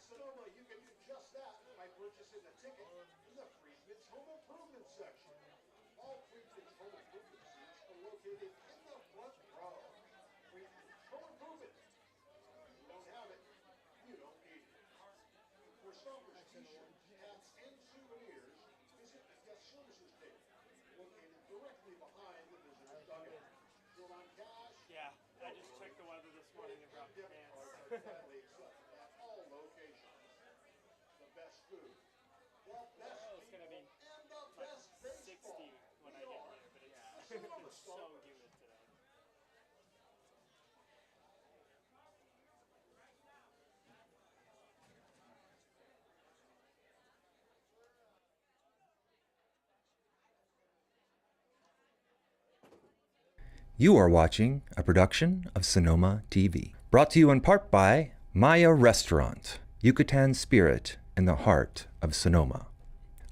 Sonoma, you can do just that by purchasing a ticket in the Friedman's Home Improvement section. All Friedman's Home Improvement seats are located in the front row. Friedman's Home Improvement. If you don't have it, you don't need it. For Stompers t-shirts, hats, and souvenirs, visit the guest services table, located directly behind the visitor's dugout. Short on cash. Yeah, I just checked the weather this morning and brought pants. Gladly accepted at all locations. The best food, the best It's gonna be and the like best baseball. 60 when I get here, but it's so humid today. You are watching a production of Sonoma TV, brought to you in part by Maya Restaurant, Yucatan Spirit in the heart of Sonoma.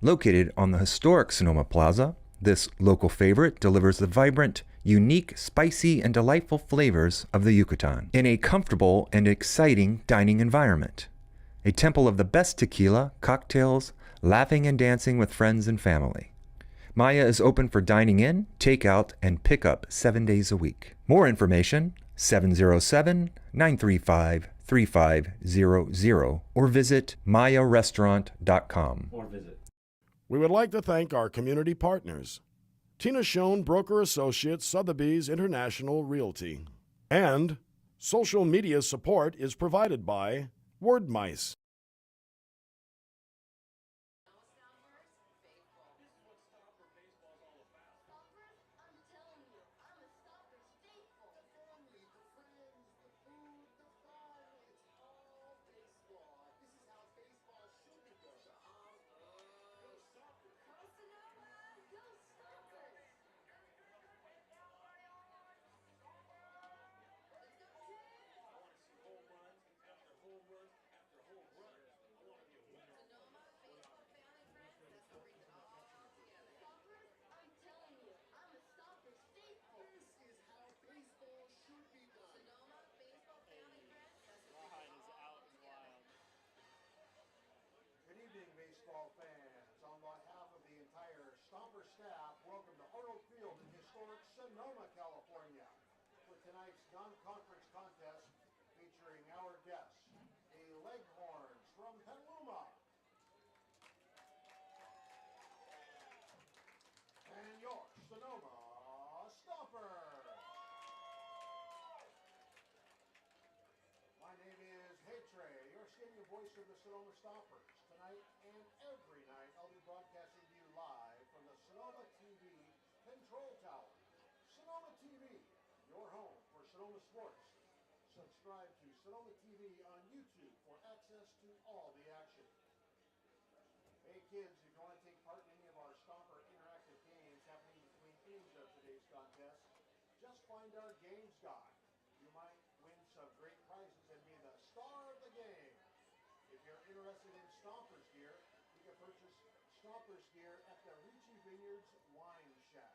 Located on the historic Sonoma Plaza, this local favorite delivers the vibrant, unique, spicy, and delightful flavors of the Yucatan in a comfortable and exciting dining environment. A temple of the best tequila, cocktails, laughing and dancing with friends and family. Maya is open for dining in, takeout, and pickup 7 days a week. More information, 707-935-3500 or visit mayarestaurant.com. We would like to thank our community partners, Tina Schoen Broker Associates, Sotheby's International Realty. And social media support is provided by Wordmice. Good evening, baseball fans. On behalf of the entire Stomper staff, welcome to Arnold Field in historic Sonoma, California, for tonight's non-conference contest featuring our guests, the Leghorns from Petaluma, and your Sonoma Stompers. My name is Hatre, your stadium voice of the Sonoma Stompers. Tonight and every night, I'll be broadcasting to you live from the Sonoma TV Control Tower. Sonoma TV, your home for Sonoma sports. Subscribe to Sonoma TV on YouTube for access to all the action. Hey kids, if you want to take part in any of our Stomper interactive games happening between innings of today's contest, just find our games guide. You might win some great prizes and be the star of the game. If you're interested in Stompers gear, you can purchase Stompers gear at the Ricci Vineyards Wine Shack.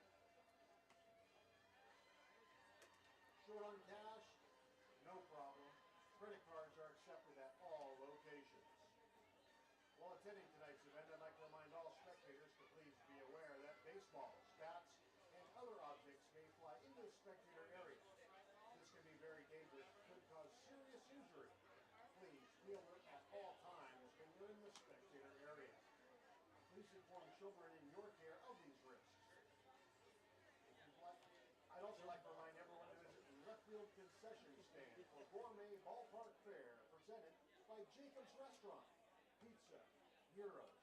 Short on cash? No problem. Credit cards are accepted at all locations. While attending tonight's event, I'd like to remind all spectators to please be aware that baseballs, bats, and other objects may fly into the spectator area. This can be very dangerous and could cause serious injury. Please be alert at all times when you're in the spectator area. Please inform children in your care of these risks. I'd also like to remind everyone to visit the left field concession stand for gourmet ballpark fare presented by Jacob's Restaurant, pizza, gyros,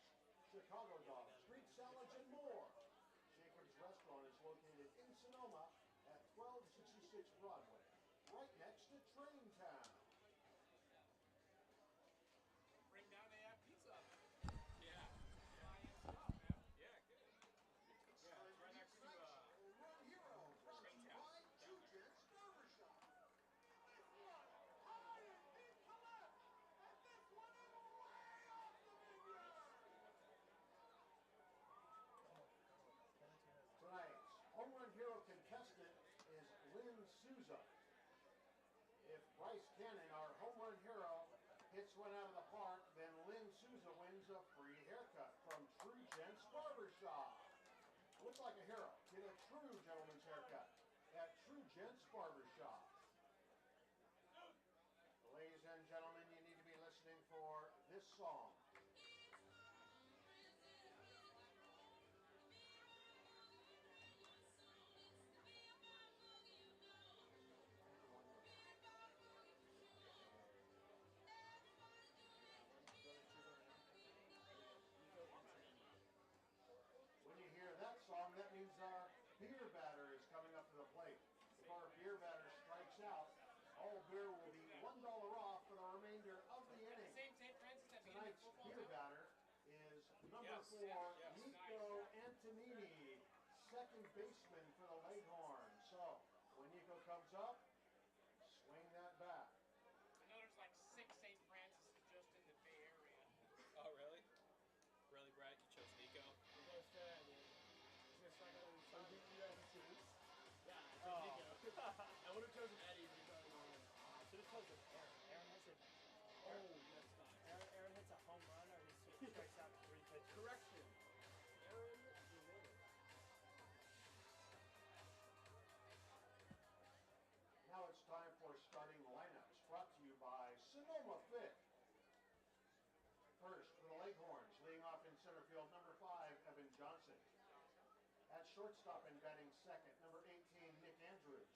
Chicago dogs, Greek salads, and more. Jacob's Restaurant is located in Sonoma at 1266 Broadway, right next to Train Town. Tonight's home run hero contestant is Lynn Souza. If Bryce Cannon, our home run hero, hits one out of the park, Look like a hero. Get a true gentleman's haircut at True Gents Barbershop. Ladies and gentlemen, you need to be listening for this song. When you hear that song, that means our beer batter is coming up to the plate. If our beer batter strikes out, all beer will be $1 off for the remainder of the inning. Tonight's beer batter is number 4, Nico Antonini, second baseman for the Leghorns. So, when Nico comes up, swing that bat. I know there's like 6 St. Francis just in the Bay Area. Oh, really? Really, Brett? You chose Nico? Because just like So did you guys choose? yeah, I chose Nico. I would have chosen Eddie because should have chosen Aaron. Aaron hits it. Oh, that's not. Aaron hits a home run or he strikes out 3 pitches. Correction. Aaron, you made it. Now it's time for starting lineups, brought to you by Sonoma Fit. First, for the Leghorns, leading off in center field, number 5, Evan Johnson. At shortstop and batting second, number 18, Nick Andrews.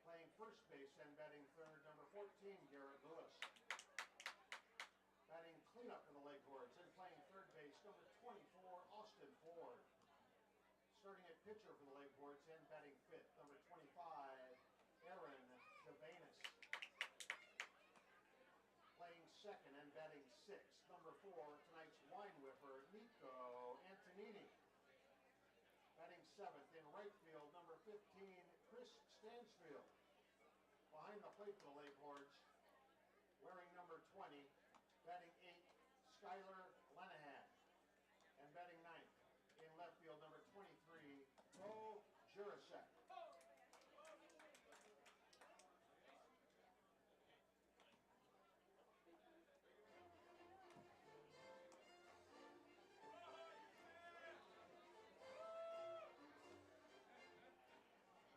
Playing first base and batting third, number 14, Garrett Lewis. Batting cleanup for the Leghorns and playing third base, number 24, Austin Ford. Starting at pitcher for the Leghorns and batting fifth, number 25, Aaron Cabanis. Playing second and batting sixth, number 4, tonight's wine whipper, Nico Antonini. Batting seventh in right field, number 15, Chris Stansfield. Behind the plate for the Leghorns, wearing number 20, batting 8, Skylar Lenahan. And batting ninth in left field, number 23, Bo Jurasek.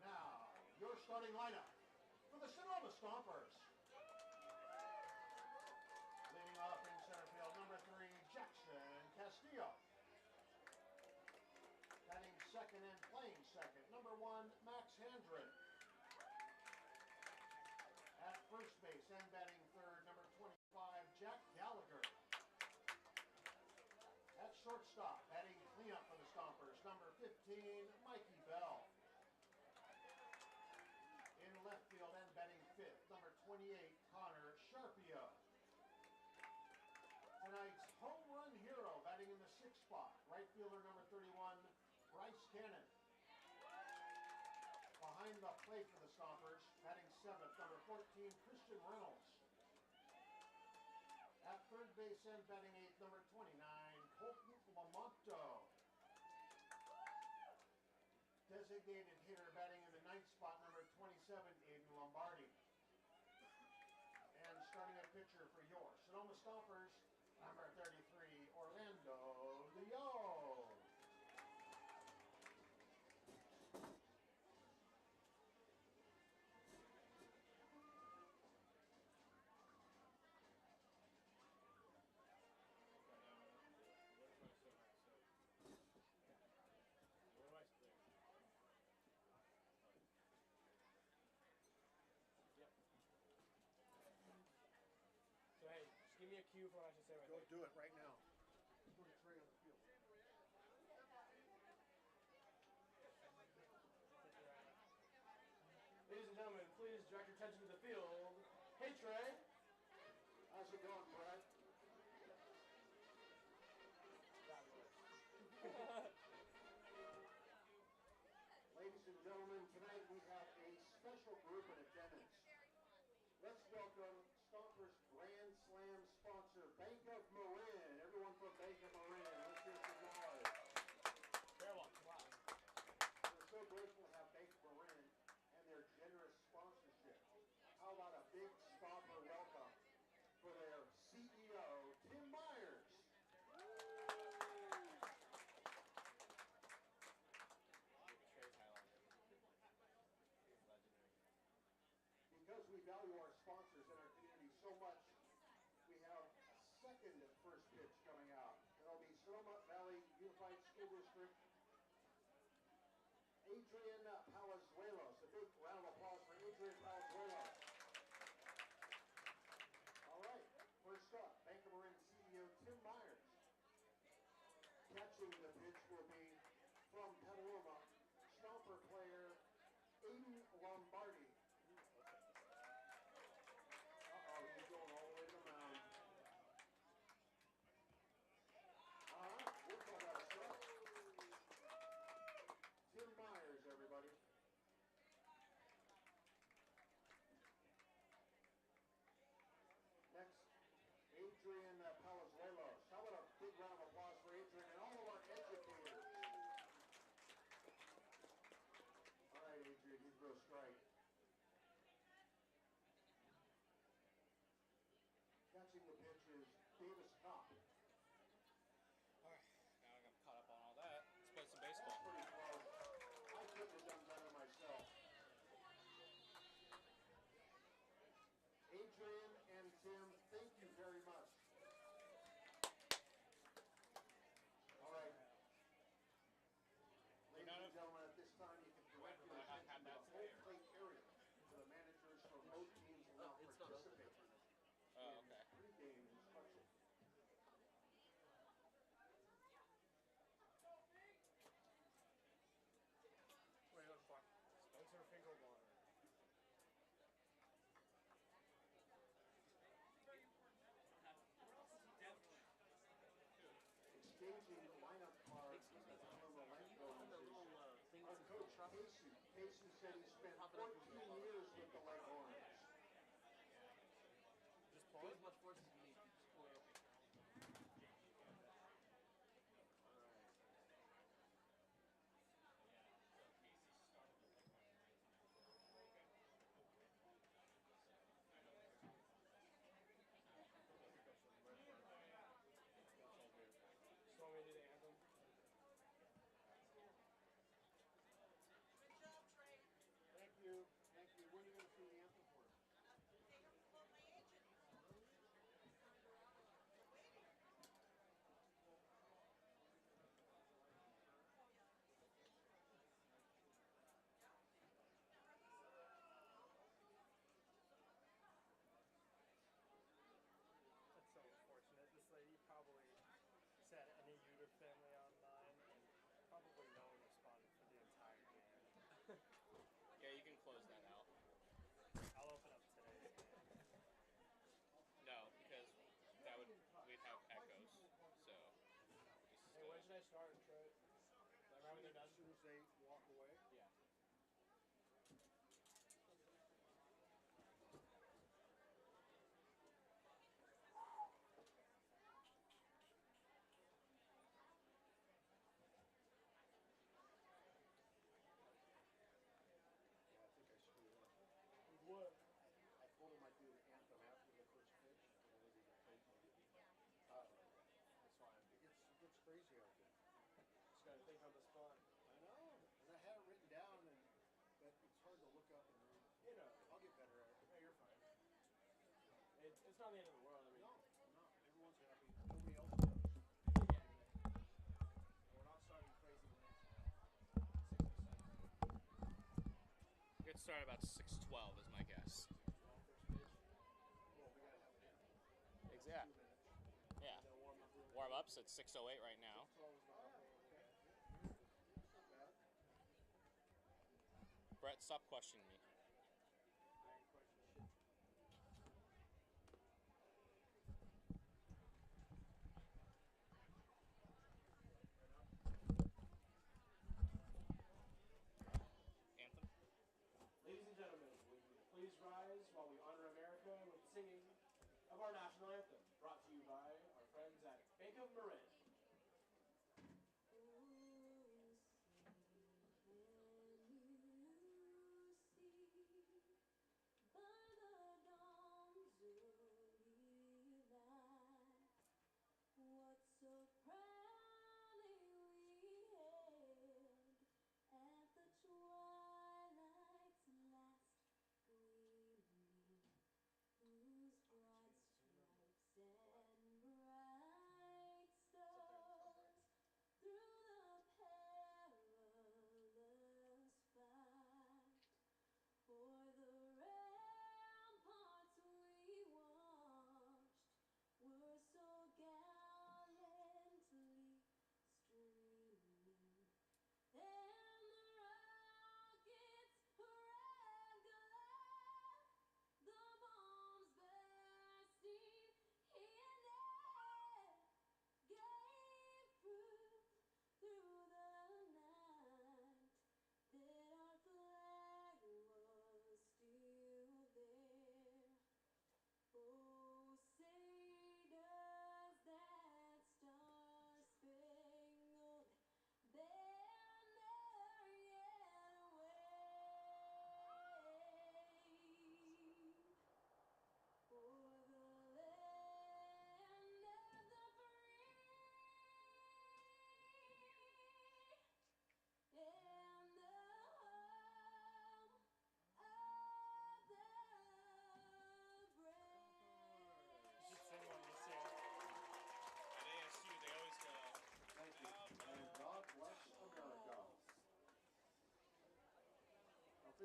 Now, your starting lineup for the Sonoma Stompers. Leading off in center field, number 3, Jackson Castillo. Batting second and playing second, number 1, Max Handren. At first base and batting third, number 25, Jack Gallagher. At shortstop, batting cleanup for the Stompers, number 15, Mikey Bell. In left field and batting fifth, number 28, Connor Sharpio. Tonight's home run hero, batting in the 6th spot, right fielder number 31, Bryce Cannon. Behind the plate for the Stompers, batting 7th, number 14, Christian Reynolds. At third base and batting 8th, number 29, Colton Lamonto. Designated hitter batting in the 9th spot, number 27, Aiden Lombardi. And starting a pitcher for your Sonoma Stompers, number 33, Orlando Leo. So hey, just give me a cue for what I should say right Go there. do it right now. Put a tray on the field. Ladies and gentlemen, please direct your attention to the field. Hey Trey. How's it going, Brett? Ladies and gentlemen, tonight we have a special group in attendance. Let's welcome Stompers Grand Slam sponsor, Bank of Marin. Everyone from Bank of Marin, let's hear some noise. Farewell. Wow. We're so grateful to have Bank of Marin and their generous sponsorship. How about a big Stomper welcome for their CEO, Tim Myers. value our sponsors in our community so much, we have a second first pitch coming out. It'll be Sonoma Valley Unified School District. Adrian Palazuelos. A big round of applause for Adrian Palazuelos. All right, first up, Bank of Marin CEO Tim Myers. Catching the pitch will be from Petaluma, Stomper player Aiden Lombardi. He's going all the way to the mound. We'll call that a strike. Tim Myers, everybody. Next, Adrian Palazuelos. How about a big round of applause for Adrian and all of our educators. All right, Adrian, you throw a strike. Catching the pitch is Davis Kopp. All right, now I'm caught up on all that. Let's play some baseball. Pretty close. I couldn't have done better myself. Adrian and Tim, thank you very much. All right. Ladies and gentlemen, at this time you can direct your attention to the home plate area so the managers from both teams will now participate. Oh, okay. Pre-game instruction. What are you looking for? Spencer finger water. Exchanging lineup cards from the Petaluma Leghorns is our coach, Casey. Casey said he spent 14 years with the Leghorns. Just pull it? As much force as you need. Just pull it. So we do the anthem. Thank you. Thank you. When are you going to see the anthem for? That's so unfortunate. This lady probably said any Uter family online, and probably no one responded for the entire game. Yeah, you can close that out. I'll open up today's game. No, because that would we'd have echoes. So just Hey, when should I start, Trey? Right when they're done? As soon as they walk away. yeah. Yeah, I think I screwed up. What? I told him I'd do the anthem after the first pitch, and then we did the plate game. That's fine. It gets crazy out there. Just gotta think on the spot. I know, and I had it written down, but it's hard to look up and read. You know, I'll get better at it. hey, you're fine. It's not the end of the world. I mean, No, everyone's happy. Nobody else does. we're not starting crazy lanes now. 6 or 7. Get started about 6:12 is my guess. First pitch. Well, we gotta have it in. Exact. 2 minutes. Yeah. They'll warm up real Warm ups at 6:08 right now. Brett, stop questioning me. Iron question shit. Anthem. Ladies and gentlemen, will you please rise while we honor America with the singing of our national anthem, brought to you by our friends at Bank of Marin. Oh, see, can you see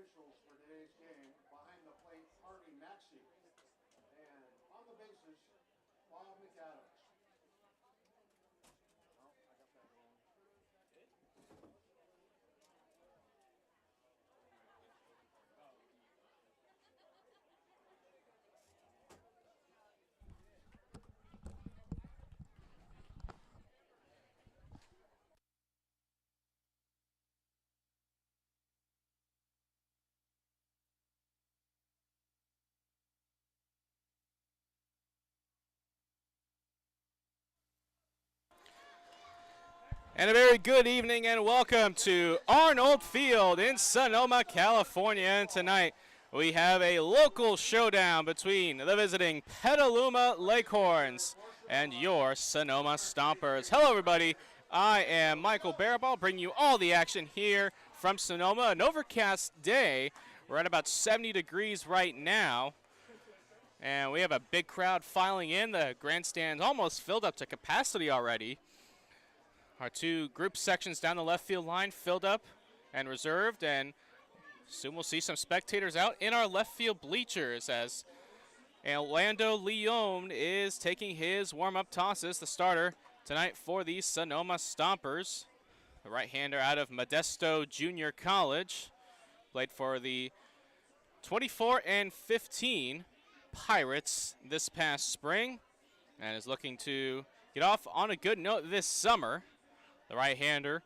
officials for today's game. Behind the plate, Harvey Maxey. And on the bases, Bob McAdams. Oh, I got that wrong. And a very good evening and welcome to Arnold Field in Sonoma, California. And tonight we have a local showdown between the visiting Petaluma Leghorns and your Sonoma Stompers. Hello everybody, I am Michael Barabal, bringing you all the action here from Sonoma. An overcast day, we're at about 70 degrees right now. And we have a big crowd filing in. The grandstand's almost filled up to capacity already. Our two group sections down the left field line filled up and reserved, and soon we'll see some spectators out in our left field bleachers as Orlando Leon is taking his warm-up tosses, the starter tonight for the Sonoma Stompers. The right-hander out of Modesto Junior College, played for the 24 and 15 Pirates this past spring, and is looking to get off on a good note this summer. The right-hander,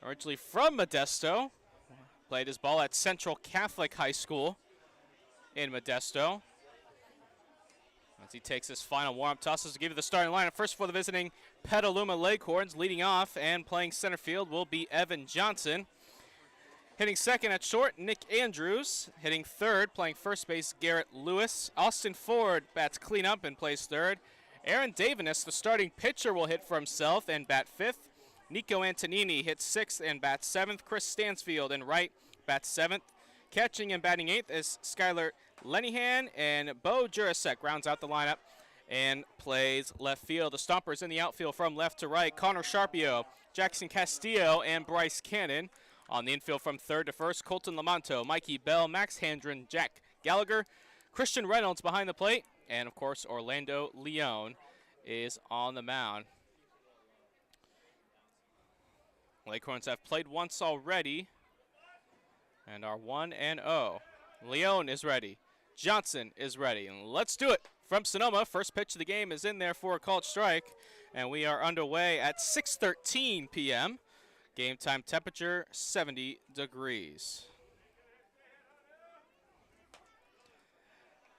originally from Modesto, played his ball at Central Catholic High School in Modesto. As he takes his final warm-up tosses to give you the starting lineup. First for the visiting Petaluma Leghorns, leading off and playing center field will be Evan Johnson. Hitting second at short, Nick Andrews. Hitting third, playing first base, Garrett Lewis. Austin Ford bats cleanup and plays third. Aaron Davinas, the starting pitcher, will hit for himself and bat fifth. Nico Antonini hits sixth and bats seventh. Chris Stansfield in right bats seventh. Catching and batting eighth is Skylar Lenihan, and Bo Jurasek rounds out the lineup and plays left field. The Stompers in the outfield from left to right, Connor Sharpio, Jackson Castillo, and Bryce Cannon. On the infield from third to first, Colton Lamonto, Mikey Bell, Max Handren, Jack Gallagher, Christian Reynolds behind the plate, and of course Orlando Leon is on the mound. Leghorns have played once already and are 1-0. Leon is ready. Johnson is ready. And let's do it from Sonoma. First pitch of the game is in there for a called strike. And we are underway at 6:13 p.m. Game time temperature 70 degrees.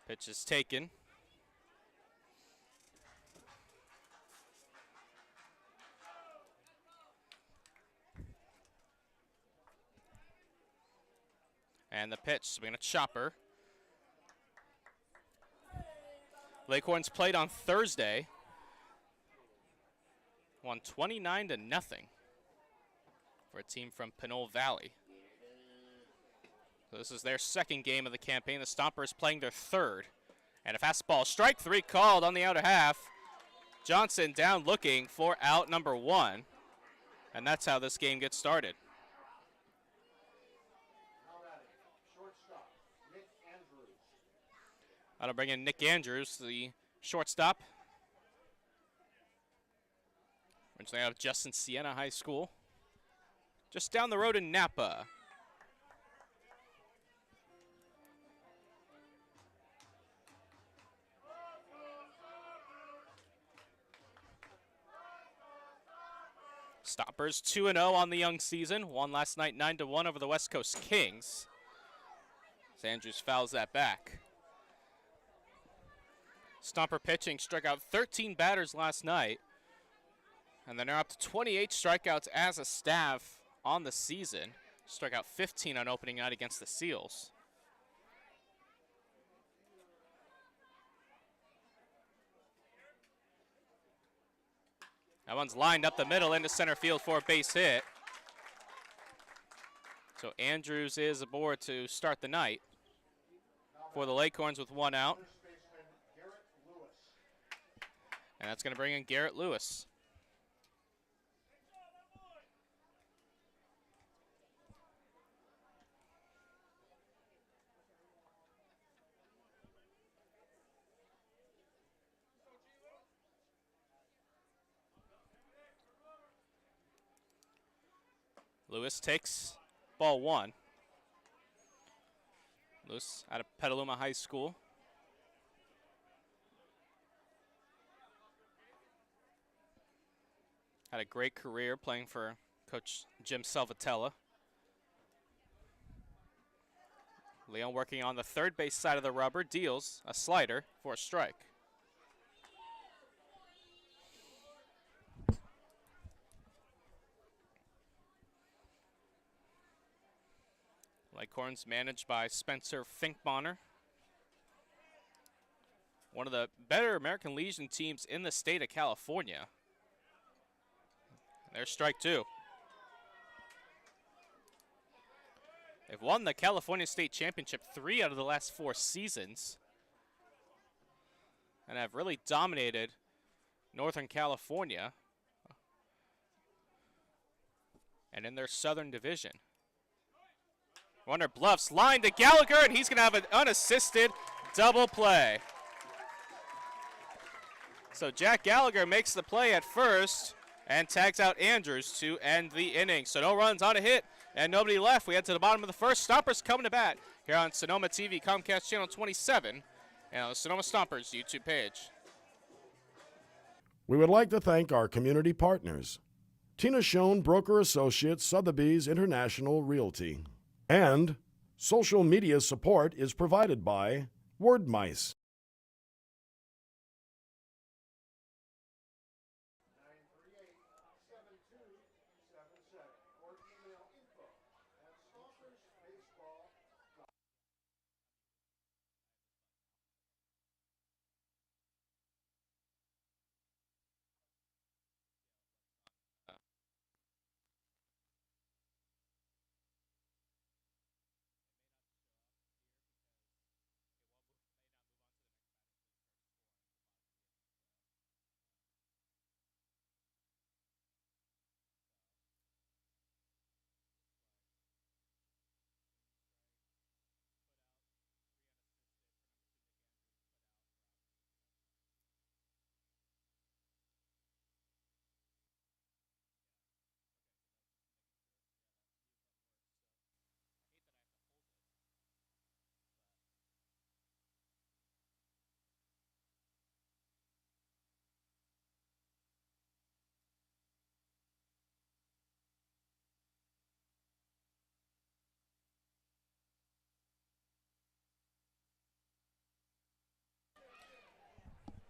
Pitch is taken. And the pitch, swinging a chopper. Leghorns played on Thursday. Won 29-0 for a team from Pinole Valley. So this is their second game of the campaign. The Stompers playing their third. And a fastball, strike three called on the outer half. Johnson down looking for out number one. And that's how this game gets started. That'll bring in Nick Andrews, the shortstop. Originally out of Justin Siena High School. Just down the road in Napa. Stompers 2-0 on the young season. Won last night 9-1 over the West Coast Kings. As Andrews fouls that back. Stomper pitching struck out 13 batters last night. And they're now up to 28 strikeouts as a staff on the season. Struck out 15 on opening night against the Seals. That one's lined up the middle into center field for a base hit. So Andrews is aboard to start the night for the Leghorns with one out. And that's going to bring in Garrett Lewis. Lewis takes ball 1. Lewis out of Petaluma High School. Had a great career playing for Coach Jim Salvatella. Leon working on the third base side of the rubber, deals a slider for a strike. Leghorns managed by Spencer Finkbonner. One of the better American Legion teams in the state of California. There's strike 2. They've won the California State Championship 3 out of the last 4 seasons. And have really dominated Northern California. And in their Southern Division. Runner bluffs, line to Gallagher, and he's going to have an unassisted double play. So Jack Gallagher makes the play at first and tags out Andrews to end the inning. So no runs on a hit and nobody left. We head to the bottom of the first. Stompers coming to bat here on Sonoma TV, Comcast Channel 27, and on the Sonoma Stompers YouTube page. We would like to thank our community partners, Tina Schoen Broker Associates, Sotheby's International Realty. And social media support is provided by Word Mice. 938-7277 or email info@stompersbaseball.com.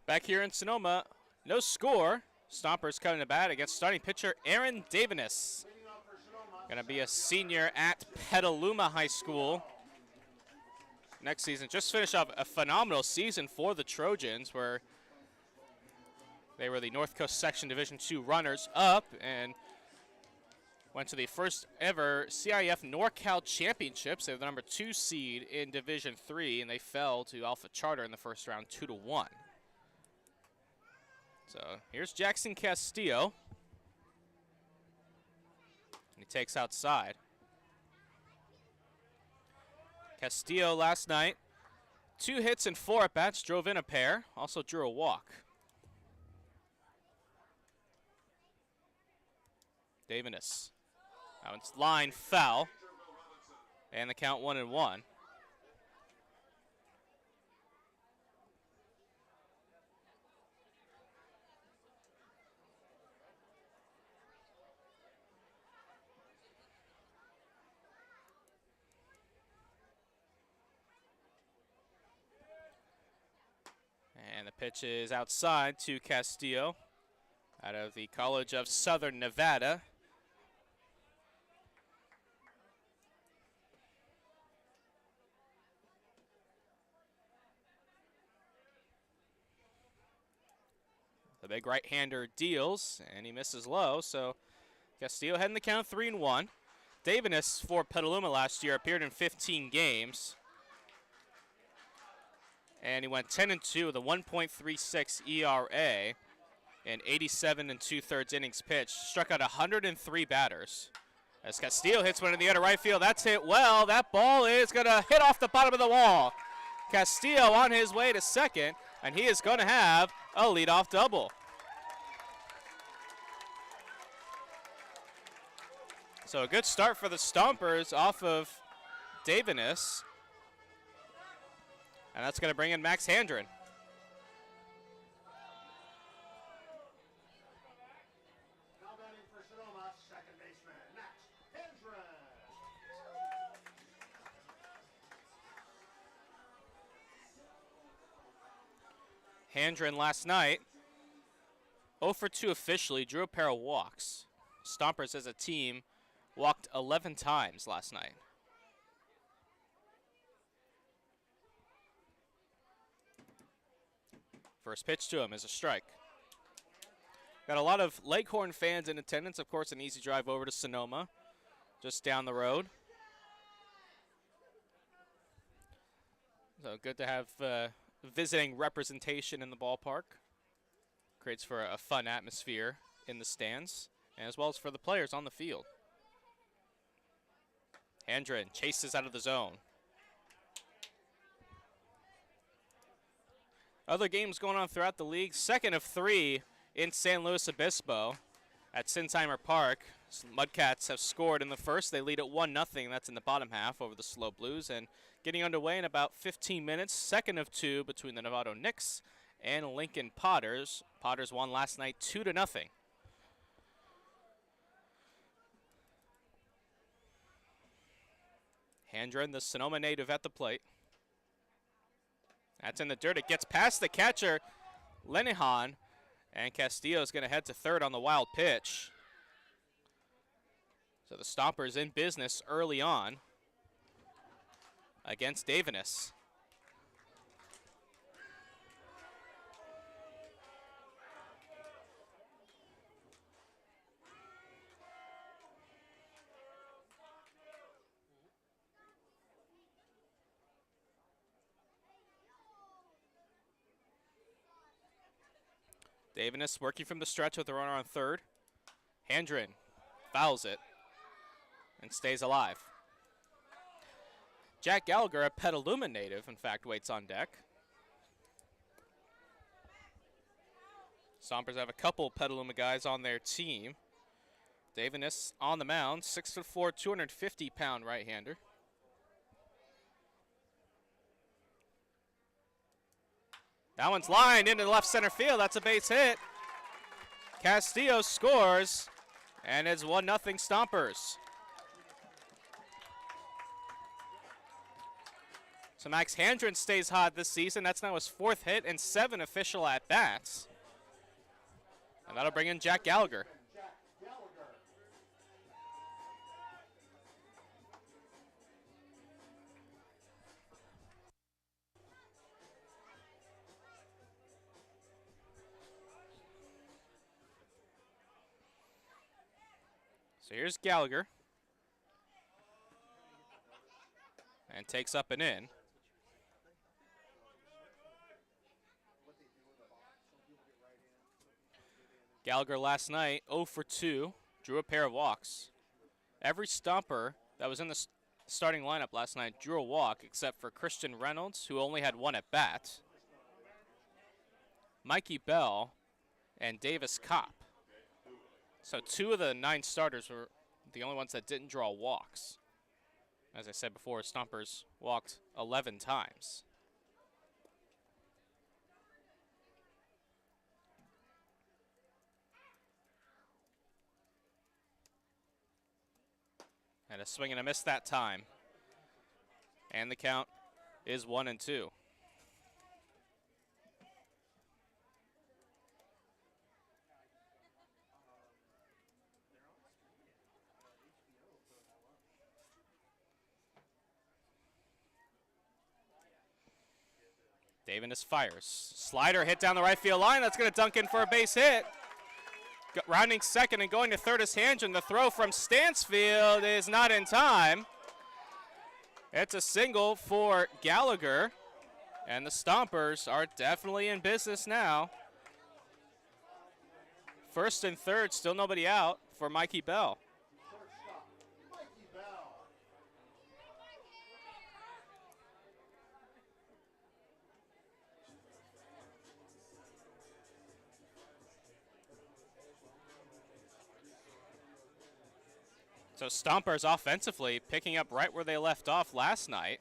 Back here in Sonoma, no score. Stompers coming to bat against starting pitcher Aaron Davinis. Going to be a senior at Petaluma High School next season. Just finished up a phenomenal season for the Trojans, where they were the North Coast Section Division II runners-up and went to the first ever CIF NorCal Championships. They were the number 2 seed in Division III, and they fell to Alpha Charter in the first round 2-1. So here's Jackson Castillo. He takes outside. Castillo last night, 2 hits and 4 at-bats, drove in a pair, also drew a walk. Davinis. Now it's line foul. And the count 1-1. And the pitch is outside to Castillo out of the College of Southern Nevada. The big right-hander deals, and he misses low, so Castillo heading the count 3-1. Davinis for Petaluma last year appeared in 15 games. And he went 10-2 with a 1.36 ERA in 87 2/3 innings pitched. Struck out 103 batters. As Castillo hits one in the air to right field, that's hit well. That ball is going to hit off the bottom of the wall. Castillo on his way to second, and he is going to have a leadoff double. So a good start for the Stompers off of Davinus. And that's going to bring in Max Handren. Now batting for Sonoma, second baseman, Max Handren. Handren last night, 0 for 2 officially, drew a pair of walks. Stompers as a team walked 11 times last night. First pitch to him is a strike. Got a lot of Leghorn fans in attendance. Of course, an easy drive over to Sonoma, just down the road. So good to have visiting representation in the ballpark. Creates for a fun atmosphere in the stands, and as well as for the players on the field. Handren chases out of the zone. Other games going on throughout the league. Second of 3 in San Luis Obispo at Sinsheimer Park. Mudcats have scored in the first. They lead at 1-0. That's in the bottom half over the Slow Blues. And getting underway in about 15 minutes. Second of 2 between the Novato Knicks and Lincoln Potters. Potters won last night 2-0. Handren, the Sonoma native, at the plate. That's in the dirt. It gets past the catcher, Lenihan, and Castillo is going to head to third on the wild pitch. So the Stompers in business early on against Davinus. Davinus working from the stretch with the runner on third. Handren fouls it and stays alive. Jack Gallagher, a Petaluma native, in fact, waits on deck. Stompers have a couple Petaluma guys on their team. Davinus on the mound, 6'4", 250-pound right-hander. That one's lined into the left center field. That's a base hit. Castillo scores, and it's 1-0 Stompers. So Max Handren stays hot this season. That's now his 4th hit and 7 official at-bats. And that'll bring in Jack Gallagher. So here's Gallagher. And takes up and in. Gallagher last night, 0 for 2, drew a pair of walks. Every Stomper that was in the starting lineup last night drew a walk except for Christian Reynolds, who only had 1 at bat, Mikey Bell, and Davis Kopp. So 2 of the 9 starters were the only ones that didn't draw walks. As I said before, Stompers walked 11 times. And a swing and a miss that time. And the count is 1-2. Davinus fires. Slider hit down the right field line. That's going to dunk in for a base hit. Rounding second and going to third is Handren. The throw from Stansfield is not in time. It's a single for Gallagher. And the Stompers are definitely in business now. First and third, still nobody out for Mikey Bell. So Stompers offensively picking up right where they left off last night.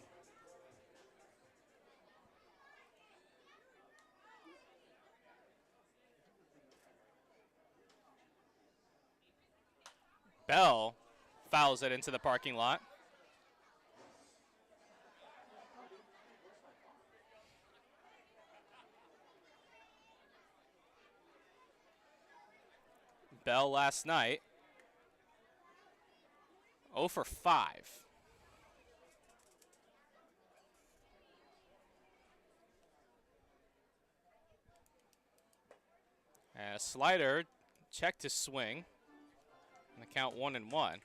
Bell fouls it into the parking lot. Bell last night, 0 for 5. And a slider, check to swing. And the count 1-1.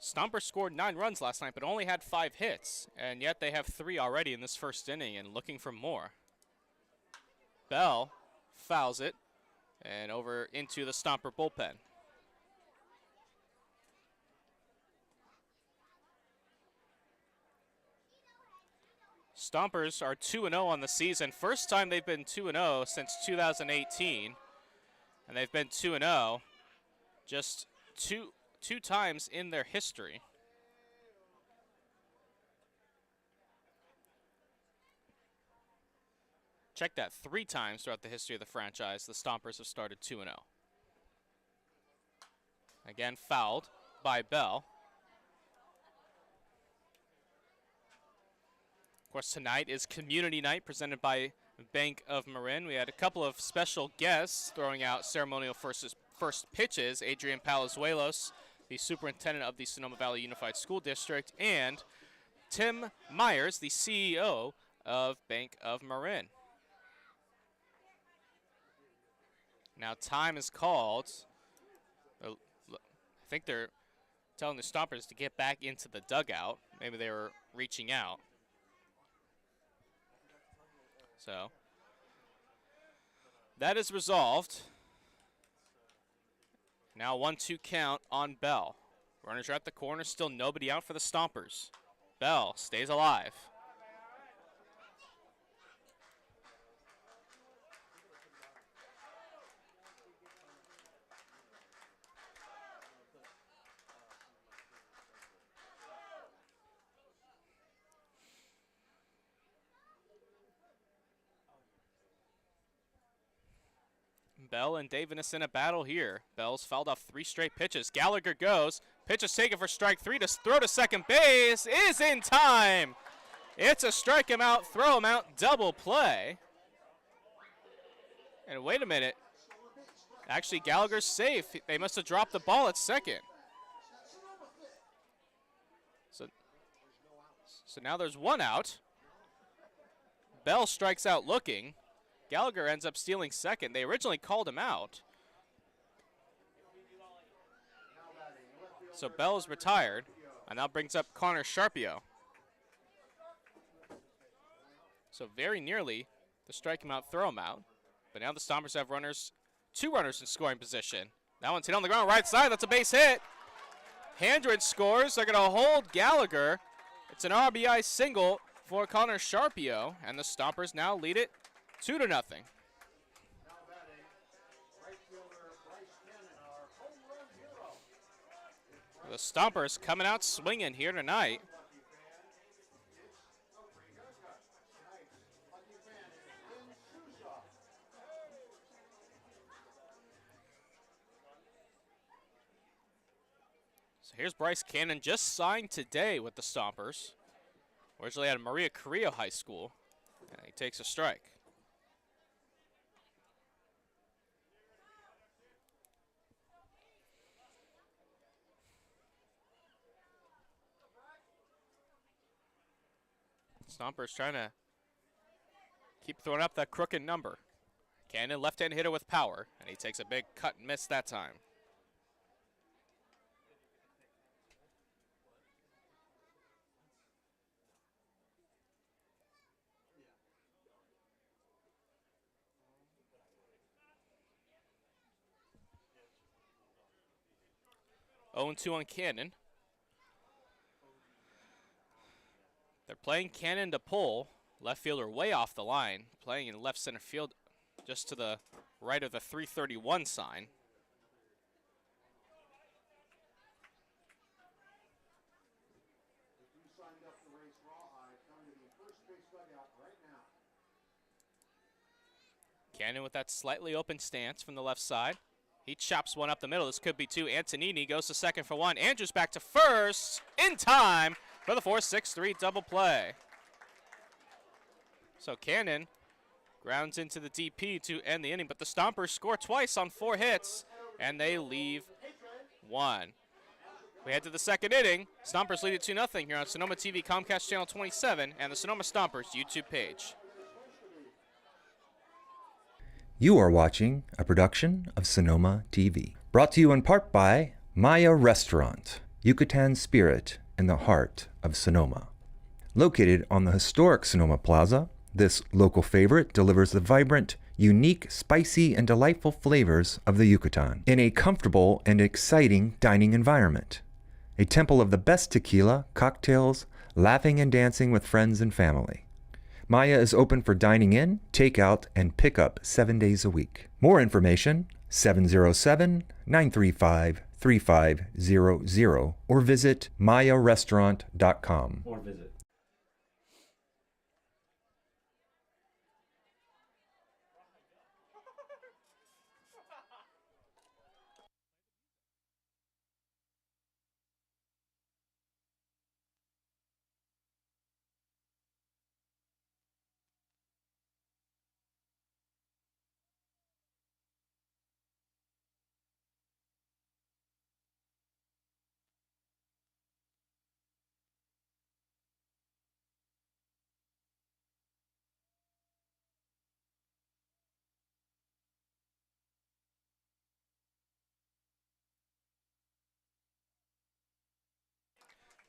Stompers scored 9 runs last night, but only had 5 hits, and yet they have 3 already in this first inning and looking for more. Bell fouls it and over into the Stomper bullpen. Stompers are 2-0 on the season. First time they've been 2-0 since 2018, and they've been 2-0 just two times in their history. Check that, 3 times throughout the history of the franchise, the Stompers have started 2-0. Again, fouled by Bell. Of course, tonight is community night presented by Bank of Marin. We had a couple of special guests throwing out ceremonial first pitches. Adrian Palazuelos, the superintendent of the Sonoma Valley Unified School District, and Tim Myers, the CEO of Bank of Marin. Now time is called. I think they're telling the Stompers to get back into the dugout. Maybe they were reaching out. So that is resolved. Now 1-2 count on Bell. Runners are at the corner, still nobody out for the Stompers. Bell stays alive. Bell and Davis in a battle here. Bell's fouled off 3 straight pitches. Gallagher goes. Pitch is taken for strike 3 to throw to second base. Is in time. It's a strike him out, throw him out, double play. And wait a minute. Actually, Gallagher's safe. They must have dropped the ball at second. So now there's 1 out. Bell strikes out looking. Gallagher ends up stealing second. They originally called him out. So Bell is retired, and that brings up Connor Sharpio. So very nearly to strike him out, throw him out. But now the Stompers have 2 runners in scoring position. That one's hit on the ground, right side. That's a base hit. Handren scores. They're going to hold Gallagher. It's an RBI single for Connor Sharpio, and the Stompers now lead it 2-0. The Stompers coming out swinging here tonight. So here's Bryce Cannon, just signed today with the Stompers. Originally at Maria Carrillo High School, and he takes a strike. Stompers trying to keep throwing up that crooked number. Cannon, left-hand hitter with power, and he takes a big cut and miss that time. Oh, 2 on Cannon. They're playing Cannon to pull. Left fielder way off the line. Playing in left center field just to the right of the 331 sign. Cannon with that slightly open stance from the left side. He chops one up the middle. This could be two. Antonini goes to second for one. Andrews back to first in time for the 4-6-3 double play. So Cannon grounds into the DP to end the inning, but the Stompers score twice on 4 hits, and they leave 1. We head to the second inning. Stompers lead it 2-0 here on Sonoma TV, Comcast Channel 27, and the Sonoma Stompers YouTube page. You are watching a production of Sonoma TV. Brought to you in part by Maya Restaurant, Yucatan spirit in the heart of Sonoma. Located on the historic Sonoma Plaza, this local favorite delivers the vibrant, unique, spicy, and delightful flavors of the Yucatan in a comfortable and exciting dining environment. A temple of the best tequila, cocktails, laughing and dancing with friends and family. Maya is open for dining in, takeout, and pickup 7 days a week. More information, 707-935-3500 or visit mayarestaurant.com.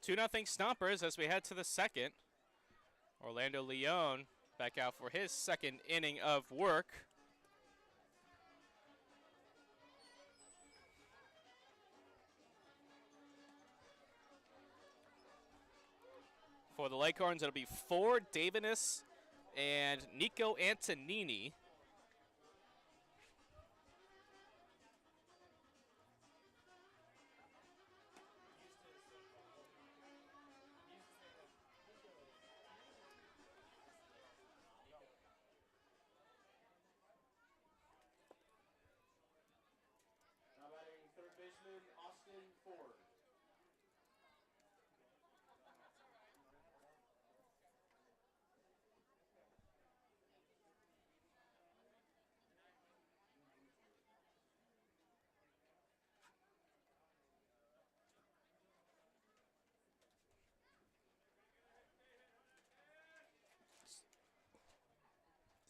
Two 2-0 Stompers as we head to the second. Orlando Leon back out for his second inning of work. For the Leghorns, it'll be Ford, Davinus, and Nico Antonini.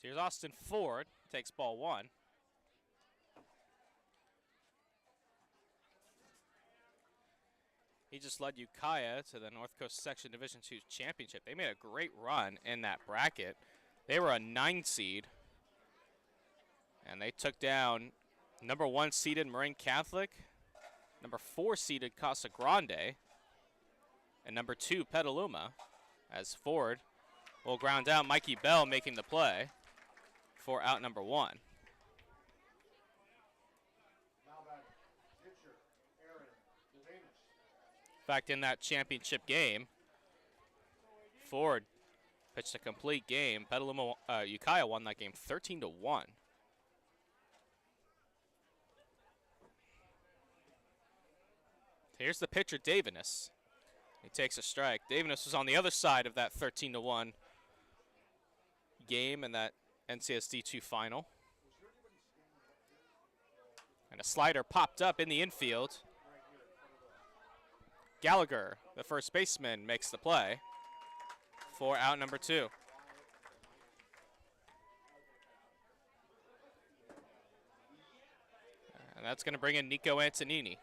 Here's Austin Ford, takes ball 1. He just led Ukiah to the North Coast Section Division II Championship. They made a great run in that bracket. They were a 9 seed, and they took down number 1 seeded Marin Catholic, number 4 seeded Casa Grande, and number 2 Petaluma, as Ford will ground out Mikey Bell making the play for out number 1. In fact, in that championship game, Ford pitched a complete game. Petaluma, Ukiah won that game 13-1. Here's the pitcher, Davinus. He takes a strike. Davinus was on the other side of that 13-1 game in that NCSD 2 final. And a slider popped up in the infield. Gallagher, the first baseman, makes the play for out number 2. And that's going to bring in Nico Antonini.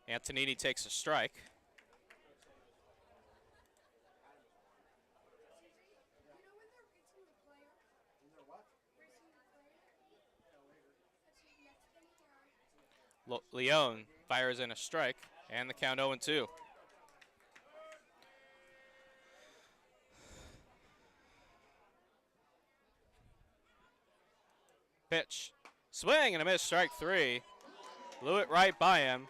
Antonini takes a strike. Leon fires in a strike, and the count 0-2. Pitch. Swing and a miss, strike 3. Blew it right by him.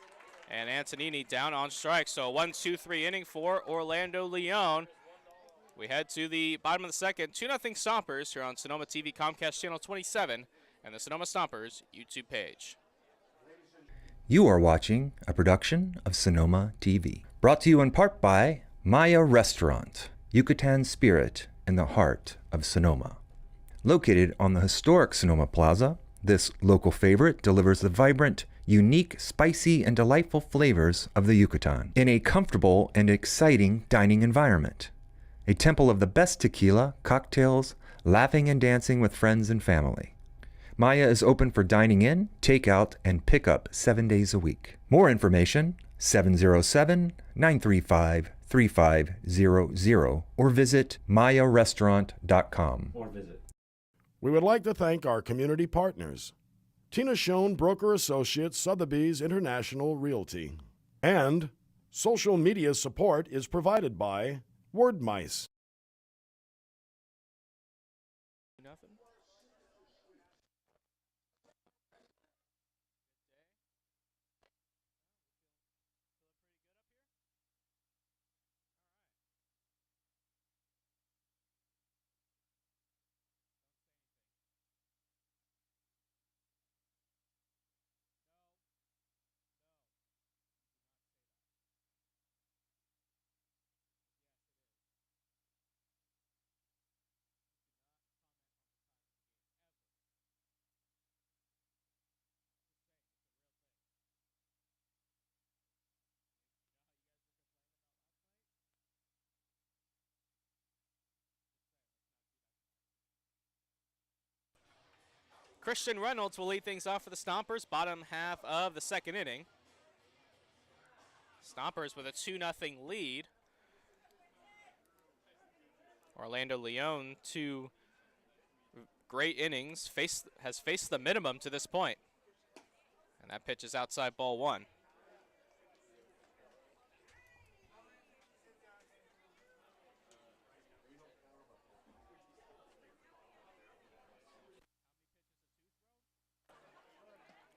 And Antonini down on strike. So 1-2-3 inning for Orlando Leon. We head to the bottom of the second. 2-0 Stompers here on Sonoma TV, Comcast Channel 27, and the Sonoma Stompers YouTube page. You are watching a production of Sonoma TV. Brought to you in part by Maya Restaurant, Yucatan spirit in the heart of Sonoma. Located on the historic Sonoma Plaza, this local favorite delivers the vibrant, unique, spicy, and delightful flavors of the Yucatan in a comfortable and exciting dining environment. A temple of the best tequila, cocktails, laughing and dancing with friends and family. Maya is open for dining in, takeout, and pickup 7 days a week. More information, 707-935-3500 or visit mayarestaurant.com. We would like to thank our community partners, Tina Schoen Broker Associates, Sotheby's International Realty. And social media support is provided by Word Mice. Christian Reynolds will lead things off for the Stompers, bottom half of the second inning. Stompers with a 2-0 lead. Orlando Leon, 2 great innings, has faced the minimum to this point. And that pitch is outside, ball 1.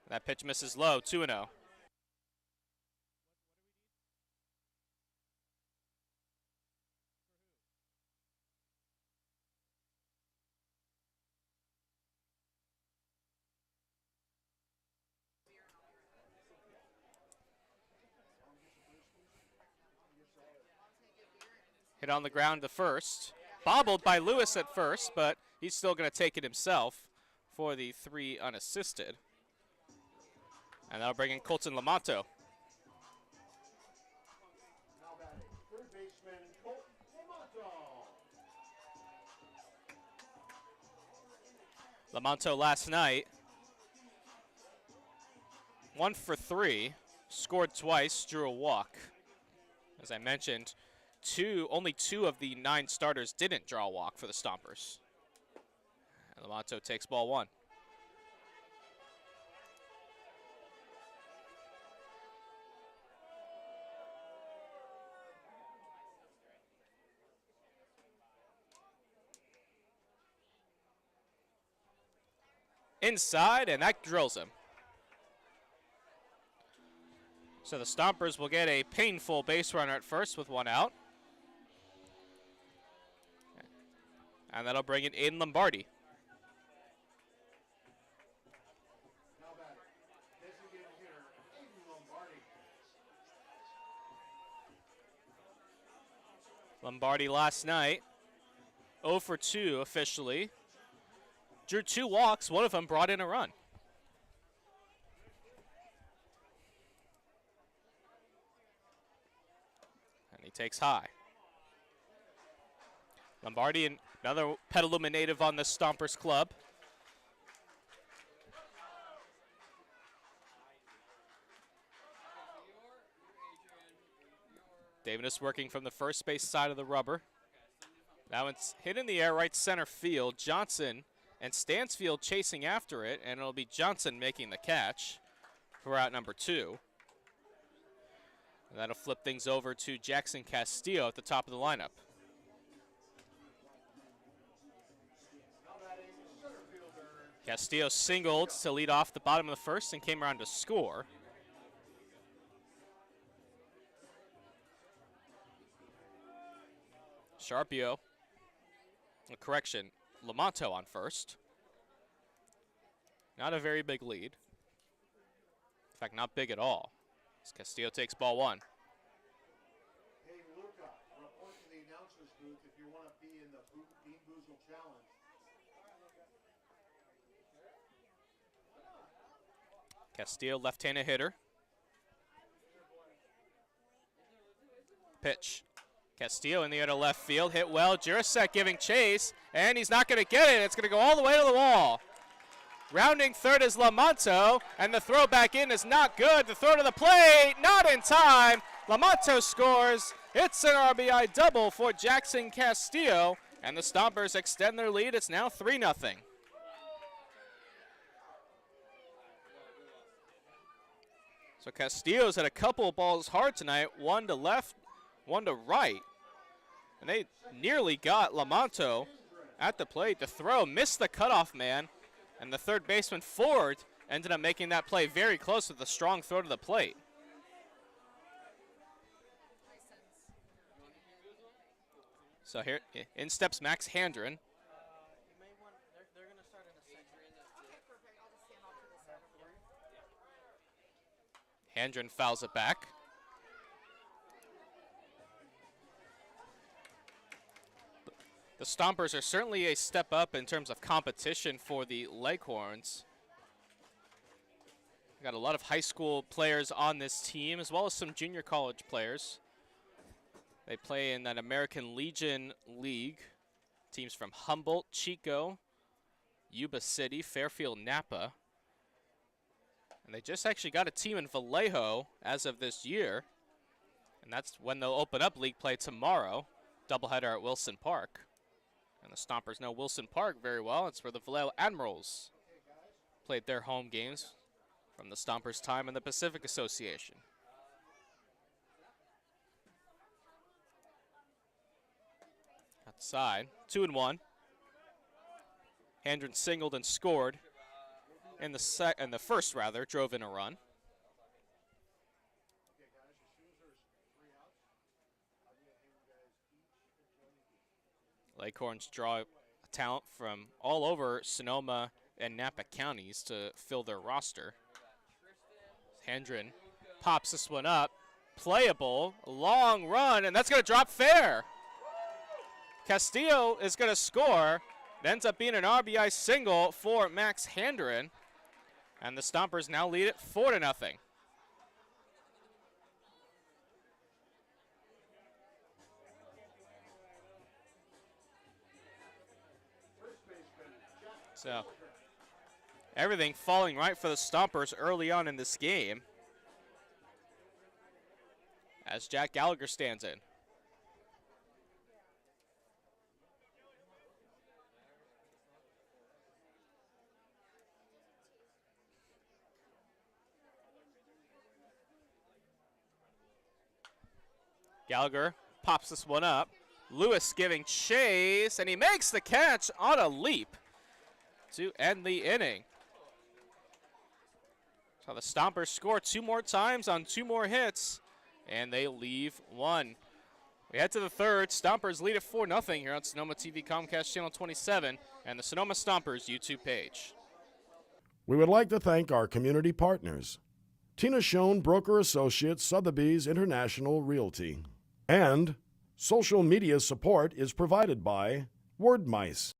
That pitch misses low, 2-0. Hit on the ground to first. Bobbled by Lewis at first, but he's still going to take it himself for the 3 unassisted. And that'll bring in Colton Lamonto. Now batting, third baseman Colton Lamonto. Lamonto last night, 1 for 3, scored twice, drew a walk. As I mentioned, only 2 of the 9 starters didn't draw a walk for the Stompers. And Lamonto takes ball 1. Inside, and that drills him. So the Stompers will get a painful base runner at first with 1 out. And that'll bring in Aiden Lombardi. Now batting, designated hitter Aiden Lombardi. Lombardi last night, 0 for 2 officially. Drew 2 walks, one of them brought in a run. And he takes high. Lombardi, and another Petaluma native on the Stompers club. Davis working from the first base side of the rubber. That one's hit in the air, right center field. Johnson and Stansfield chasing after it, and it'll be Johnson making the catch for route number 2. And that'll flip things over to Jackson Castillo at the top of the lineup. Castillo singled to lead off the bottom of the first and came around to score. Sharpio, a correction, Lamonto on first. Not a very big lead. In fact, not big at all. As Castillo takes ball 1. Hey, Luca, report to the announcer's booth if you want to be in the Bean Boozle Challenge. Castillo, left-handed hitter. Pitch. Castillo in the air to left field, hit well. Jurasek giving chase, and he's not going to get it. It's going to go all the way to the wall. Rounding third is Lamonto, and the throw back in is not good. The throw to the plate, not in time. Lamonto scores. It's an RBI double for Jackson Castillo, and the Stompers extend their lead. It's now 3-0. So Castillo's had a couple of balls hard tonight, one to left, one to right. And they nearly got Lamonto at the plate. The throw missed the cutoff man, and the third baseman Ford ended up making that play very close with a strong throw to the plate. So here, in steps Max Handren. Handren fouls it back. The Stompers are certainly a step up in terms of competition for the Leghorns. We've got a lot of high school players on this team, as well as some junior college players. They play in that American Legion League. Teams from Humboldt, Chico, Yuba City, Fairfield, Napa. And they just actually got a team in Vallejo as of this year. And that's when they'll open up league play tomorrow. Doubleheader at Wilson Park. And the Stompers know Wilson Park very well. It's where the Vallejo Admirals played their home games from the Stompers' time in the Pacific Association. Outside, 2-1. Handren singled and scored in the first, drove in a run. Leghorns draw talent from all over Sonoma and Napa counties to fill their roster. Handren pops this one up, playable, long run, and that's going to drop fair. Castillo is going to score. It ends up being an RBI single for Max Handren, and the Stompers now lead it 4-0. So everything falling right for the Stompers early on in this game as Jack Gallagher stands in. Gallagher pops this one up. Lewis giving chase, and he makes the catch on a leap to end the inning. So the Stompers score 2 more times on 2 more hits, and they leave 1. We head to the third. Stompers lead at 4-0 here on Sonoma TV Comcast Channel 27 and the Sonoma Stompers YouTube page. We would like to thank our community partners, Tina Schoen Broker Associates, Sotheby's International Realty. And social media support is provided by Word Mice.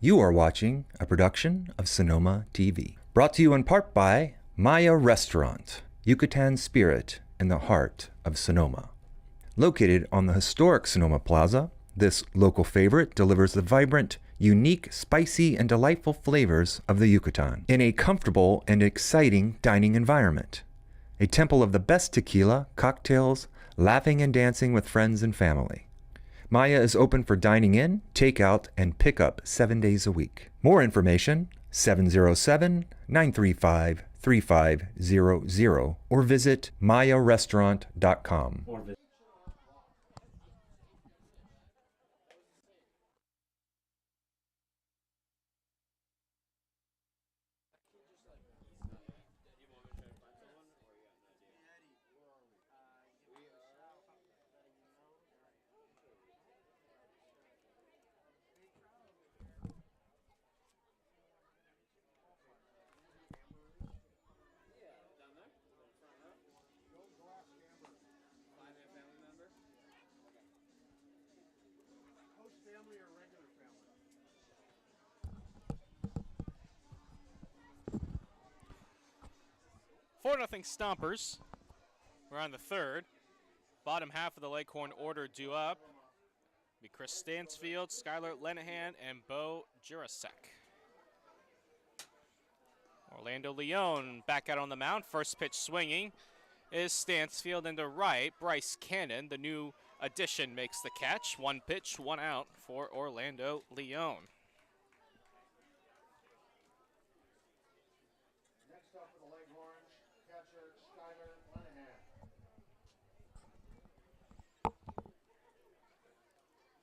You are watching a production of Sonoma TV. Brought to you in part by Maya Restaurant, Yucatan Spirit in the heart of Sonoma. Located on the historic Sonoma Plaza, this local favorite delivers the vibrant, unique, spicy, and delightful flavors of the Yucatan in a comfortable and exciting dining environment. A temple of the best tequila, cocktails, laughing and dancing with friends and family. Maya is open for dining in, takeout, and pickup 7 days a week. More information 707-935-3500 or visit mayarestaurant.com. Host family or regular family? 4-0 Stompers. We're on the third. Bottom half of the Leghorn order due up. Be Chris Stansfield, Skylar Lenahan, and Bo Jurasek. Orlando Leon back out on the mound. First pitch swinging is Stansfield into right. Bryce Cannon, the new addition, makes the catch. One pitch, one out for Orlando Leon. Next up for the Leghorns, catcher Skylar Lenahan.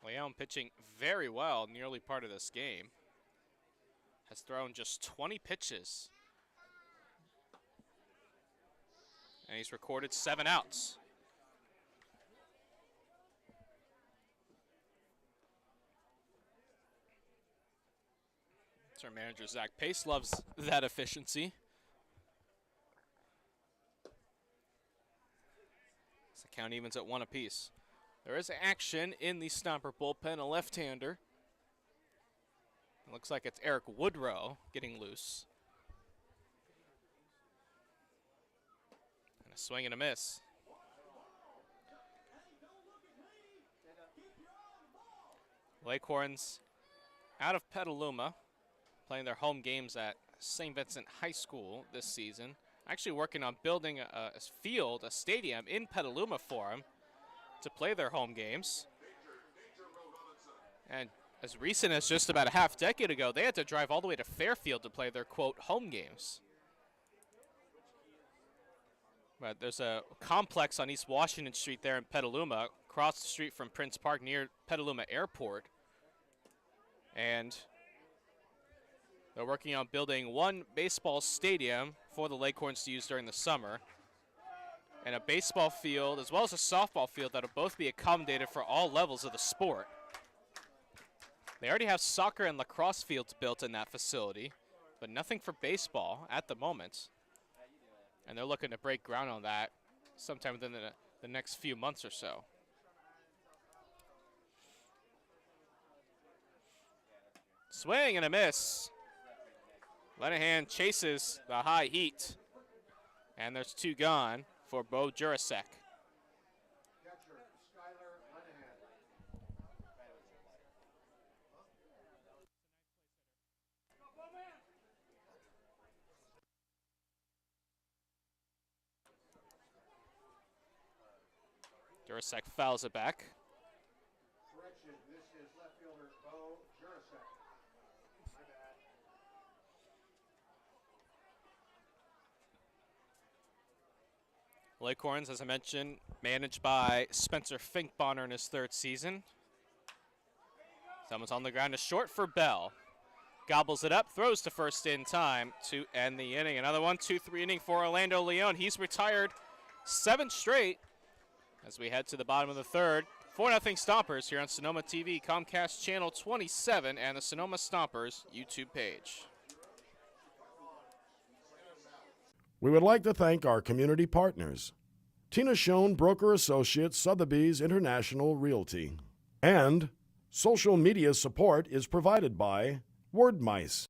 Leon pitching very well in the early part of this game. Has thrown just 20 pitches. And he's recorded 7 outs. Our manager, Zach Pace, loves that efficiency. So the count evens at 1 apiece. There is action in the Stomper bullpen, a left-hander. It looks like it's Eric Woodrow getting loose. And a swing and a miss. Leghorns out of Petaluma, playing their home games at St. Vincent High School this season. Actually working on building a field, a stadium in Petaluma for them to play their home games. And as recent as just about a half decade ago, they had to drive all the way to Fairfield to play their, quote, home games. But there's a complex on East Washington Street there in Petaluma, across the street from Prince Park near Petaluma Airport. And they're working on building one baseball stadium for the Leghorns to use during the summer, and a baseball field as well as a softball field that will both be accommodated for all levels of the sport. They already have soccer and lacrosse fields built in that facility, but nothing for baseball at the moment. And they're looking to break ground on that sometime within the next few months or so. Swing and a miss. Lenahan chases the high heat. And there's 2 gone for Bo Jurasek. Catcher Skylar Lenahan. Jurasek fouls it back. Correction, this is left fielder Bo Jurasek. My bad. Leghorns, as I mentioned, managed by Spencer Finkbonner in his 3rd season. Someone's on the ground, is short for Bell. Gobbles it up, throws to first in time to end the inning. Another 1-2-3 inning for Orlando Leon. He's retired 7 straight as we head to the bottom of the 3rd. 4-0 Stompers here on Sonoma TV, Comcast Channel 27, and the Sonoma Stompers YouTube page. We would like to thank our community partners, Tina Schoen Broker Associates, Sotheby's International Realty. And social media support is provided by Wordmice.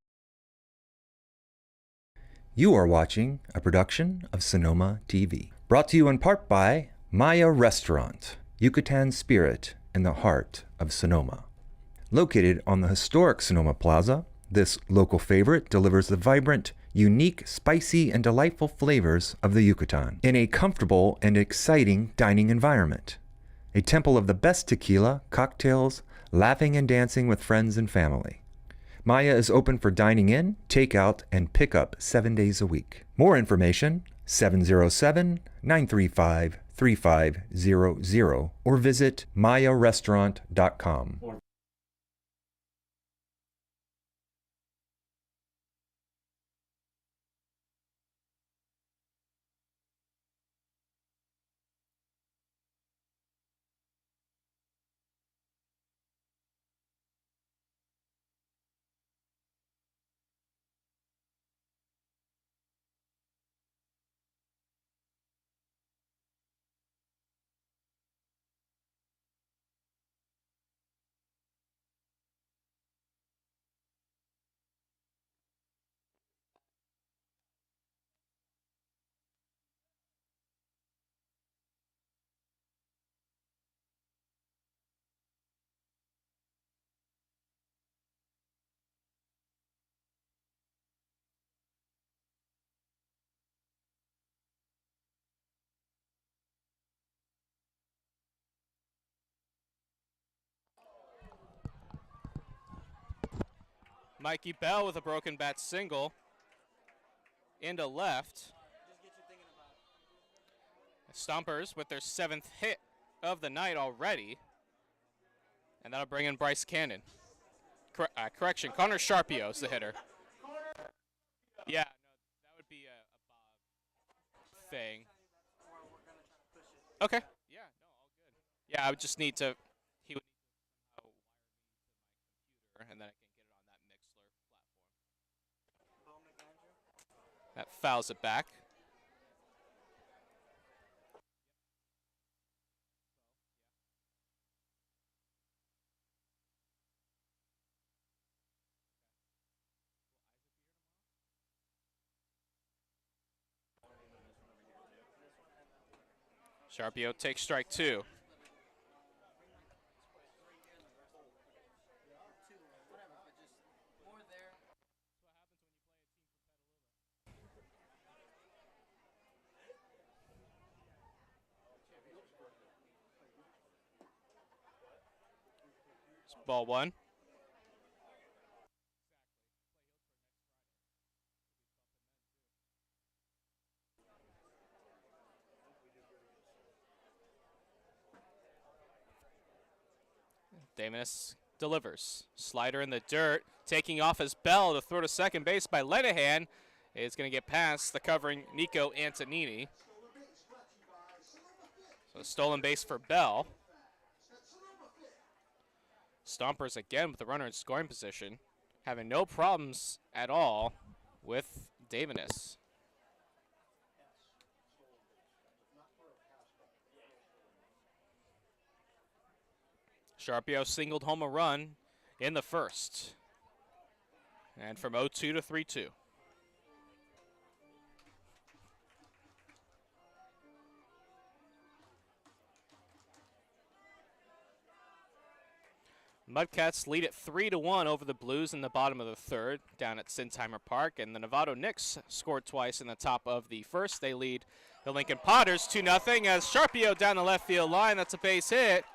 You are watching a production of Sonoma TV. Brought to you in part by Maya Restaurant, Yucatan Spirit in the heart of Sonoma. Located on the historic Sonoma Plaza, this local favorite delivers the vibrant, unique, spicy, and delightful flavors of the Yucatan in a comfortable and exciting dining environment. A temple of the best tequila, cocktails, laughing and dancing with friends and family. Maya is open for dining in, takeout, and pickup 7 days a week. More information, 707-935-3500 or visit mayarestaurant.com. Mikey Bell with a broken bat single into left. Stompers with their 7th hit of the night already. And that'll bring in Bryce Cannon. Correction, Connor Sharpio is the hitter. Yeah, no, that would be a Bob thing. Okay. Yeah, no, all good. Yeah, I would just need to, he would need to wire me to my computer, and then I can get it on that Mixler platform. That fouls it back. Sharpio takes strike 2. It's ball 1. Davis delivers. Slider in the dirt, taking off as Bell to throw to second base by Lenahan. Is going to get past the covering Nico Antonini. So stolen base for Bell. Stompers again with the runner in scoring position, having no problems at all with Davis. Sharpio singled home a run in the first. And from 0-2 to 3-2. Mudcats lead at 3-1 over the Blues in the bottom of the third down at Sintheimer Park, and the Novato Knicks scored twice in the top of the first. They lead the Lincoln Potters 2-0 as Sharpio down the left field line. That's a base hit.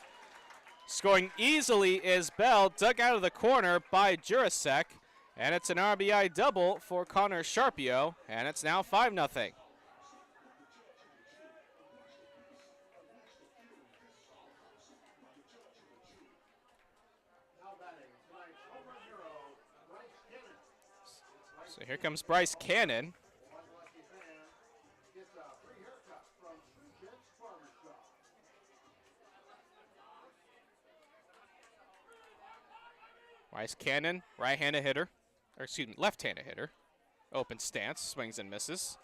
Scoring easily is Bell, dug out of the corner by Jurasek, and it's an RBI double for Connor Sharpio, and it's now 5-0. So here comes Bryce Cannon. Bryce Cannon, right-handed hitter, or excuse me, left-handed hitter. Open stance, swings and misses.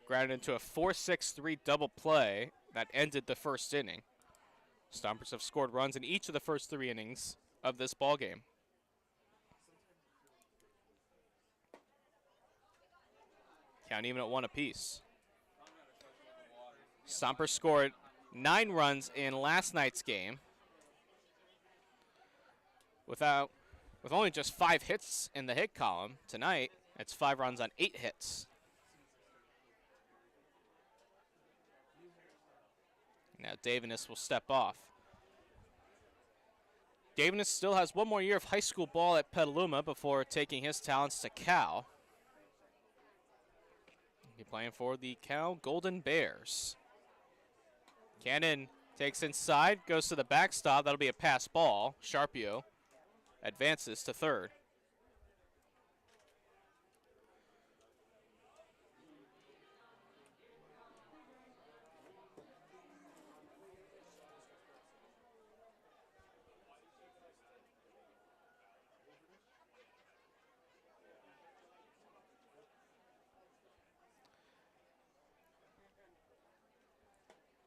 Grounded into a 4-6-3 double play that ended the first inning. Stompers have scored runs in each of the first 3 innings of this ball game. Count even at 1 apiece. Stompers scored 9 runs in last night's game. With only just 5 hits in the hit column tonight, it's 5 runs on 8 hits. Now Davinus will step off. Davinus still has one more year of high school ball at Petaluma before taking his talents to Cal. He'll be playing for the Cal Golden Bears. Cannon takes inside, goes to the backstop. That'll be a pass ball. Sharpio advances to third.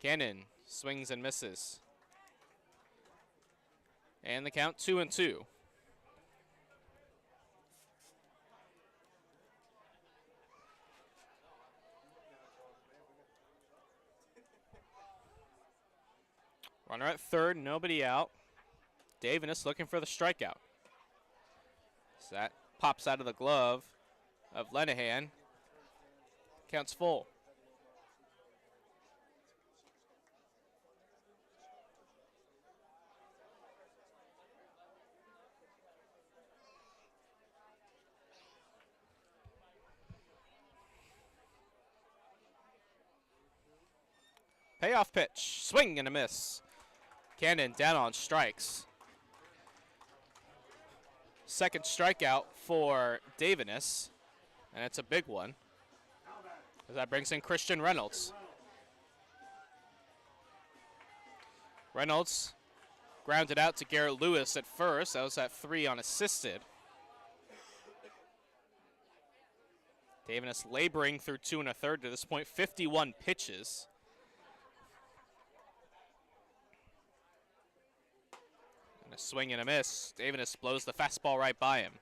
Cannon swings and misses. And the count 2-2. Runner at third, nobody out. Davinus looking for the strikeout. So that pops out of the glove of Lenahan. Counts full. Payoff pitch, swing and a miss. Cannon down on strikes. Second strikeout for Davinus, and it's a big one, as that brings in Christian Reynolds. Reynolds grounded out to Garrett Lewis at first. That was at 3 unassisted. Davinus laboring through 2 1/3 to this point, 51 pitches. A swing and a miss. Davinus blows the fastball right by him.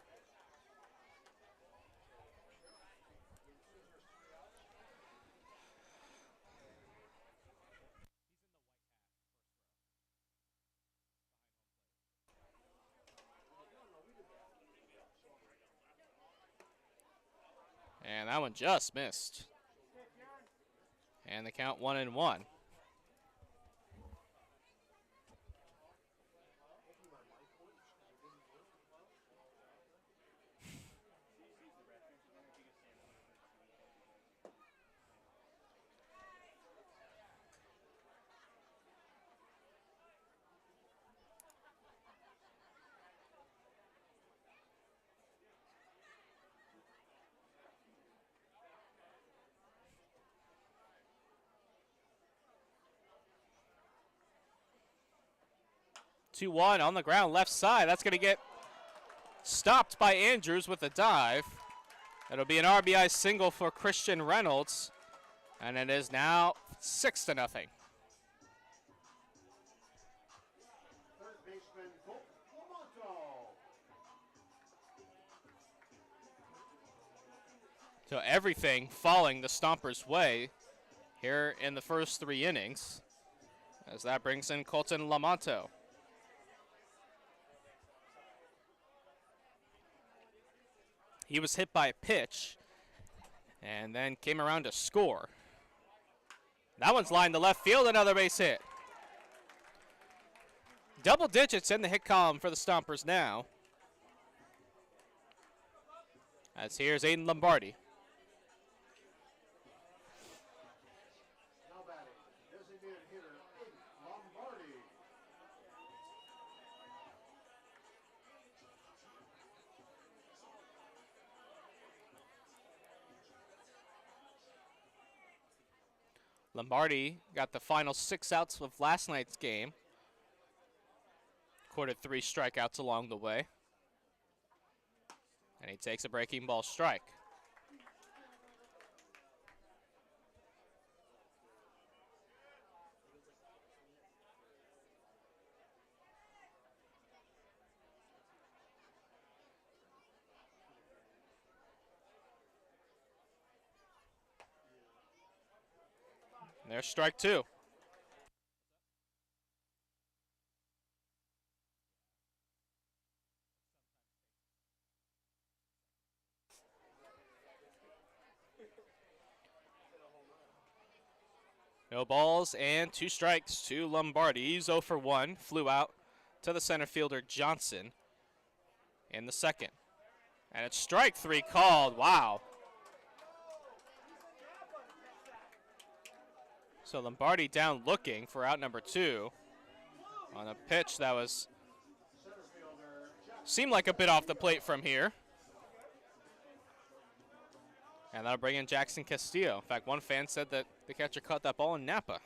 And that one just missed. And the count 1-1. Two one on the ground, left side. That's going to get stopped by Andrews with a dive. It'll be an RBI single for Christian Reynolds, and it is now 6-0. Third baseman Lamonto. So everything falling the Stompers' way here in the first 3 innings, as that brings in Colton Lamonto. He was hit by a pitch and then came around to score. That one's lined to left field, another base hit. Double digits in the hit column for the Stompers now. As here's Aiden Lombardi. Now batting, designated hitter Lombardi. Lombardi got the final 6 outs of last night's game. Recorded 3 strikeouts along the way. And he takes a breaking ball strike. And there's strike 2. No balls and 2 strikes to Lombardi. He's 0 for 1. Flew out to the center fielder Johnson in the second. And it's strike 3 called. Wow. So Lombardi down looking for out number 2 on a pitch that seemed like a bit off the plate from here. And that'll bring in Jackson Castillo. In fact, one fan said that the catcher caught that ball in Napa.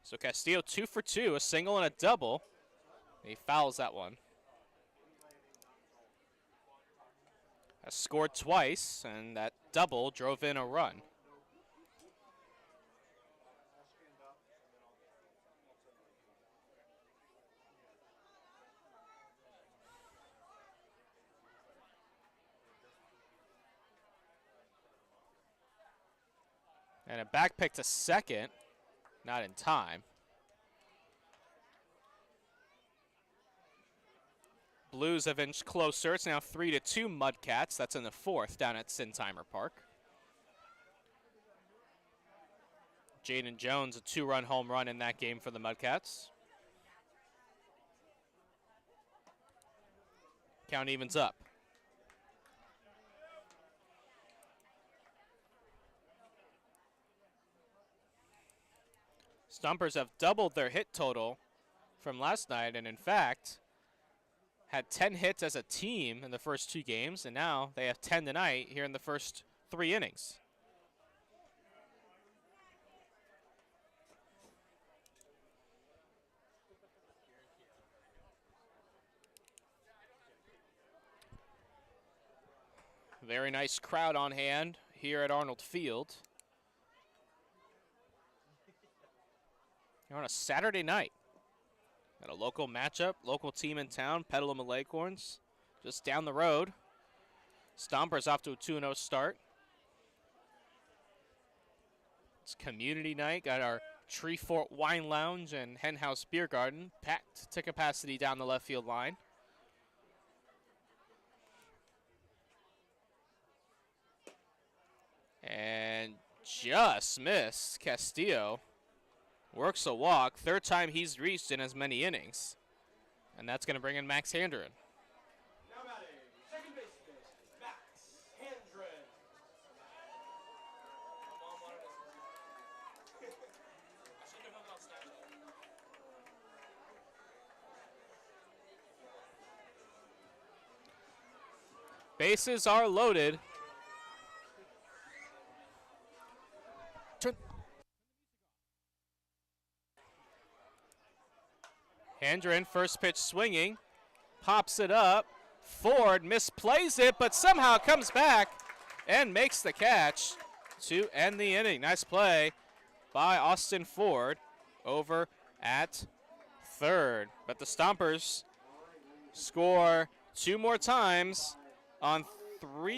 So Castillo 2 for 2, a single and a double. He fouls that one. Has scored twice, and that double drove in a run. And a back pick to second, not in time. Blues have inched closer. It's now 3-2 Mudcats. That's in the 4th down at Sintimer Park. Jaden Jones, a 2-run home run in that game for the Mudcats. Count evens up. Stompers have doubled their hit total from last night, and in fact, had 10 hits as a team in the first 2 games, and now they have 10 tonight here in the first 3 innings. Very nice crowd on hand here at Arnold Field. You're on a Saturday night. Got a local matchup, local team in town, Petaluma Leghorns, just down the road. Stompers off to a 2-0 start. It's community night. Got our Tree Fort Wine Lounge and Hen House Beer Garden packed to capacity down the left field line. And just missed. Castillo works a walk. 3rd time he's reached in as many innings. And that's going to bring in Max Handren. Now batting, second baseman, Max Handren. Bases are loaded. Handren, first pitch swinging, pops it up. Ford misplays it, but somehow comes back and makes the catch to end the inning. Nice play by Austin Ford over at third. But the Stompers score 2 more times on 4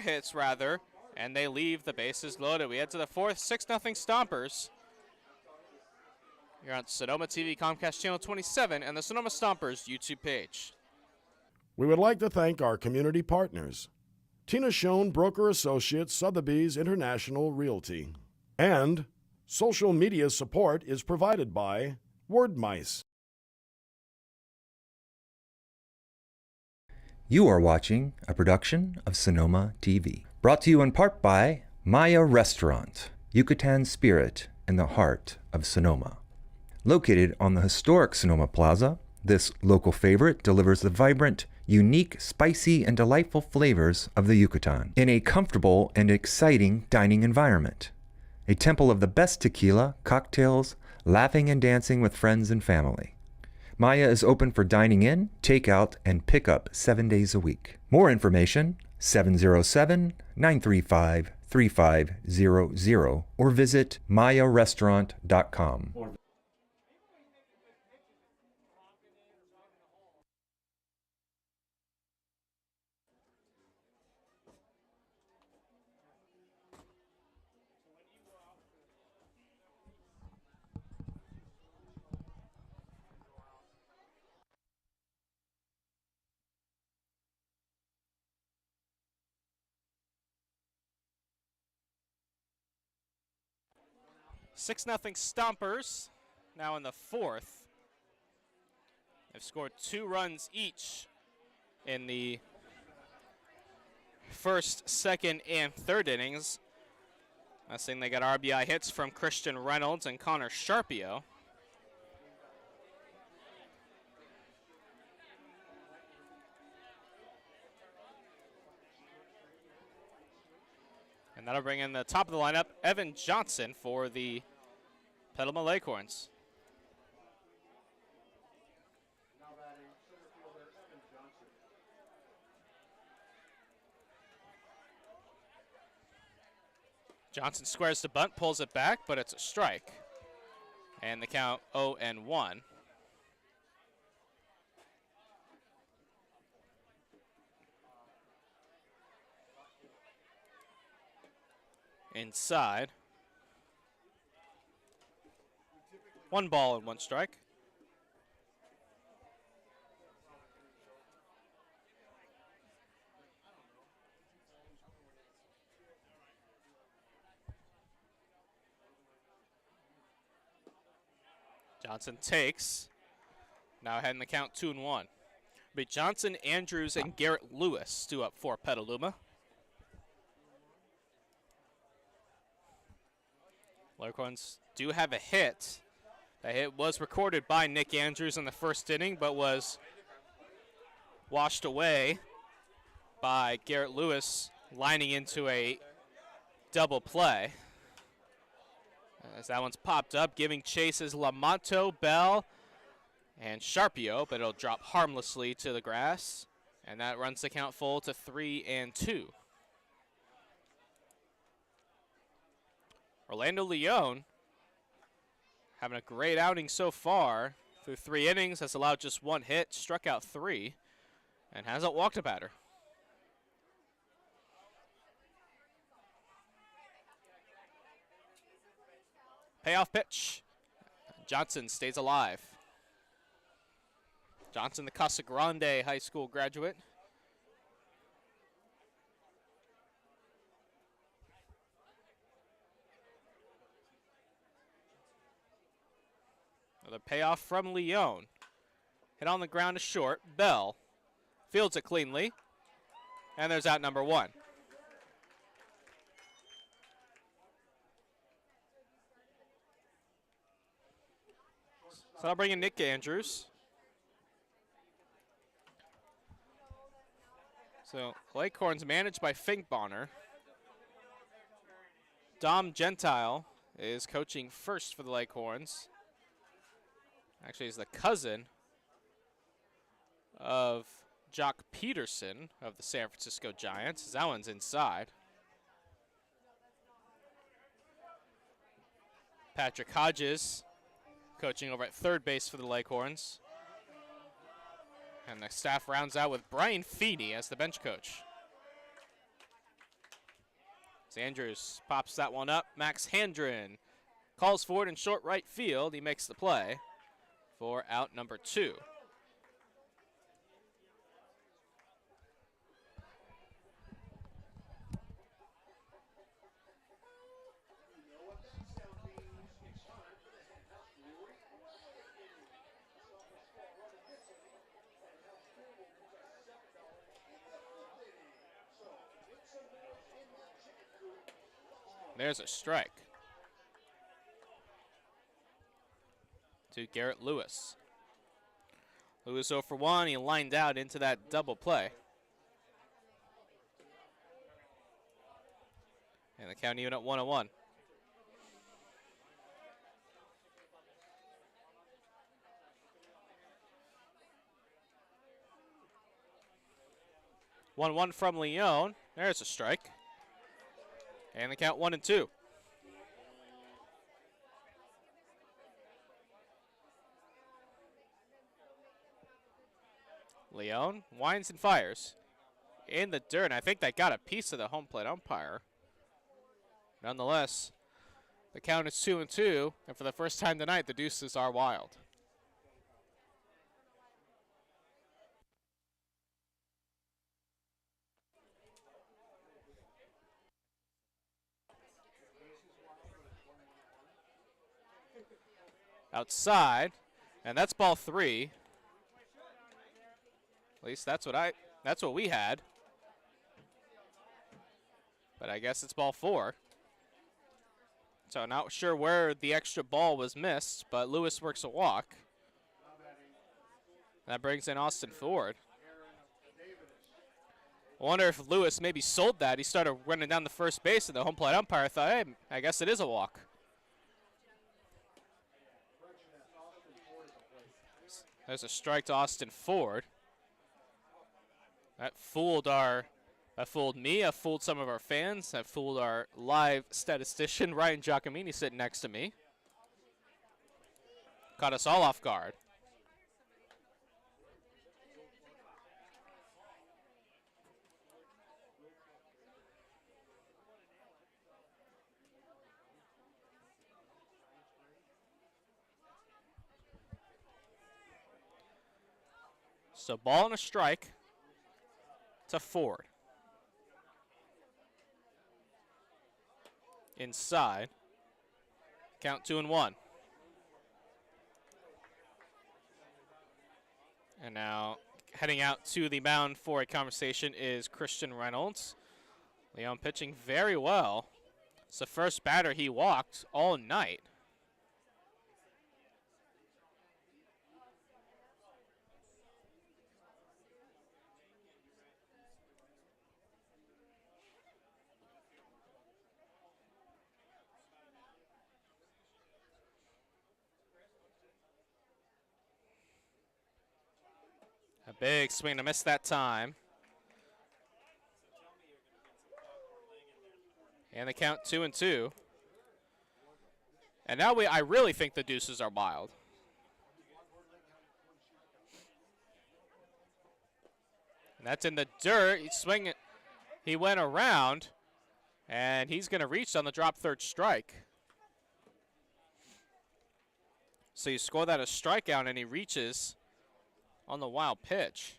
hits rather, and they leave the bases loaded. We head to the 4th, 6-0 Stompers. You're on Sonoma TV, Comcast Channel 27, and the Sonoma Stompers YouTube page. We would like to thank our community partners, Tina Schoen Broker Associates, Sotheby's International Realty. And social media support is provided by Word Mice. You are watching a production of Sonoma TV. Brought to you in part by Maya Restaurant, Yucatan Spirit in the heart of Sonoma. Located on the historic Sonoma Plaza, this local favorite delivers the vibrant, unique, spicy, and delightful flavors of the Yucatan in a comfortable and exciting dining environment. A temple of the best tequila, cocktails, laughing and dancing with friends and family. Maya is open for dining in, takeout, and pickup 7 days a week. More information, 707-935-3500 or visit mayarestaurant.com. 6-0 Stompers, now in the fourth. They've scored 2 runs each in the first, second, and third innings. Last thing, they got RBI hits from Christian Reynolds and Connor Sharpio. And that'll bring in the top of the lineup, Evan Johnson, for the Petaluma Leghorns. Now batting center fielder Evan Johnson. Johnson squares the bunt, pulls it back, but it's a strike. And the count 0-1. Inside. 1 ball and 1 strike. Johnson takes. Now ahead in the count 2-1. Be Johnson, Andrews, and Garrett Lewis due up for Petaluma. Leghorns do have a hit. The hit was recorded by Nick Andrews in the first inning, but was washed away by Garrett Lewis lining into a double play. As that one's popped up, giving chase is Lamonto, Bell, and Sharpio, but it'll drop harmlessly to the grass. And that runs the count full to 3-2. Orlando Leone having a great outing so far. Through 3 innings, has allowed just 1 hit, struck out 3, and hasn't walked a batter. Payoff pitch. Johnson stays alive. Johnson, the Casa Grande High School graduate. Another payoff from Leone. Hit on the ground to short. Bell fields it cleanly. And there's out number 1. So I'll bring in Nick Andrews. So Leghorns managed by Fink Bonner. Dom Gentile is coaching first for the Leghorns. Actually, he's the cousin of Jock Peterson of the San Francisco Giants. That one's inside. Patrick Hodges coaching over at third base for the Leghorns. And the staff rounds out with Brian Feeney as the bench coach. As Andrews pops that one up, Max Handren calls for it in short right field. He makes the play for out number 2. There's a strike to Garrett Lewis. Lewis 0 for 1. He lined out into that double play. And the count even at 1-1. One from Leone. There's a strike. And the count 1-2. Leone winds and fires in the dirt. And I think that got a piece of the home plate umpire. Nonetheless, the count is 2-2. And for the first time tonight, the deuces are wild. outside, and that's ball 3. At least that's what we had. But I guess it's ball 4. So not sure where the extra ball was missed, but Lewis works a walk. That brings in Austin Ford. I wonder if Lewis maybe sold that. He started running down the first base, and the home plate umpire thought, hey, I guess it is a walk. There's a strike to Austin Ford. That fooled me, that fooled some of our fans, that fooled our live statistician, Ryan Giacomini, sitting next to me. Caught us all off guard. So ball and a strike to Ford. Inside. Count 2-1. And now heading out to the mound for a conversation is Christian Reynolds. Leon pitching very well. It's the first batter he walked all night. A big swing to miss that time. And the count 2-2. And now I really think the deuces are wild. And that's in the dirt. He's swinging. He went around, and he's going to reach on the drop third strike. So you score that a strikeout, and he reaches on the wild pitch.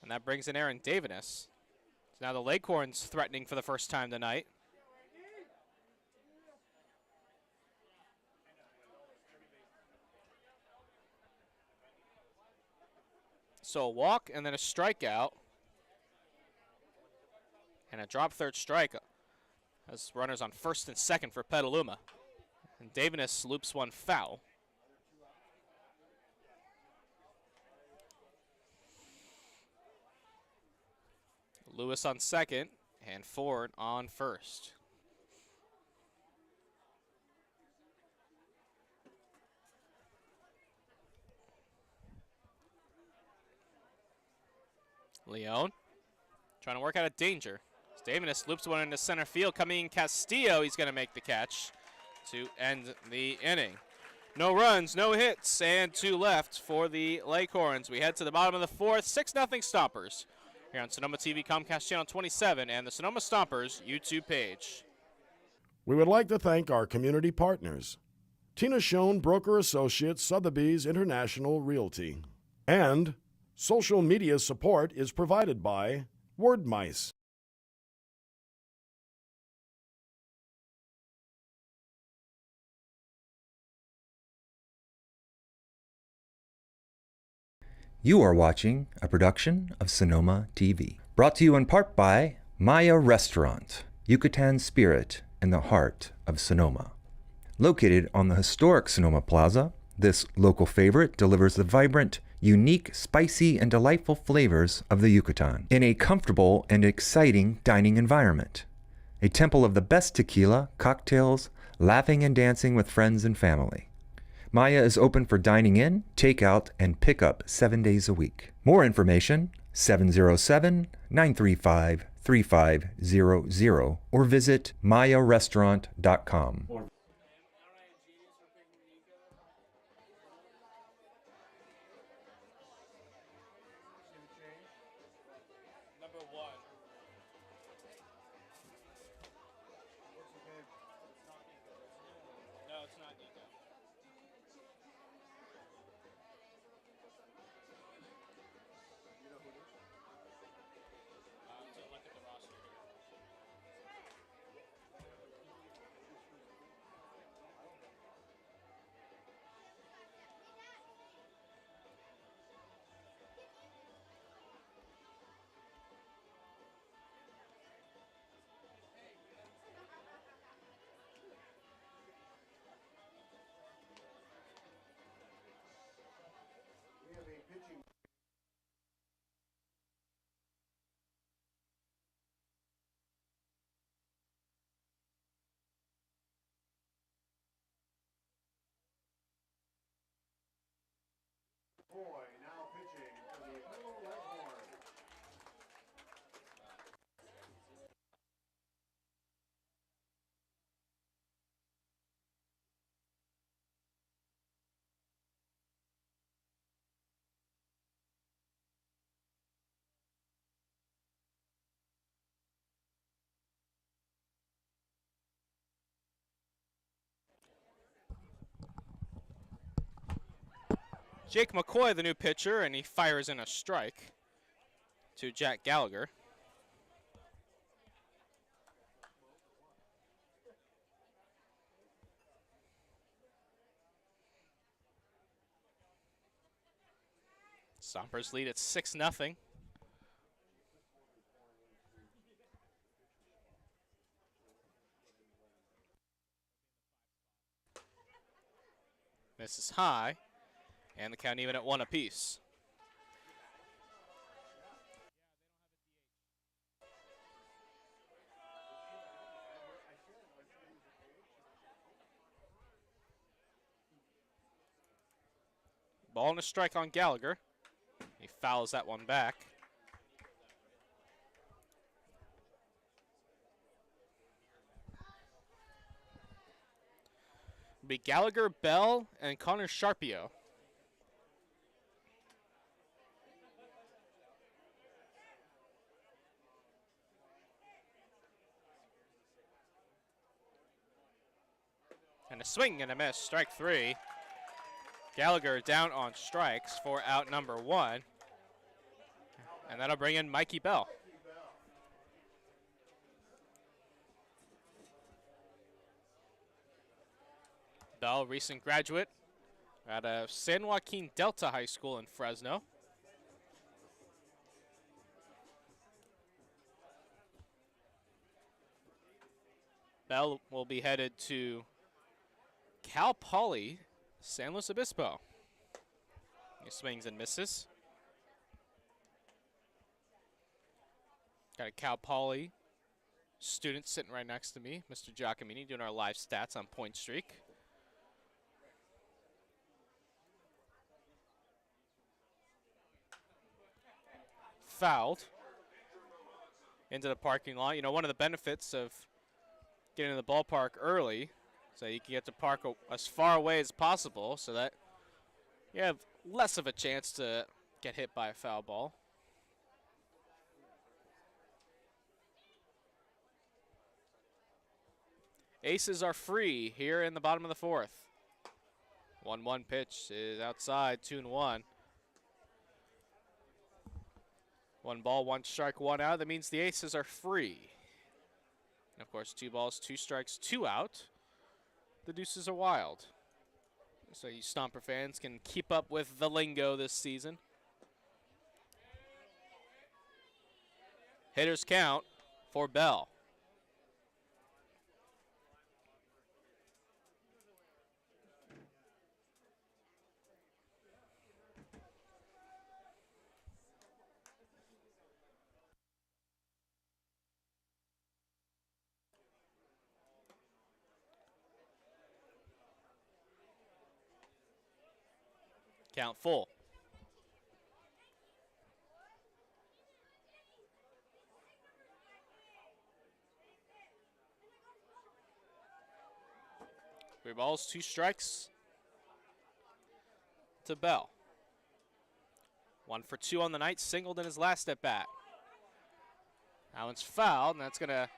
And that brings in Aaron Davis. So now the Leghorns threatening for the first time tonight. So a walk and then a strikeout. And a drop third strike as runners on first and second for Petaluma. And Davis loops one foul. Lewis on second and Ford on first. Leon trying to work out of danger. Davis loops one into center field. Coming in Castillo, he's going to make the catch to end the inning. No runs, no hits, and 2 left for the Leghorns. We head to the bottom of the 4th, 6-0 Stompers. Here on Sonoma TV, Comcast Channel 27, and the Sonoma Stompers YouTube page. We would like to thank our community partners: Tina Schoen, Broker Associates, Sotheby's International Realty. And social media support is provided by Word Mice. You are watching a production of Sonoma TV. Brought to you in part by Maya Restaurant, Yucatan spirit in the heart of Sonoma. Located on the historic Sonoma Plaza, this local favorite delivers the vibrant, unique, spicy, and delightful flavors of the Yucatan in a comfortable and exciting dining environment. A temple of the best tequila, cocktails, laughing and dancing with friends and family. Maya is open for dining in, takeout, and pickup 7 days a week. More information, 707-935-3500 or visit mayarestaurant.com. Number 1. No, it's not Nico. So look at the roster here. Jake McCoy, the new pitcher, and he fires in a strike to Jack Gallagher. Stompers lead at 6-0. Misses high, and the count even at 1 apiece. Ball and a strike on Gallagher. He fouls that one back. Be Gallagher, Bell, and Connor Sharpio. And a swing and a miss, strike 3. Gallagher down on strikes for out number 1. And that'll bring in Mikey Bell. Bell, recent graduate out of San Joaquin Delta High School in Fresno. Bell will be headed to Cal Poly, San Luis Obispo. He swings and misses. Got a Cal Poly student sitting right next to me, Mr. Giacomini, doing our live stats on Point Streak. Fouled into the parking lot. You know, one of the benefits of getting to the ballpark early so you can get to park as far away as possible so that you have less of a chance to get hit by a foul ball. Aces are free here in the bottom of the 4th. 1-1 pitch is outside, 2-1. 1 ball, 1 strike, 1 out. That means the aces are free. And of course, 2 balls, 2 strikes, 2 out. The deuces are wild. So you Stomper fans can keep up with the lingo this season. Hitters count for Bell. Count full. Three balls, 2 strikes to Bell. 1 for 2 on the night, singled in his last at bat. That one's fouled, and that's going to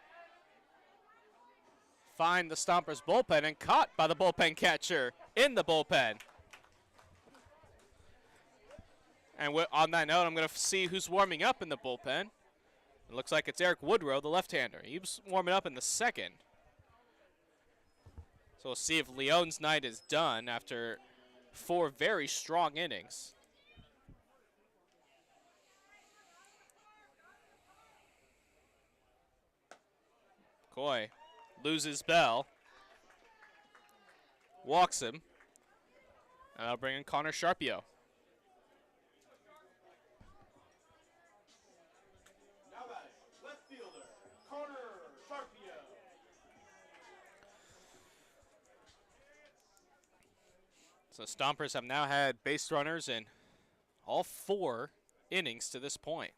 find the Stompers bullpen and caught by the bullpen catcher in the bullpen. And on that note, I'm going to see who's warming up in the bullpen. It looks like it's Eric Woodrow, the left-hander. He was warming up in the 2nd. So we'll see if Leon's night is done after 4 very strong innings. Coy loses Bell. Walks him. And I'll bring in Connor Sharpio. So Stompers have now had base runners in all 4 innings to this point.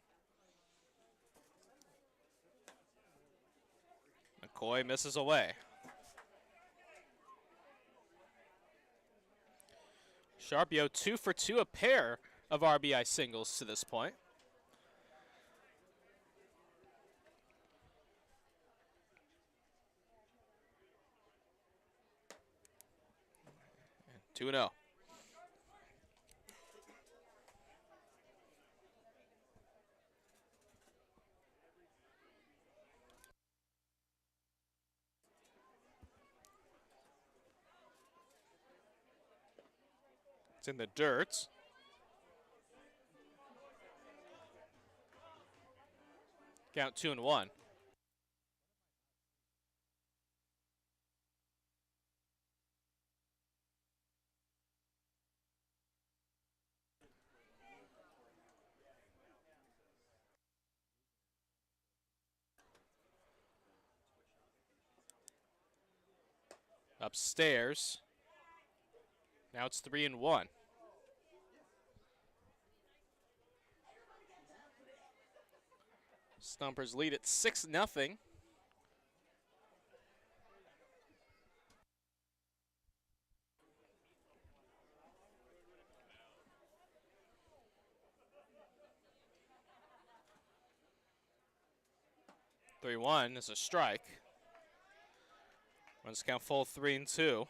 McCoy misses away. Sharpio 2 for 2, a pair of RBI singles to this point. And 2-0. It's in the dirt. Count 2-1. Upstairs. Now it's 3-1. Stompers lead at 6-0. Three-one is a strike. Runs count full 3-2.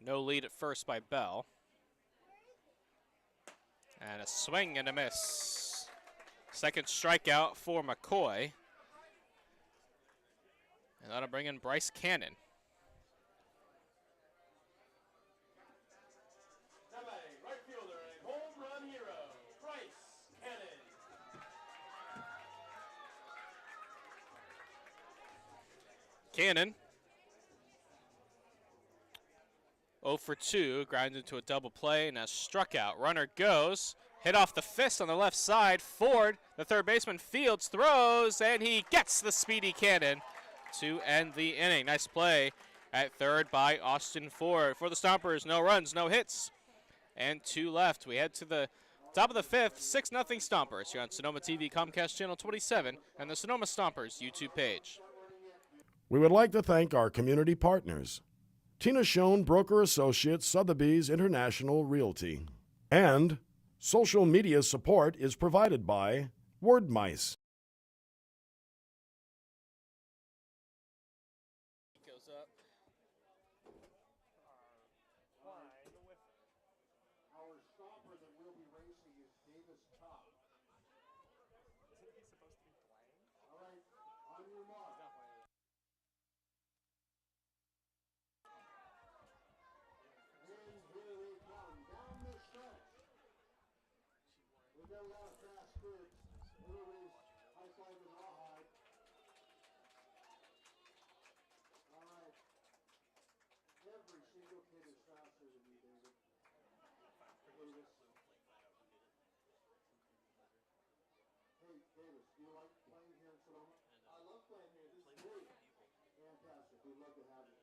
No lead at first by Bell. And a swing and a miss. Second strikeout for McCoy. And that'll bring in Bryce Cannon. Right fielder and home run hero, Bryce Cannon. Cannon 0 for 2, grinds into a double play and a struck out. Runner goes, hit off the fist on the left side. Ford, the third baseman, fields, throws, and he gets the speedy Cannon to end the inning. Nice play at third by Austin Ford. For the Stompers, no runs, no hits, and 2 left. We head to the top of the 5th, 6-0 Stompers here on Sonoma TV, Comcast Channel 27, and the Sonoma Stompers YouTube page. We would like to thank our community partners: Tina Schoen Broker Associates, Sotheby's International Realty. And social media support is provided by Word Mice. Goes up. Our stopper that will be racing is Davis Top. Isn't he supposed to be playing? All right, on your mark. And here we come down the stretch. We've got a lot of fast kids. Everybody's high five and rawhide. All right. Every single kid is faster than you, David. Davis. Hey, Davis, do you like playing here in Sonoma? I love playing here. This is great. Fantastic. We'd love to have you.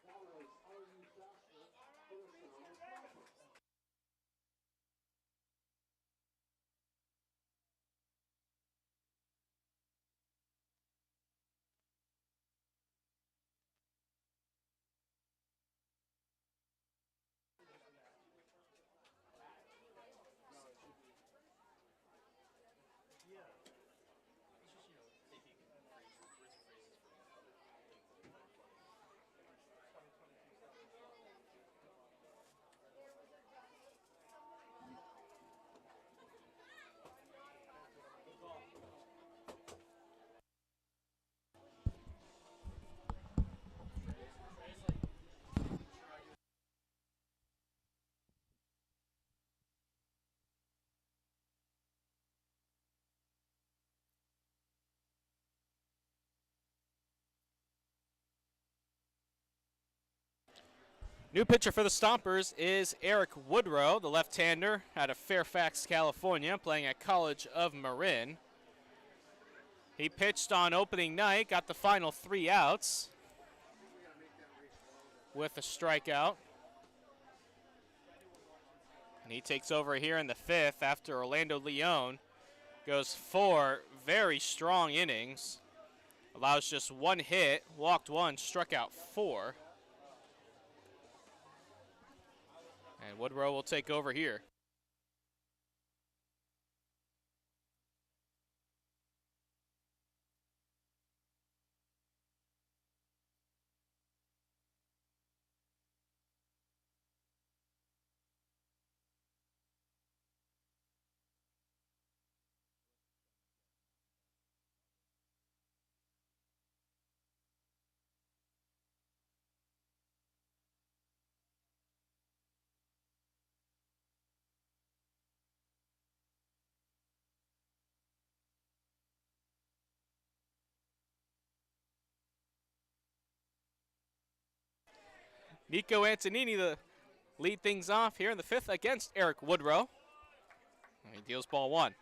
Fellas, are you faster for the Sonoma Stompers? New pitcher for the Stompers is Eric Woodrow, the left-hander out of Fairfax, California, playing at College of Marin. He pitched on opening night, got the final 3 outs with a strikeout. And he takes over here in the 5th after Orlando Leon goes 4 very strong innings. Allows just 1 hit, walked 1, struck out 4. And Woodrow will take over here. Nico Antonini to lead things off here in the 5th against Eric Woodrow. And he deals ball 1.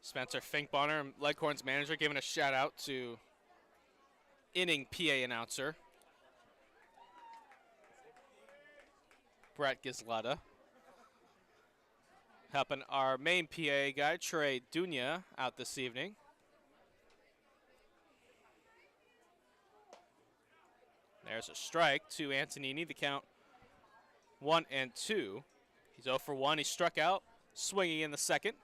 Spencer Finkbonner, Leghorns manager, giving a shout out to inning PA announcer Brett Gisletta. Helping our main PA guy, Trey Dunya, out this evening. There's a strike to Antonini. The count 1-2. He's 0 for 1. He struck out, swinging in the 2nd.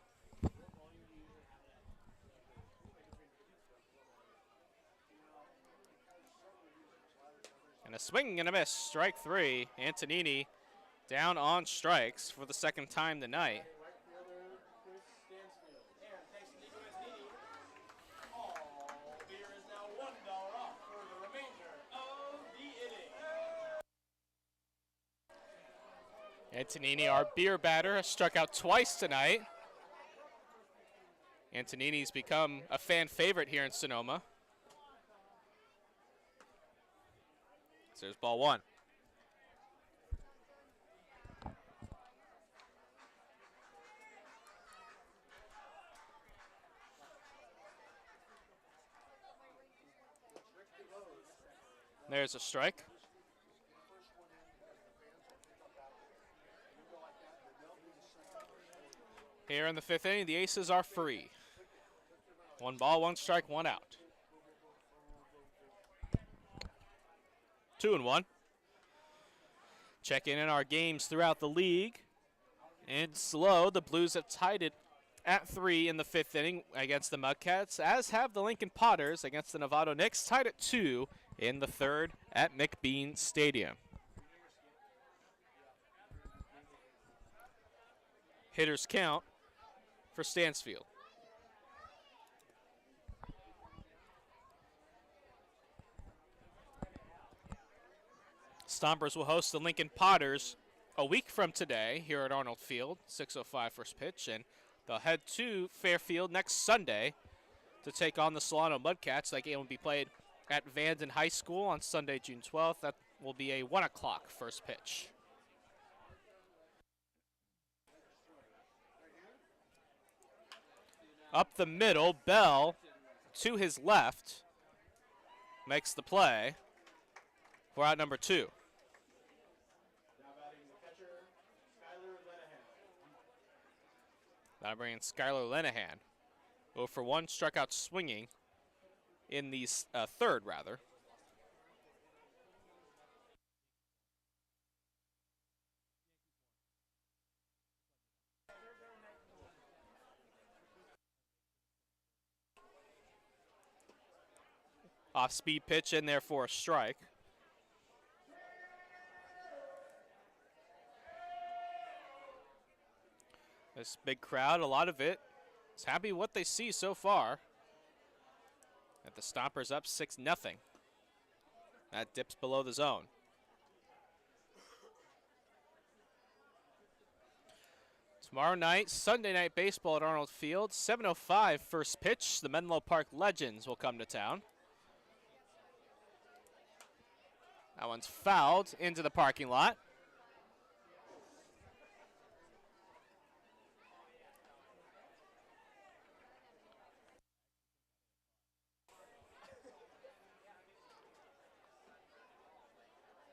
And a swing and a miss. Strike 3. Antonini down on strikes for the 2nd time tonight. Right fielder Chris Stansfield. And thanks to Nico Antonini, all beer is now $1 off for the remainder of the inning. Antonini, our beer batter, has struck out twice tonight. Antonini's become a fan favorite here in Sonoma. So there's ball 1. There's a strike. Here in the 5th inning, the Aces are free. 1 ball, 1 strike, 1 out. 2-1. Checking in our games throughout the league. And slow, the Blues have tied it at 3 in the 5th inning against the Mudcats, as have the Lincoln Potters against the Novato Knicks, tied at 2 in the 3rd at McBean Stadium. Hitters count for Stansfield. Stompers will host the Lincoln Potters a week from today here at Arnold Field, 6:05 first pitch, and they'll head to Fairfield next Sunday to take on the Solano Mudcats. That game will be played at Vanden High School on Sunday, June 12th. That will be a 1 o'clock first pitch. Up the middle, Bell to his left makes the play for out number 2. Now batting the catcher, Skyler Lenahan. That'll bring in Skylar Lenahan. 0 for 1, struck out swinging in the 3rd, rather. Off-speed pitch in there for a strike. This big crowd, a lot of it, is happy with what they see so far. At the Stompers up 6-0. That dips below the zone. Tomorrow night, Sunday Night Baseball at Arnold Field, 7:05 first pitch. The Menlo Park Legends will come to town. That one's fouled into the parking lot.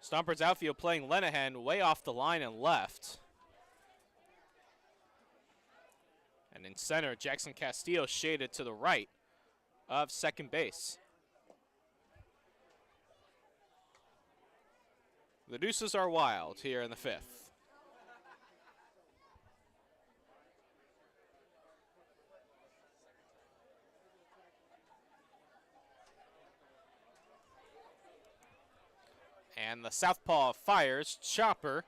Stompers outfield playing Lenahan way off the line and left. And in center, Jackson Castillo shaded to the right of second base. The deuces are wild here in the 5th. And the southpaw fires Chopper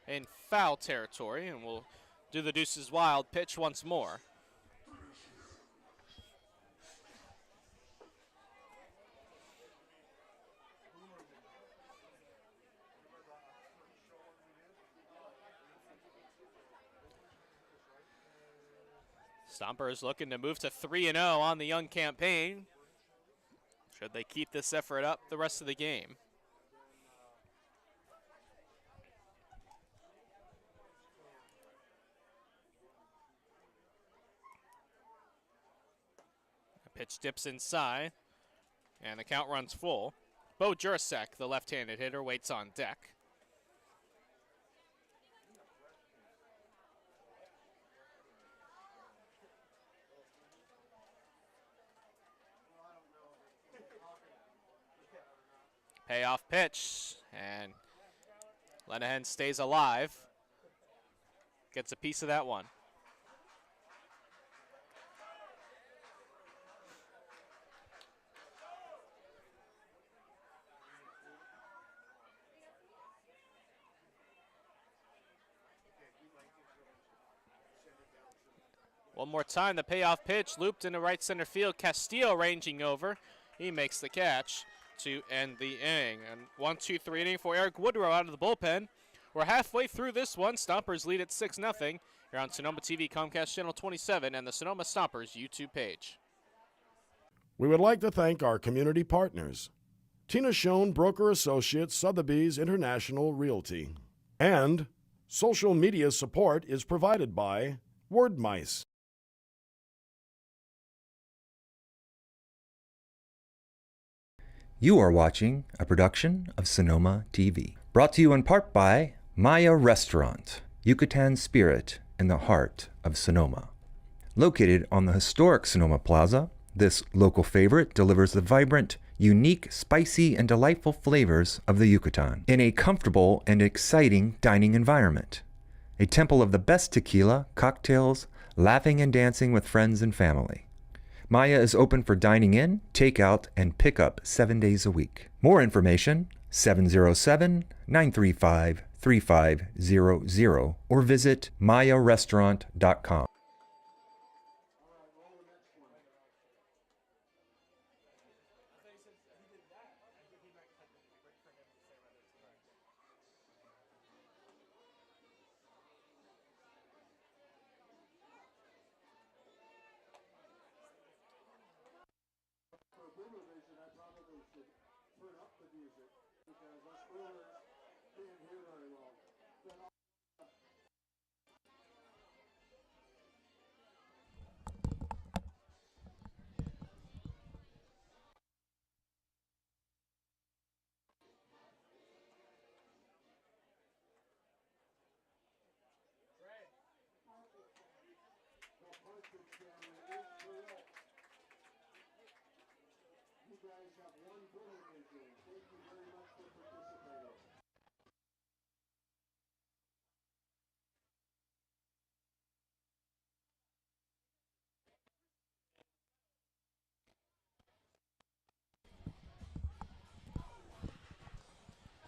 in foul territory, and we'll do the deuces wild pitch once more. Stompers looking to move to 3-0 on the young campaign. Should they keep this effort up the rest of the game? Pitch dips inside, and the count runs full. Bo Jurasek, the left-handed hitter, waits on deck. Payoff pitch, and Lenahan stays alive. Gets a piece of that one. One more time, the payoff pitch looped into right center field. Castillo ranging over. He makes the catch to end the inning. And 1-2-3 inning for Eric Woodrow out of the bullpen. We're halfway through this one. Stompers lead at 6-0 here on Sonoma TV, Comcast Channel 27, and the Sonoma Stompers YouTube page. We would like to thank our community partners: Tina Schoen Broker Associates, Sotheby's International Realty. And social media support is provided by Word Mice. You are watching a production of Sonoma TV, brought to you in part by Maya Restaurant, Yucatan Spirit in the heart of Sonoma. Located on the historic Sonoma Plaza, this local favorite delivers the vibrant, unique, spicy, and delightful flavors of the Yucatan in a comfortable and exciting dining environment. A temple of the best tequila, cocktails, laughing and dancing with friends and family. Maya is open for dining in, takeout, and pickup 7 days a week. More information, 707-935-3500 or visit mayarestaurant.com.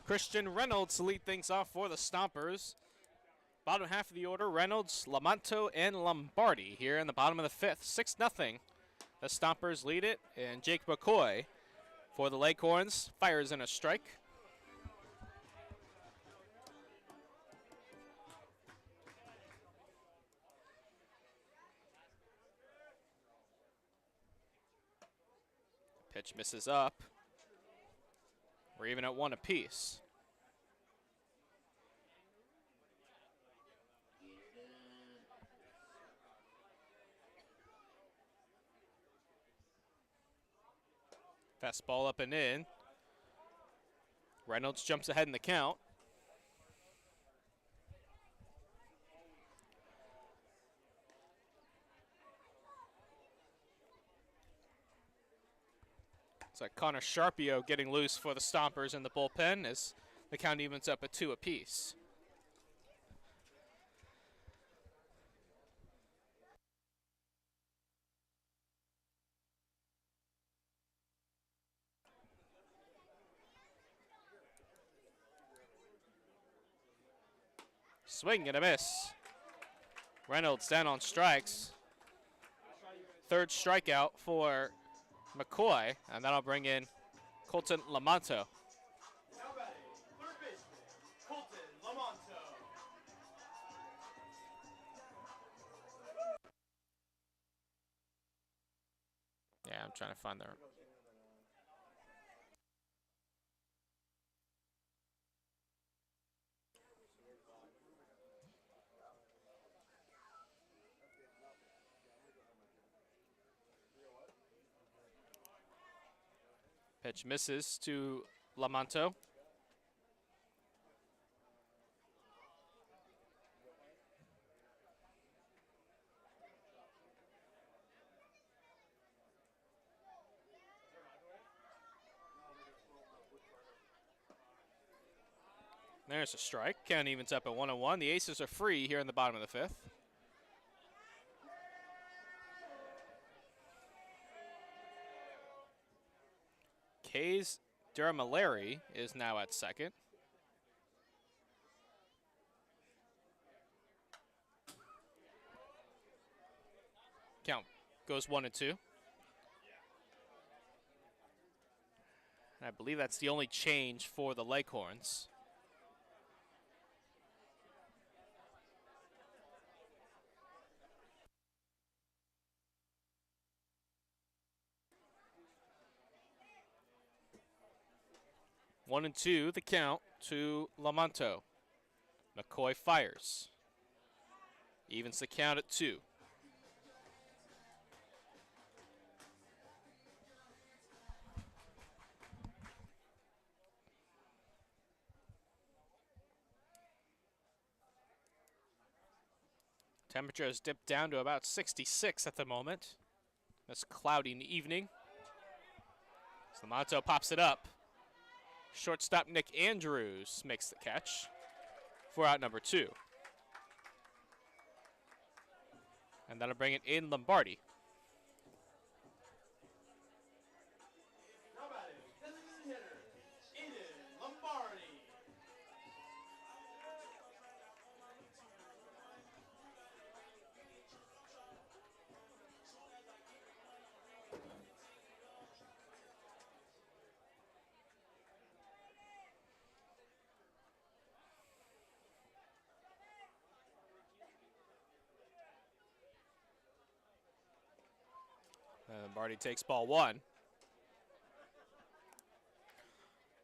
Christian Reynolds to lead things off for the Stompers. Bottom half of the order, Reynolds, Lamanto, and Lombardi here in the bottom of the fifth. 6-0. The Stompers lead it, and Jake McCoy for the Leghorns fires in a strike. Pitch misses up. We're even at one apiece. Fastball up and in. Reynolds jumps ahead in the count. It's like Connor Sharpio getting loose for the Stompers in the bullpen as the count evens up at 2 apiece. Swing and a miss. Reynolds down on strikes. Third strikeout for McCoy, and that'll bring in Colton Lamanto. Now batting, third baseman, Colton Lamanto. I'm trying to find the... Pitch misses to Lamonto. There's a strike. Count evens up at 1-1. The Aces are free here in the bottom of the fifth. K's Duramaleri is now at second. Count goes 1-2. And I believe that's the only change for the Leghorns. One and two, the count to Lamonto. McCoy fires. Evens the count at 2. Temperature has dipped down to about 66 at the moment. This cloudy evening. So Lamonto pops it up. Shortstop Nick Andrews makes the catch for out number 2. And that'll bring it in Lombardi. Now batting, designated hitter, Aiden Lombardi. Lombardi takes ball 1.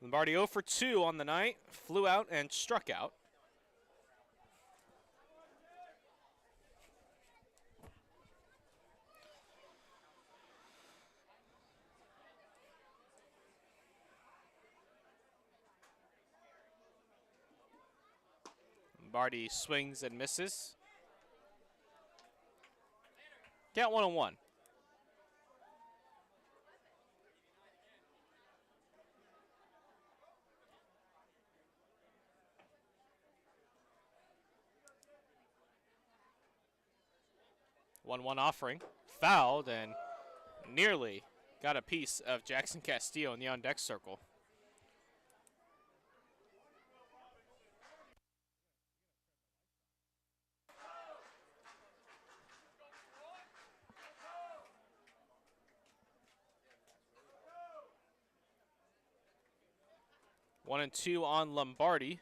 Lombardi 0 for 2 on the night, flew out and struck out. Lombardi swings and misses. Count 1-1. One offering, fouled, and nearly got a piece of Jackson Castillo in the on-deck circle. One and 2 on Lombardi.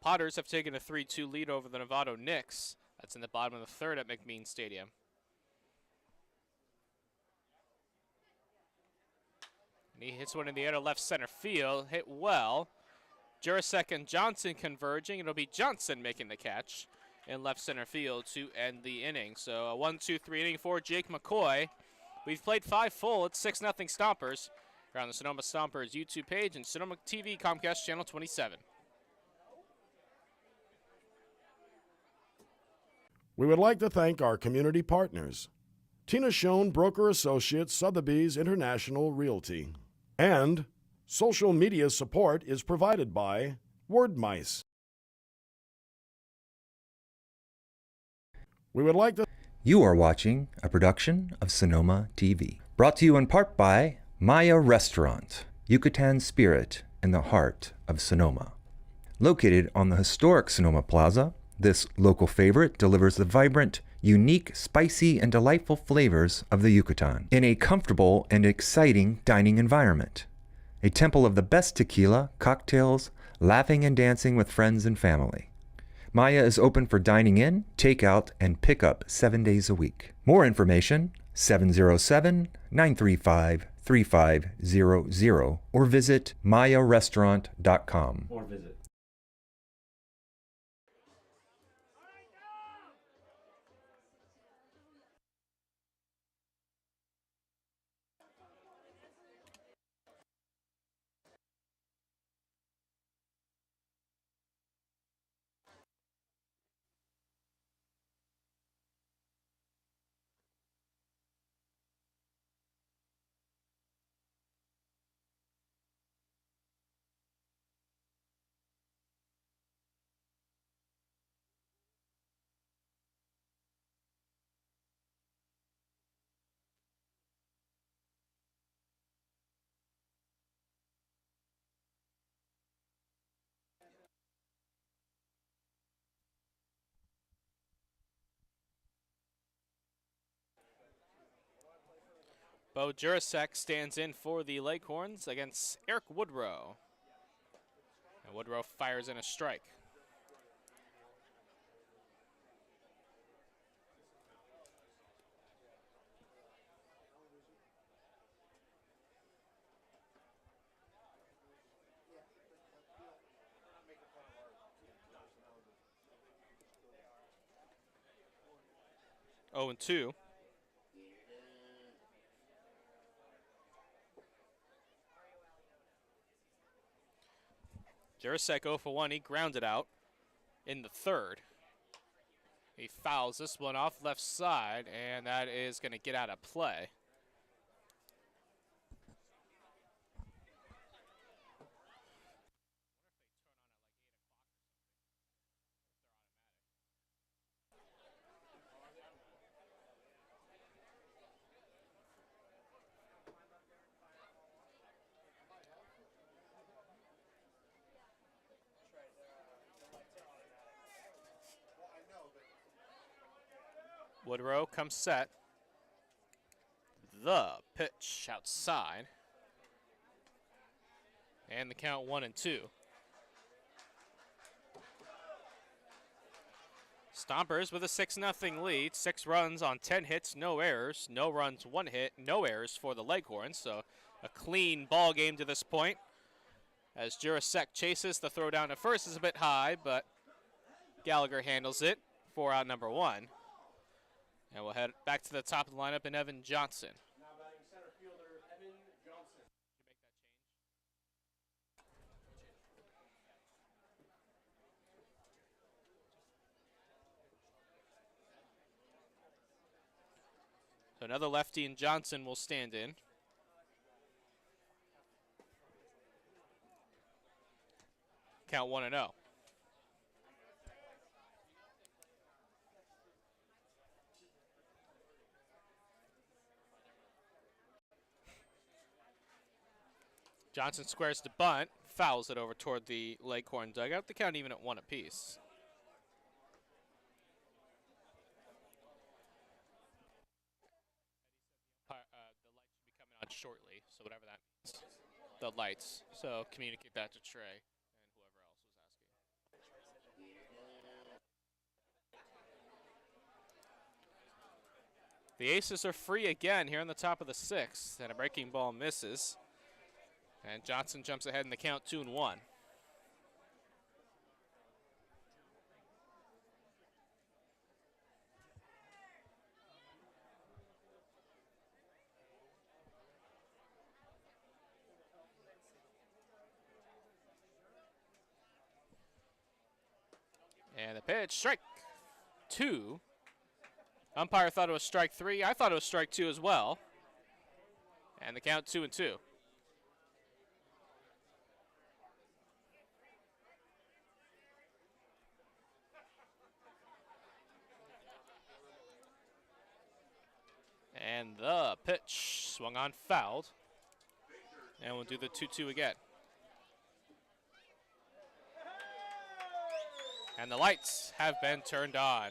Potters have taken a 3-2 lead over the Novato Knicks. That's in the bottom of the third at McMean Stadium. And he hits one in the air to left center field. Hit well. Jurasek and Johnson converging. It'll be Johnson making the catch in left center field to end the inning. So a 1-2-3 inning for Jake McCoy. We've played 5 full. It's 6-0 Stompers. Here on the Sonoma Stompers YouTube page and Sonoma TV Comcast Channel 27. We would like to thank our community partners, Tina Schoen Broker Associates, Sotheby's International Realty. And social media support is provided by Wordmice. We would like to... You are watching a production of Sonoma TV. Brought to you in part by Maya Restaurant, Yucatan spirit in the heart of Sonoma. Located on the historic Sonoma Plaza, this local favorite delivers the vibrant, unique, spicy, and delightful flavors of the Yucatan in a comfortable and exciting dining environment. A temple of the best tequila, cocktails, laughing and dancing with friends and family. Maya is open for dining in, takeout, and pickup 7 days a week. More information 707-935-3500 or visit mayarestaurant.com. Bo Jurasek stands in for the Leghorns against Eric Woodrow. And Woodrow fires in a strike. Oh, and 2. Jurasek 0 for 1. He grounded out in the third. He fouls this one off left side, and that is going to get out of play. Woodrow comes set. The pitch outside. And the count 1 and 2. Stompers with a 6-0 lead. 6 runs on 10 hits, no errors. No runs, 1 hit, no errors for the Leghorns. So a clean ball game to this point. As Jurasek chases, the throw down at first is a bit high, but Gallagher handles it for out number 1. And we'll head back to the top of the lineup in Evan Johnson. Now batting center fielder Evan Johnson. So another lefty and Johnson will stand in. Count 1 and 0. Johnson squares the bunt, fouls it over toward the Leghorn dugout. The count even at 1 apiece. The lights should be coming on shortly, so whatever that means. The lights. So communicate that to Trey and whoever else was asking. The Aces are free again here on the top of the 6th, and a breaking ball misses. And Johnson jumps ahead in the count 2 and 1. And the pitch, strike 2. Umpire thought it was strike 3. I thought it was strike 2 as well. And the count 2 and 2. And the pitch swung on, fouled. And we'll do the 2-2 again. And the lights have been turned on.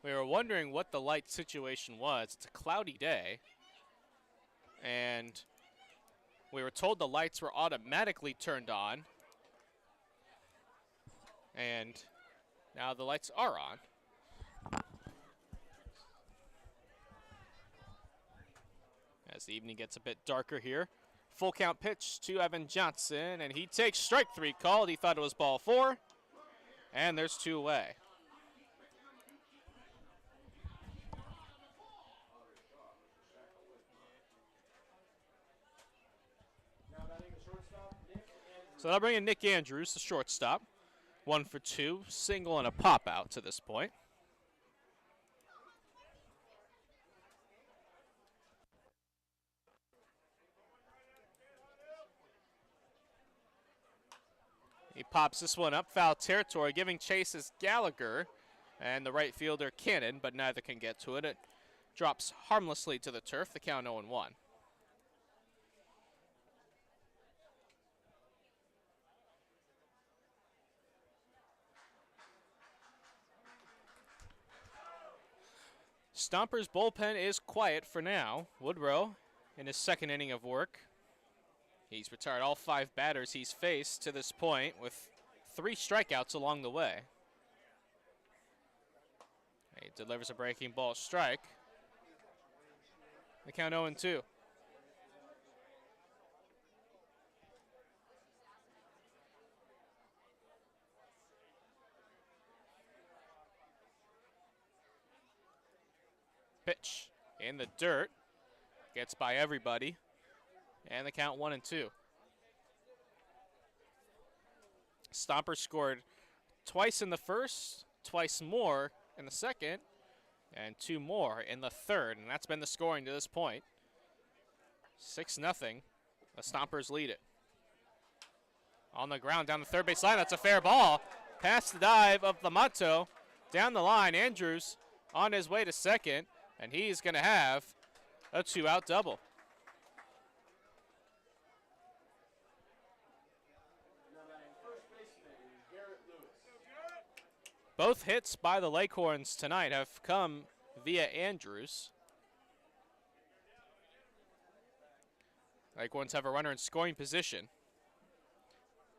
We were wondering what the light situation was. It's a cloudy day. And we were told the lights were automatically turned on. And Now the lights are on. As the evening gets a bit darker here. Full count pitch to Evan Johnson, and he takes strike 3 called. He thought it was ball 4, and there's 2 away. So they'll bring in Nick Andrews, the shortstop. 1 for 2, single and a pop out to this point. He pops this one up, foul territory. Giving chase is Gallagher and the right fielder Cannon, but neither can get to it. It drops harmlessly to the turf. The count 0-1. Stompers' bullpen is quiet for now. Woodrow in his second inning of work. He's retired all 5 batters he's faced to this point with 3 strikeouts along the way. He delivers a breaking ball strike. The count 0-2. Pitch in the dirt. Gets by everybody. And the count 1-2. Stompers scored twice in the first, twice more in the second, and 2 more in the third. And that's been the scoring to this point. 6-0. The Stompers lead it. On the ground down the third base line. That's a fair ball. Past the dive of Lamato. Down the line. Andrews on his way to second. And he's going to have a 2-out double. Both hits by the Leghorns tonight have come via Andrews. Leghorns have a runner in scoring position.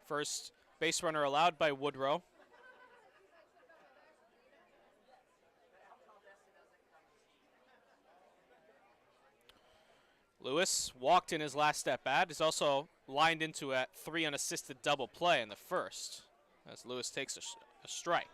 First base runner allowed by Woodrow. Lewis walked in his last at bat. He's also lined into a 3 unassisted double play in the first as Lewis takes a strike.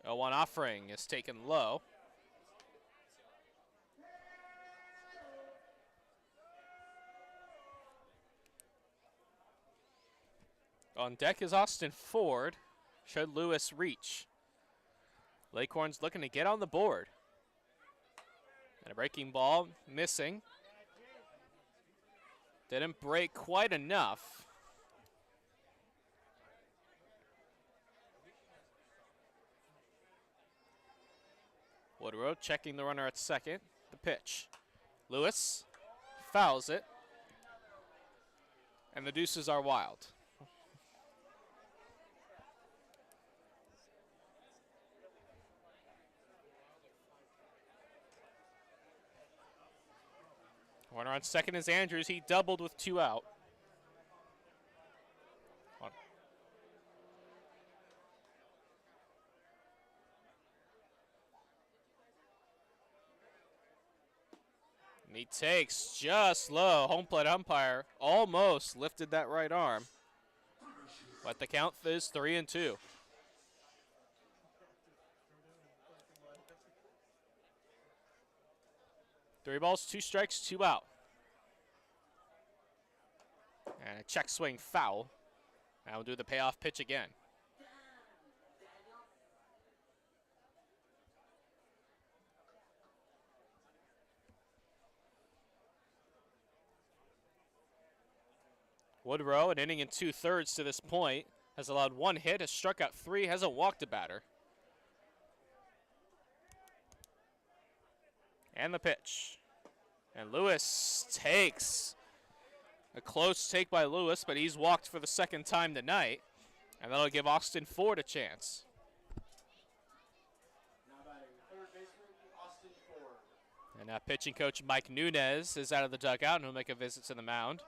A 1 offering is taken low. On deck is Austin Ford. Should Lewis reach? Leghorns looking to get on the board. And a breaking ball missing. Didn't break quite enough. Woodrow checking the runner at second. The pitch. Lewis fouls it. And the deuces are wild. Runner on second is Andrews. He doubled with 2 out. And he takes just low. Home plate umpire almost lifted that right arm. But the count is 3-2. Three balls, 2 strikes, 2 out. And a check swing foul. Now we'll do the payoff pitch again. Woodrow, an inning and 2/3 to this point, has allowed 1 hit, has struck out 3, hasn't walked a batter. And the pitch. And Lewis takes a close take by Lewis, but he's walked for the second time tonight. And that'll give Austin Ford a chance. And now pitching coach Mike Nunez is out of the dugout and he'll make a visit to the mound.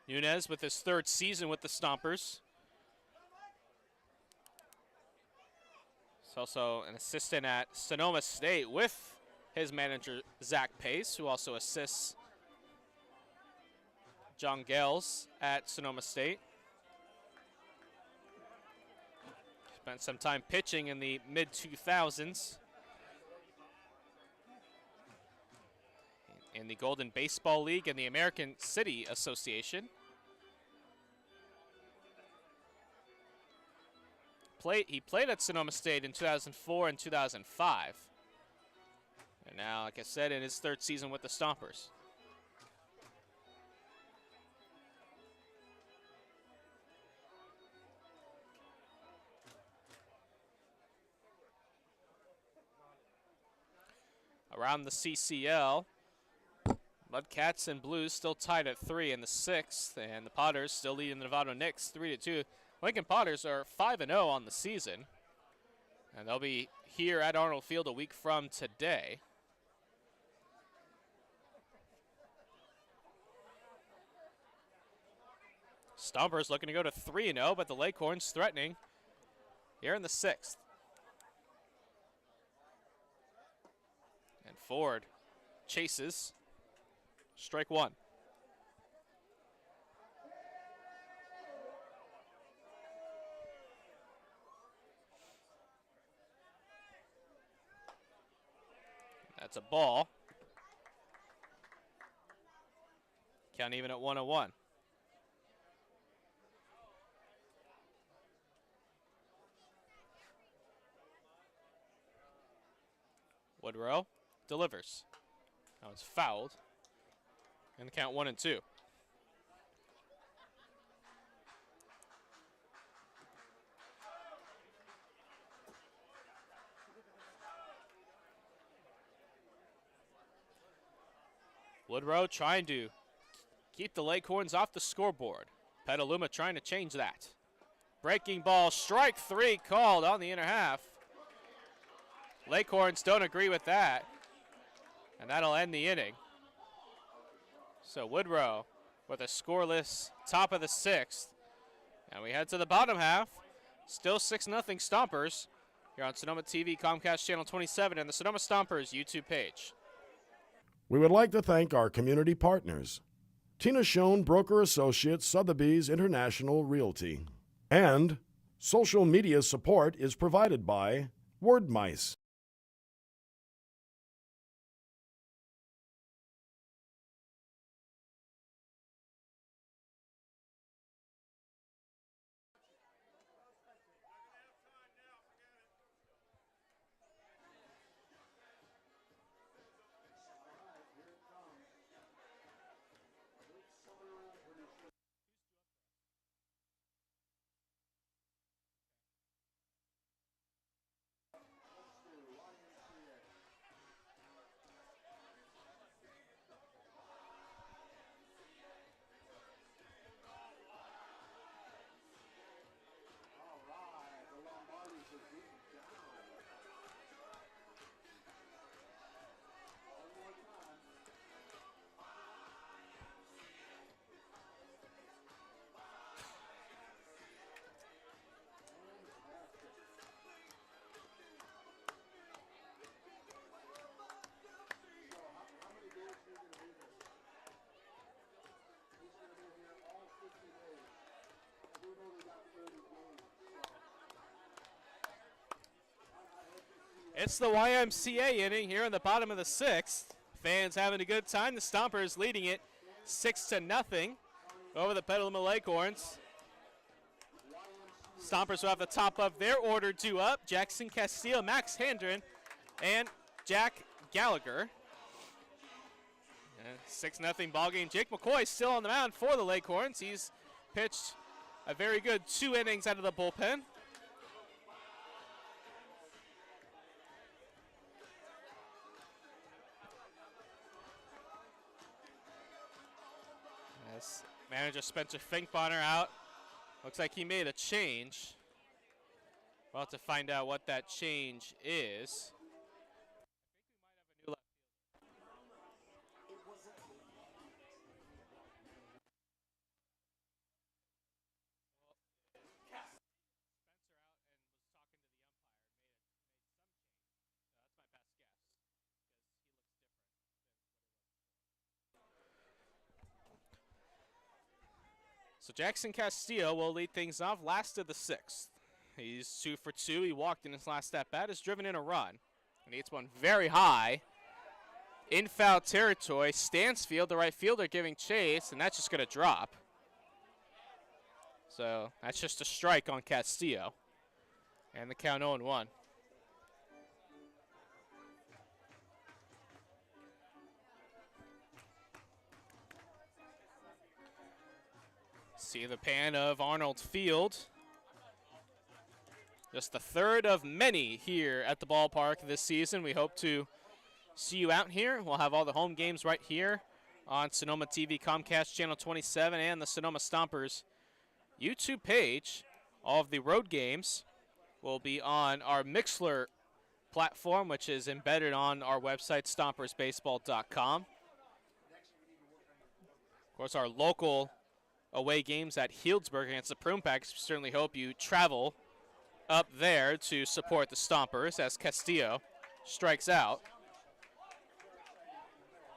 Nunez with his third season with the Stompers. He's also an assistant at Sonoma State with his manager Zach Pace, who also assists John Gales at Sonoma State. Spent some time pitching in the mid-2000s in the Golden Baseball League and the American City Association. He played at Sonoma State in 2004 and 2005. And now, like I said, in his third season with the Stompers. Around the CCL, Mudcats and Blues still tied at 3 in the 6th, and the Potters still leading the Novato Knicks 3-2. Lincoln Potters are 5-0 on the season, and they'll be here at Arnold Field a week from today. Stompers looking to go to 3-0, but the Leghorns threatening here in the 6th. And Ford chases. Strike one. That's a ball. Count even at 1-1. Woodrow delivers. Now it's fouled. And the count 1-2. Woodrow trying to keep the Leghorns off the scoreboard. Petaluma trying to change that. Breaking ball, strike 3 called on the inner half. Leghorns don't agree with that. And that'll end the inning. So Woodrow with a scoreless top of the 6th. And we head to the bottom half. Still 6-0 Stompers here on Sonoma TV, Comcast Channel 27, and the Sonoma Stompers YouTube page. We would like to thank our community partners, Tina Schoen Broker Associates, Sotheby's International Realty. And social media support is provided by Wordmice. It's the YMCA inning here in the bottom of the 6th. Fans having a good time. The Stompers leading it 6-0 over the Petaluma Leghorns. Stompers will have the top of their order due up. Jackson Castillo, Max Hendren, and Jack Gallagher. 6-0 ball game. Jake McCoy still on the mound for the Leghorns. He's pitched a very good 2 innings out of the bullpen. As manager Spencer Finkbonner out. Looks like he made a change. We'll have to find out what that change is. So Jackson Castillo will lead things off, last of the sixth. He's 2 for 2. He walked in his last at bat, has driven in a run. And he hits one very high in foul territory. Stansfield, the right fielder, giving chase, and that's just going to drop. So that's just a strike on Castillo. And the count 0-1. See the pan of Arnold Field. Just the third of many here at the ballpark this season. We hope to see you out here. We'll have all the home games right here on Sonoma TV, Comcast Channel 27, and the Sonoma Stompers YouTube page. All of the road games will be on our Mixler platform, which is embedded on our website, stompersbaseball.com. Of course, our local away games at Healdsburg against the Prune Packs. We certainly hope you travel up there to support the Stompers as Castillo strikes out.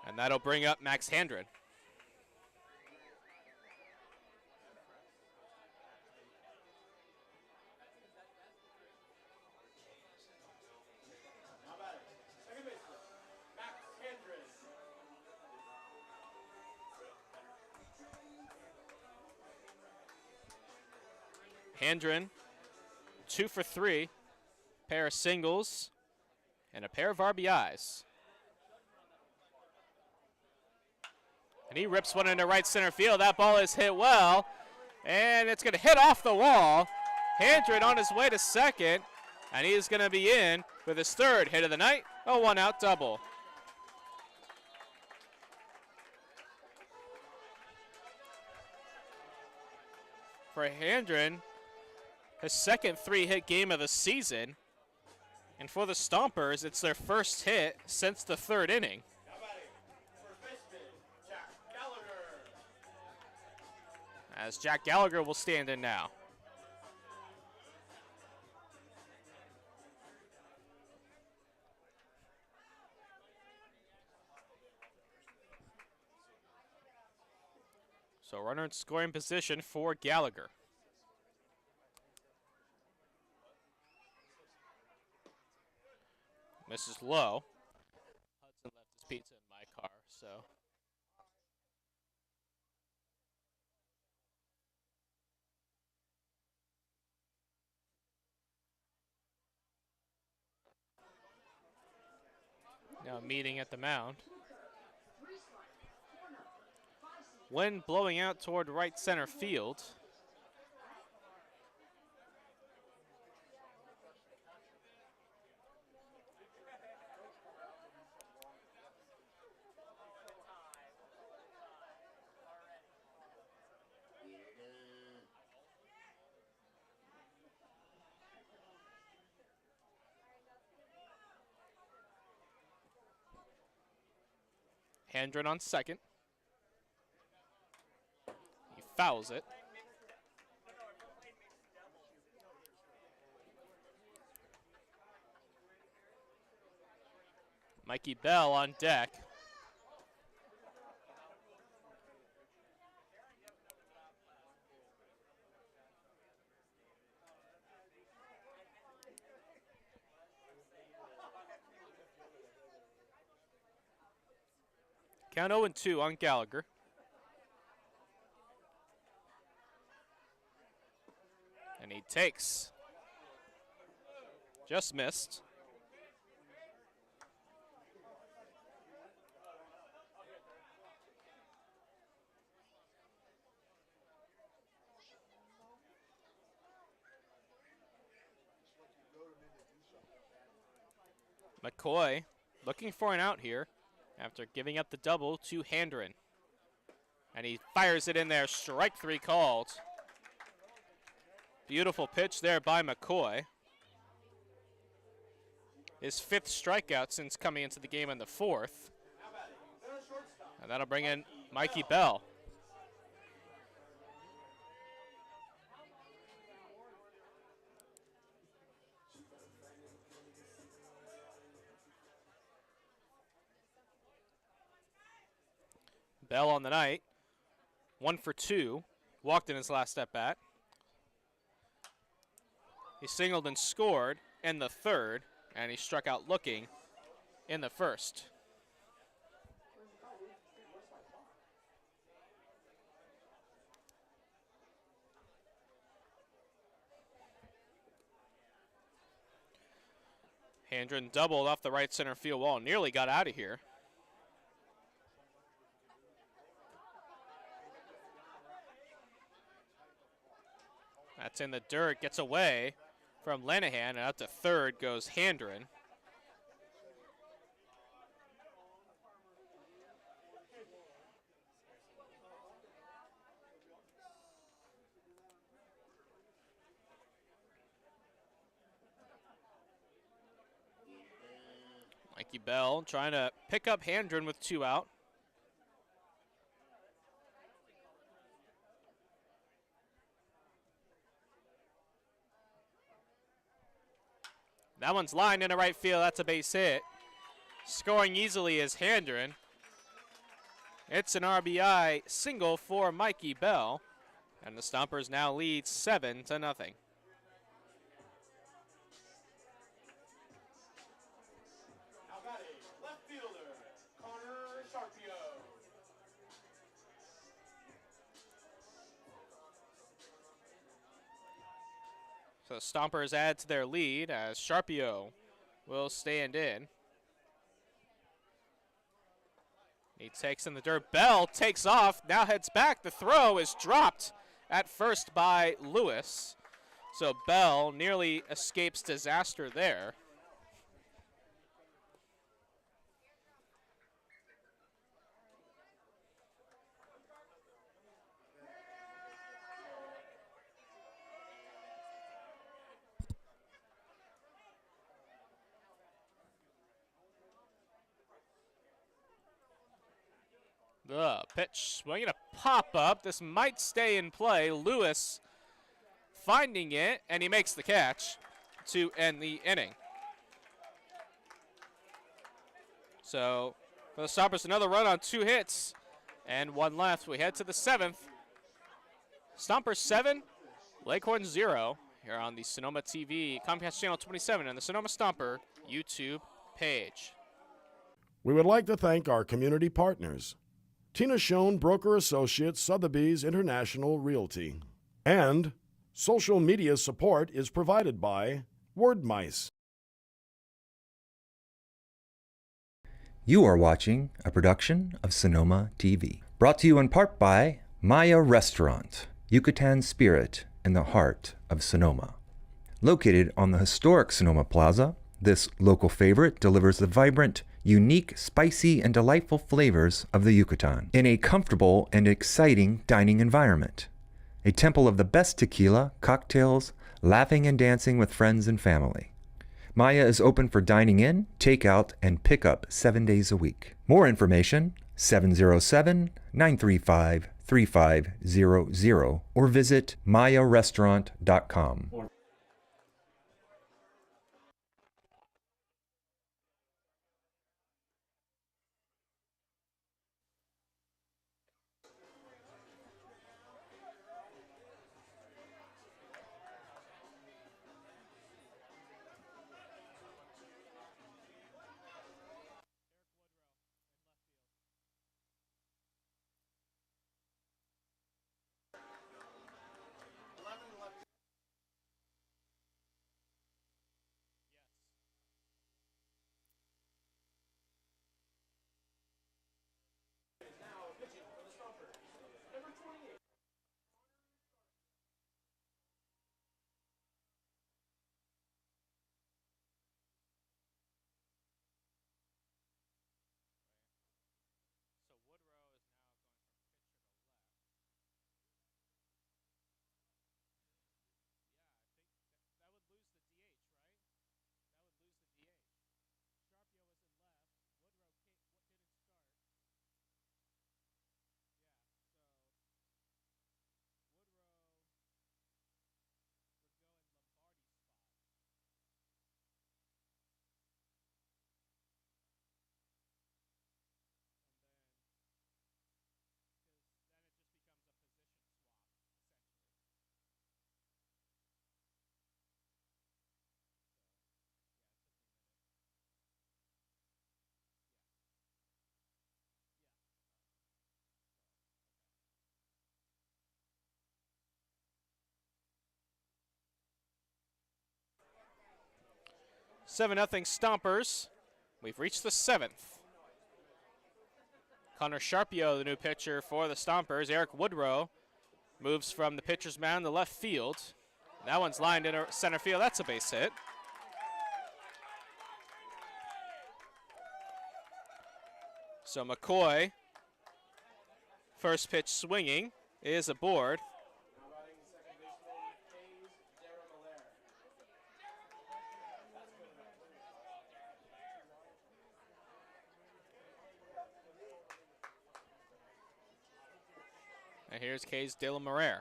And that'll bring up Max Handren. Second baseman, Max Handren, 2 for 3, pair of singles, and a pair of RBIs. And he rips one into right center field. That ball is hit well, and it's going to hit off the wall. Handren on his way to second, and he's going to be in with his third hit of the night, a one-out double. For Handren, his second 3-hit game of the season. And for the Stompers, it's their first hit since the third inning. First baseman, Jack Gallagher. As Jack Gallagher will stand in now. So runner in scoring position for Gallagher. Misses low. Hudson left his pizza in my car, so. Now meeting at the mound. Wind blowing out toward right center field. Handren on second. He fouls it. Mikey Bell on deck. Count 0-2 on Gallagher. And he takes. Just missed. McCoy looking for an out here after giving up the double to Handren. And he fires it in there, strike three called. Beautiful pitch there by McCoy. his 5th strikeout since coming into the game in the 4th. And that'll bring in Mikey Bell. Bell on the night, 1 for 2, walked in his last at bat. He singled and scored in the 3rd, and he struck out looking in the 1st. Handren doubled off the right center field wall, nearly got out of here. That's in the dirt, gets away from Lenahan, and out to 3rd goes Handren. Mikey Bell trying to pick up Handren with 2 out. That one's lined into right field. That's a base hit. Scoring easily is Handren. It's an RBI single for Mikey Bell. And the Stompers now lead 7-0. Now batting, left fielder, Connor Sharpio. So the Stompers add to their lead as Sharpio will stand in. He takes in the dirt. Bell takes off, now heads back. The throw is dropped at first by Lewis. So Bell nearly escapes disaster there. The pitch swinging a pop up. This might stay in play. Lewis finding it, and he makes the catch to end the inning. So for the Stompers, another run on 2 hits and 1 left. We head to the 7th. Stompers 7, Leghorns 0 here on the Sonoma TV, Comcast Channel 27 and the Sonoma Stomper YouTube page. We would like to thank our community partners: Tina Schoen, Broker Associates, Sotheby's International Realty. And social media support is provided by Wordmice. You are watching a production of Sonoma TV. Brought to you in part by Maya Restaurant, Yucatan Spirit in the heart of Sonoma. Located on the historic Sonoma Plaza, this local favorite delivers the vibrant, unique, spicy, and delightful flavors of the Yucatan in a comfortable and exciting dining environment. A temple of the best tequila, cocktails, laughing and dancing with friends and family. Maya is open for dining in, takeout, and pickup 7 days a week. More information, 707-935-3500 or visit mayarestaurant.com. 7-0 Stompers. We've reached the 7th. Connor Sharpio, the new pitcher for the Stompers. Eric Woodrow moves from the pitcher's mound to left field. That one's lined in center field. That's a base hit. So McCoy, first pitch swinging, is aboard. And here's K's De La Marere.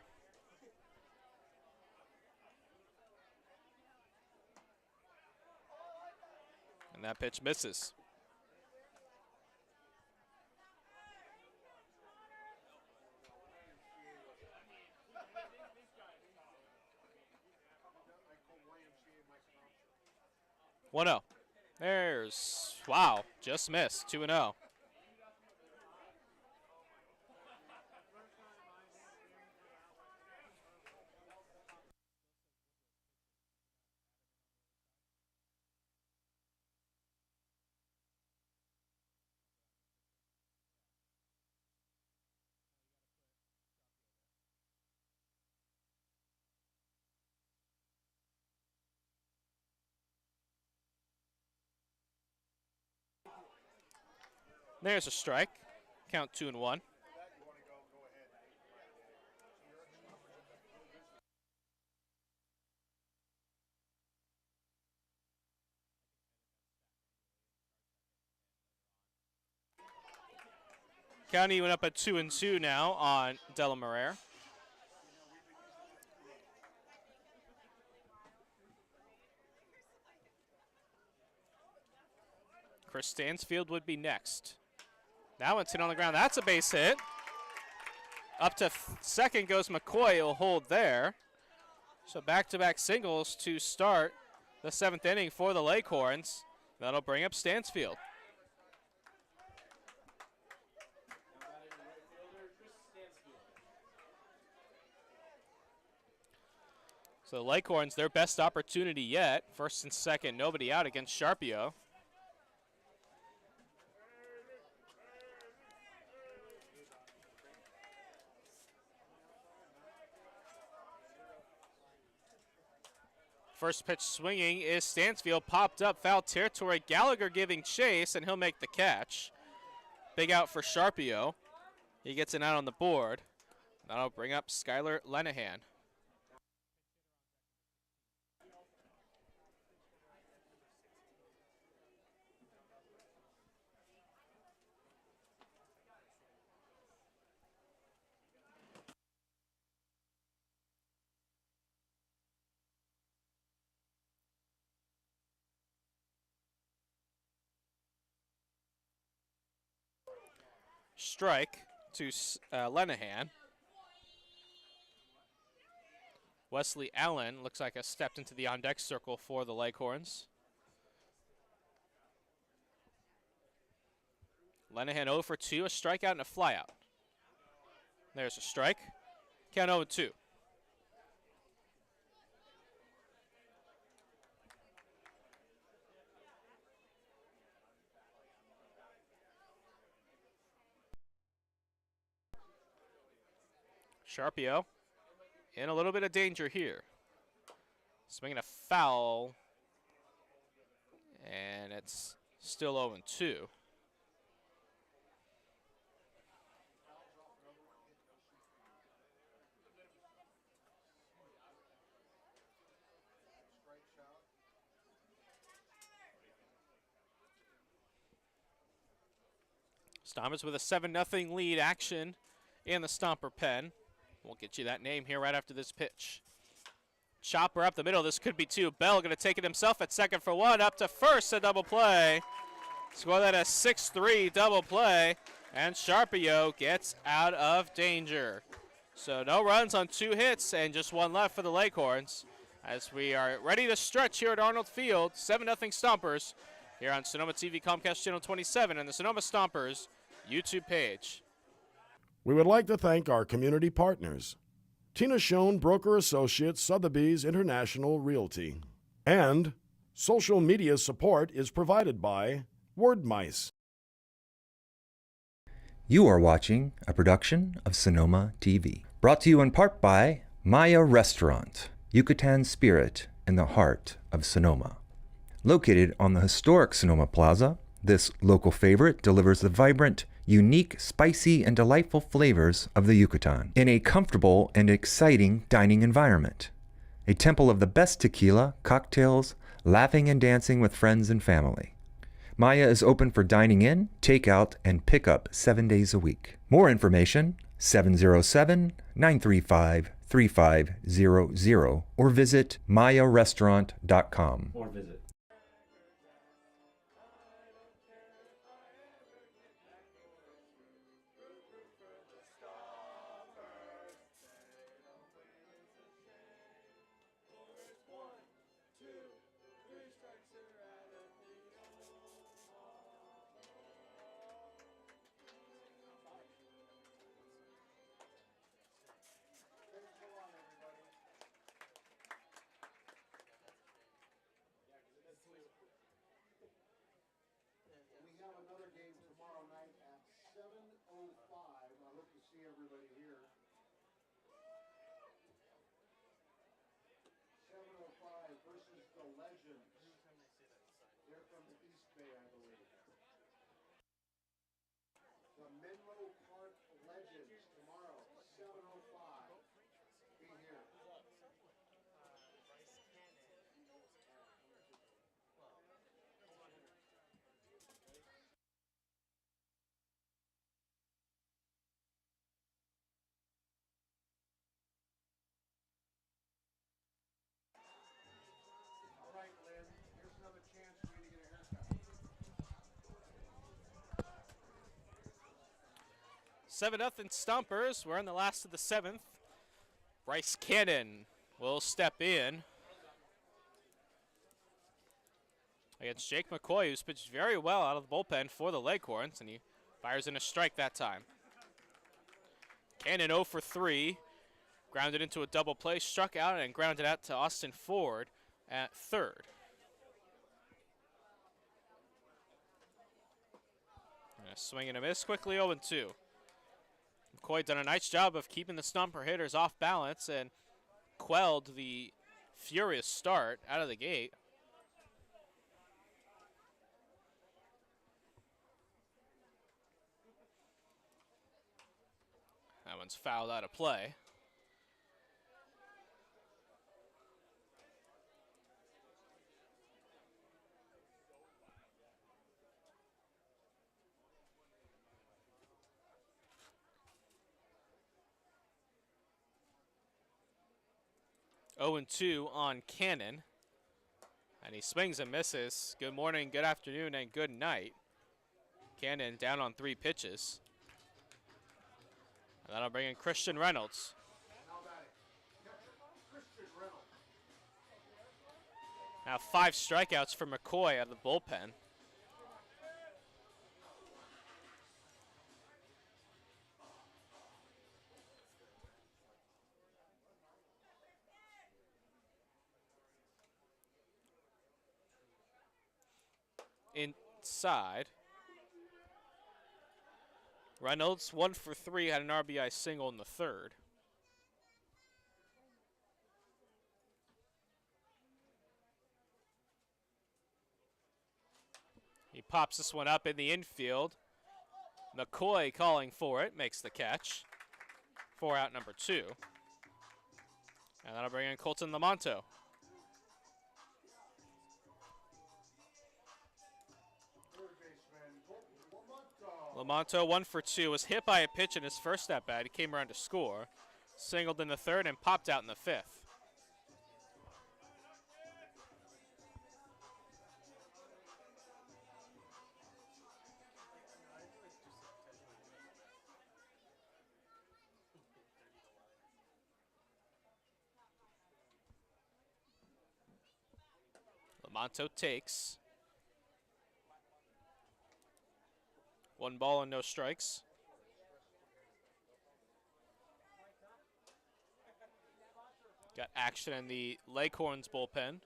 And that pitch misses. One 0. There's, wow, just missed. 2-0. There's a strike. Count 2-1. Count even up at 2-2 now on De La Marere. Chris Stansfield would be next. That one's hit on the ground. That's a base hit. Up to second goes McCoy. He'll hold there. So back-to-back singles to start the 7th inning for the Leghorns. That'll bring up Stansfield. So the Leghorns, their best opportunity yet. First and second, nobody out against Sharpio. First pitch swinging is Stansfield, popped up, foul territory. Gallagher giving chase, and he'll make the catch. Big out for Sharpio. He gets an out on the board. That'll bring up Skylar Lenahan. Strike to Lenahan. Wesley Allen looks like has stepped into the on-deck circle for the Leghorns. Lenahan 0 for 2, a strikeout and a flyout. There's a strike. Count 0-2. Sharpio in a little bit of danger here. Swinging a foul, and it's still 0-2. Stompers with a 7-0 lead. Action in the Stomper pen. We'll get you that name here right after this pitch. Chopper up the middle. This could be 2. Bell going to take it himself at second for 1. Up to first, a double play. Score that a 6-3 double play. And Sharpio gets out of danger. So no runs on 2 hits and just 1 left for the Leghorns. As we are ready to stretch here at Arnold Field. 7-0 Stompers here on Sonoma TV Comcast Channel 27 and the Sonoma Stompers YouTube page. We would like to thank our community partners, Tina Schoen Broker Associates, Sotheby's International Realty, and Social media support is provided by Word Mice. You are watching a production of Sonoma TV. Brought to you in part by Maya Restaurant, Yucatan spirit in the heart of Sonoma. Located on the historic Sonoma Plaza, this local favorite delivers the vibrant, unique, spicy, and delightful flavors of the Yucatan in a comfortable and exciting dining environment. A temple of the best tequila, cocktails, laughing and dancing with friends and family. Maya is open for dining in, takeout, and pickup 7 days a week. More information, 707-935-3500 or visit mayarestaurant.com. We have another game tomorrow night at 7:05. I hope to see everybody here. 7:05 versus the Legends. They're from the East Bay, I believe. The Menlo Park Legends tomorrow, 7:05. Be here. All right, Lynn, here's another chance for you to get a haircut. 7-0 Stompers. We're in the last of the 7th. Bryce Cannon will step in against Jake McCoy, who's pitched very well out of the bullpen for the Leghorns, and he fires in a strike that time. Cannon 0 for 3, grounded into a double play, struck out and grounded out to Austin Ford at third. And a swing and a miss, quickly 0-2. McCoy done a nice job of keeping the Stomper hitters off balance and quelled the furious start out of the gate. That one's fouled out of play. Oh and 2 on Cannon. And he swings and misses. Good morning, good afternoon, and good night. Cannon down on 3 pitches. And that'll bring in Christian Reynolds. Now 5 strikeouts for McCoy out of the bullpen. Inside. Reynolds 1 for 3, had an RBI single in the third. He pops this one up in the infield. McCoy calling for it, makes the catch. 4 out number 2. And that'll bring in Colton Lamonto. Lamonto 1 for 2, was hit by a pitch in his first at bat. He came around to score. Singled in the third and popped out in the fifth. Lamonto takes. 1 ball and no strikes. Got action in the Leghorns bullpen.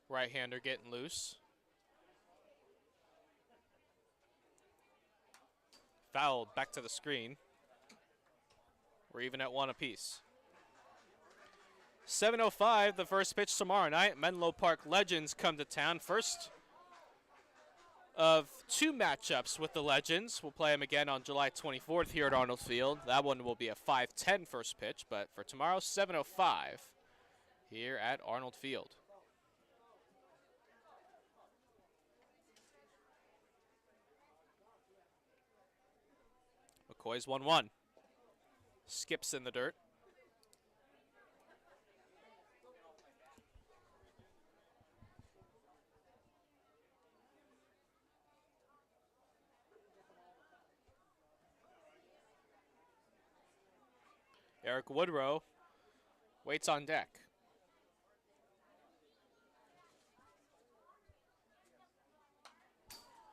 Right-hander getting loose. Fouled back to the screen. We're even at 1 apiece. 7:05, the first pitch tomorrow night. Menlo Park Legends come to town. First of 2 matchups with the Legends. We'll play them again on July 24th here at Arnold Field. That one will be a 5:10 first pitch, but for tomorrow, 7:05 here at Arnold Field. McCoy's 1-1. Skips in the dirt. Eric Woodrow waits on deck.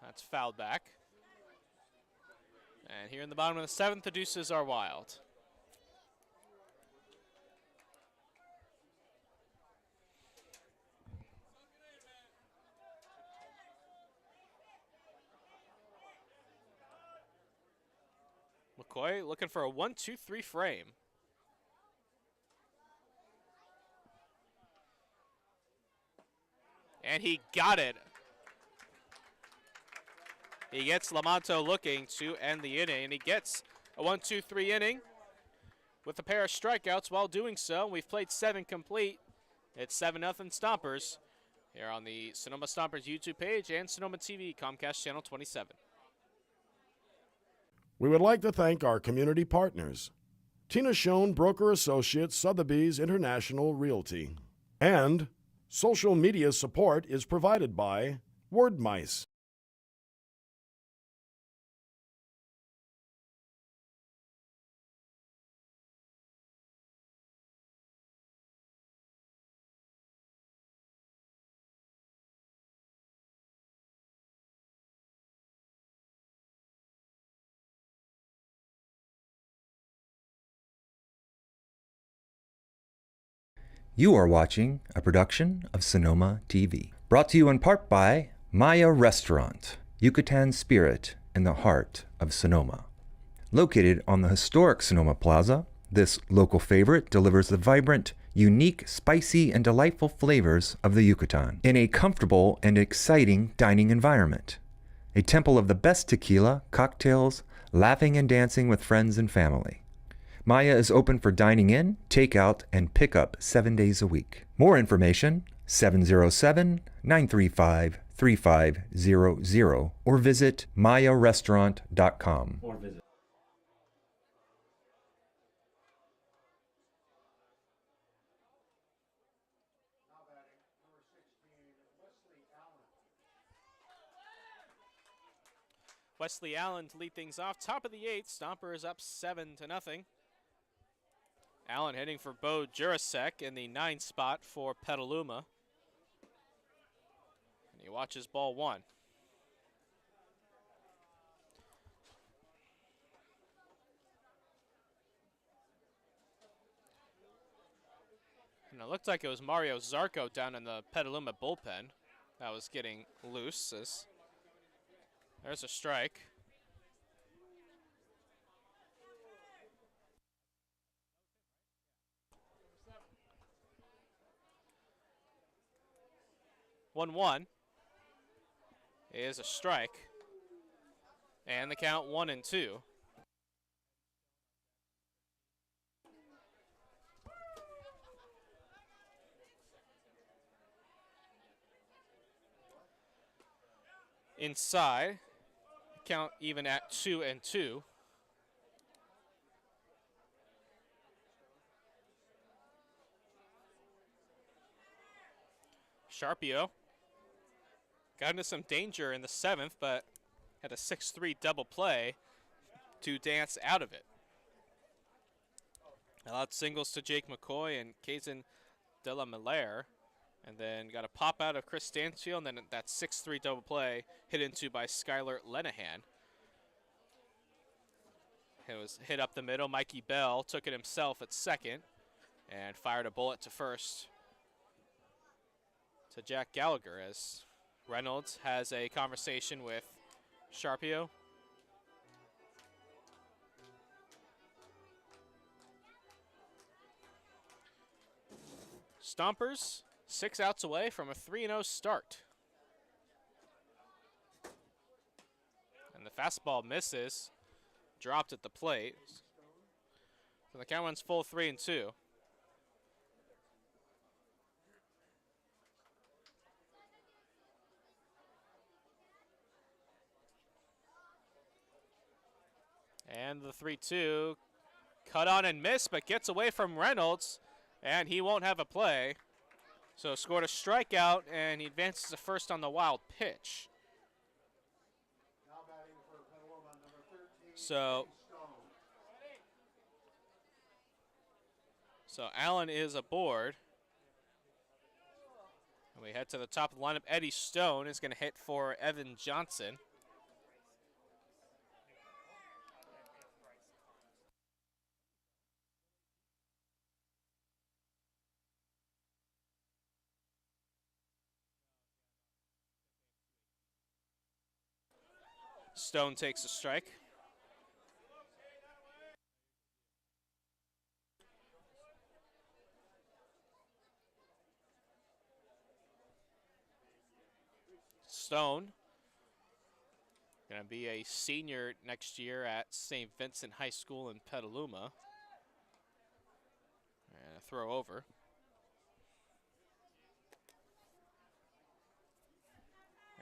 That's fouled back. And here in the bottom of the 7th, the deuces are wild. McCoy looking for a 1-2-3 frame. And he got it. He gets Lamonto looking to end the inning, and he gets a 1-2-3 inning with a pair of strikeouts while doing so. We've played 7 complete. It's 7-0 Stompers here on the Sonoma Stompers YouTube page and Sonoma TV, Comcast Channel 27. We would like to thank our community partners, Tina Schoen Broker Associates, Sotheby's International Realty. And social media support is provided by Word Mice. You are watching a production of Sonoma TV. Brought to you in part by Maya Restaurant, Yucatan spirit in the heart of Sonoma. Located on the historic Sonoma Plaza, this local favorite delivers the vibrant, unique, spicy, and delightful flavors of the Yucatan in a comfortable and exciting dining environment. A temple of the best tequila, cocktails, laughing and dancing with friends and family. Maya is open for dining in, takeout, and pickup 7 days a week. More information, 707-935-3500 or visit mayarestaurant.com. Wesley Allen to lead things off. Top of the 8th, Stompers up 7-0. Allen hitting for Bo Jurasek in the 9th spot for Petaluma. And he watches ball 1. And it looked like it was Mario Zarco down in the Petaluma bullpen that was getting loose. There's a strike. One is a strike, and the count 1-2. Inside, count even at 2-2. Sharpio got into some danger in the 7th, but had a 6-3 double play to dance out of it. Allowed singles to Jake McCoy and Kazan De La Malere, and then got a pop out of Chris Stansfield, and then that 6-3 double play hit into by Skylar Lenahan. It was hit up the middle. Mikey Bell took it himself at second and fired a bullet to first to Jack Gallagher as Reynolds has a conversation with Sharpio. Stompers 6 outs away from a 3-0 start. And the fastball misses, dropped at the plate. So the count runs full 3-2. And the 3-2 cut on and missed, but gets away from Reynolds, and he won't have a play. So scored a strikeout, and he advances to first on the wild pitch. Now batting for Petaluma, number 13, So Allen is aboard. And we head to the top of the lineup. Eddie Stone is going to hit for Evan Johnson. Stone takes a strike. Stone going to be a senior next year at St. Vincent High School in Petaluma. And a throw over.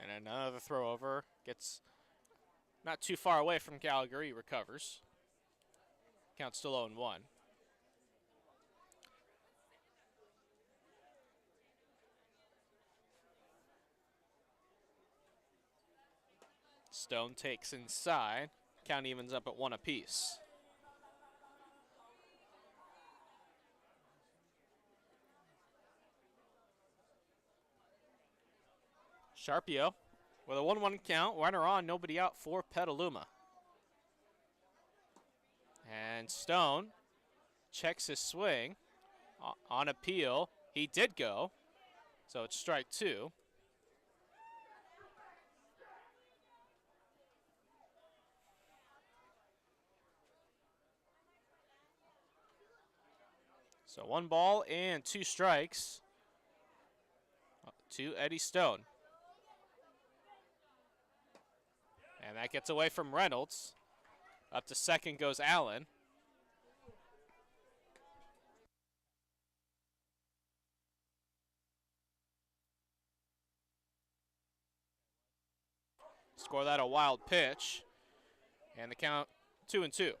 And another throw over. Gets not too far away from Gallagher. He recovers. Count still 0-1. Stone takes inside. Count evens up at 1 apiece. Sharpio with a 1-1 count. Runner on, nobody out for Petaluma. And Stone checks his swing. On appeal, he did go. So it's strike 2. So 1 ball and 2 strikes to Eddie Stone. And that gets away from Reynolds. Up to second goes Allen. Score that a wild pitch. And the count 2-2.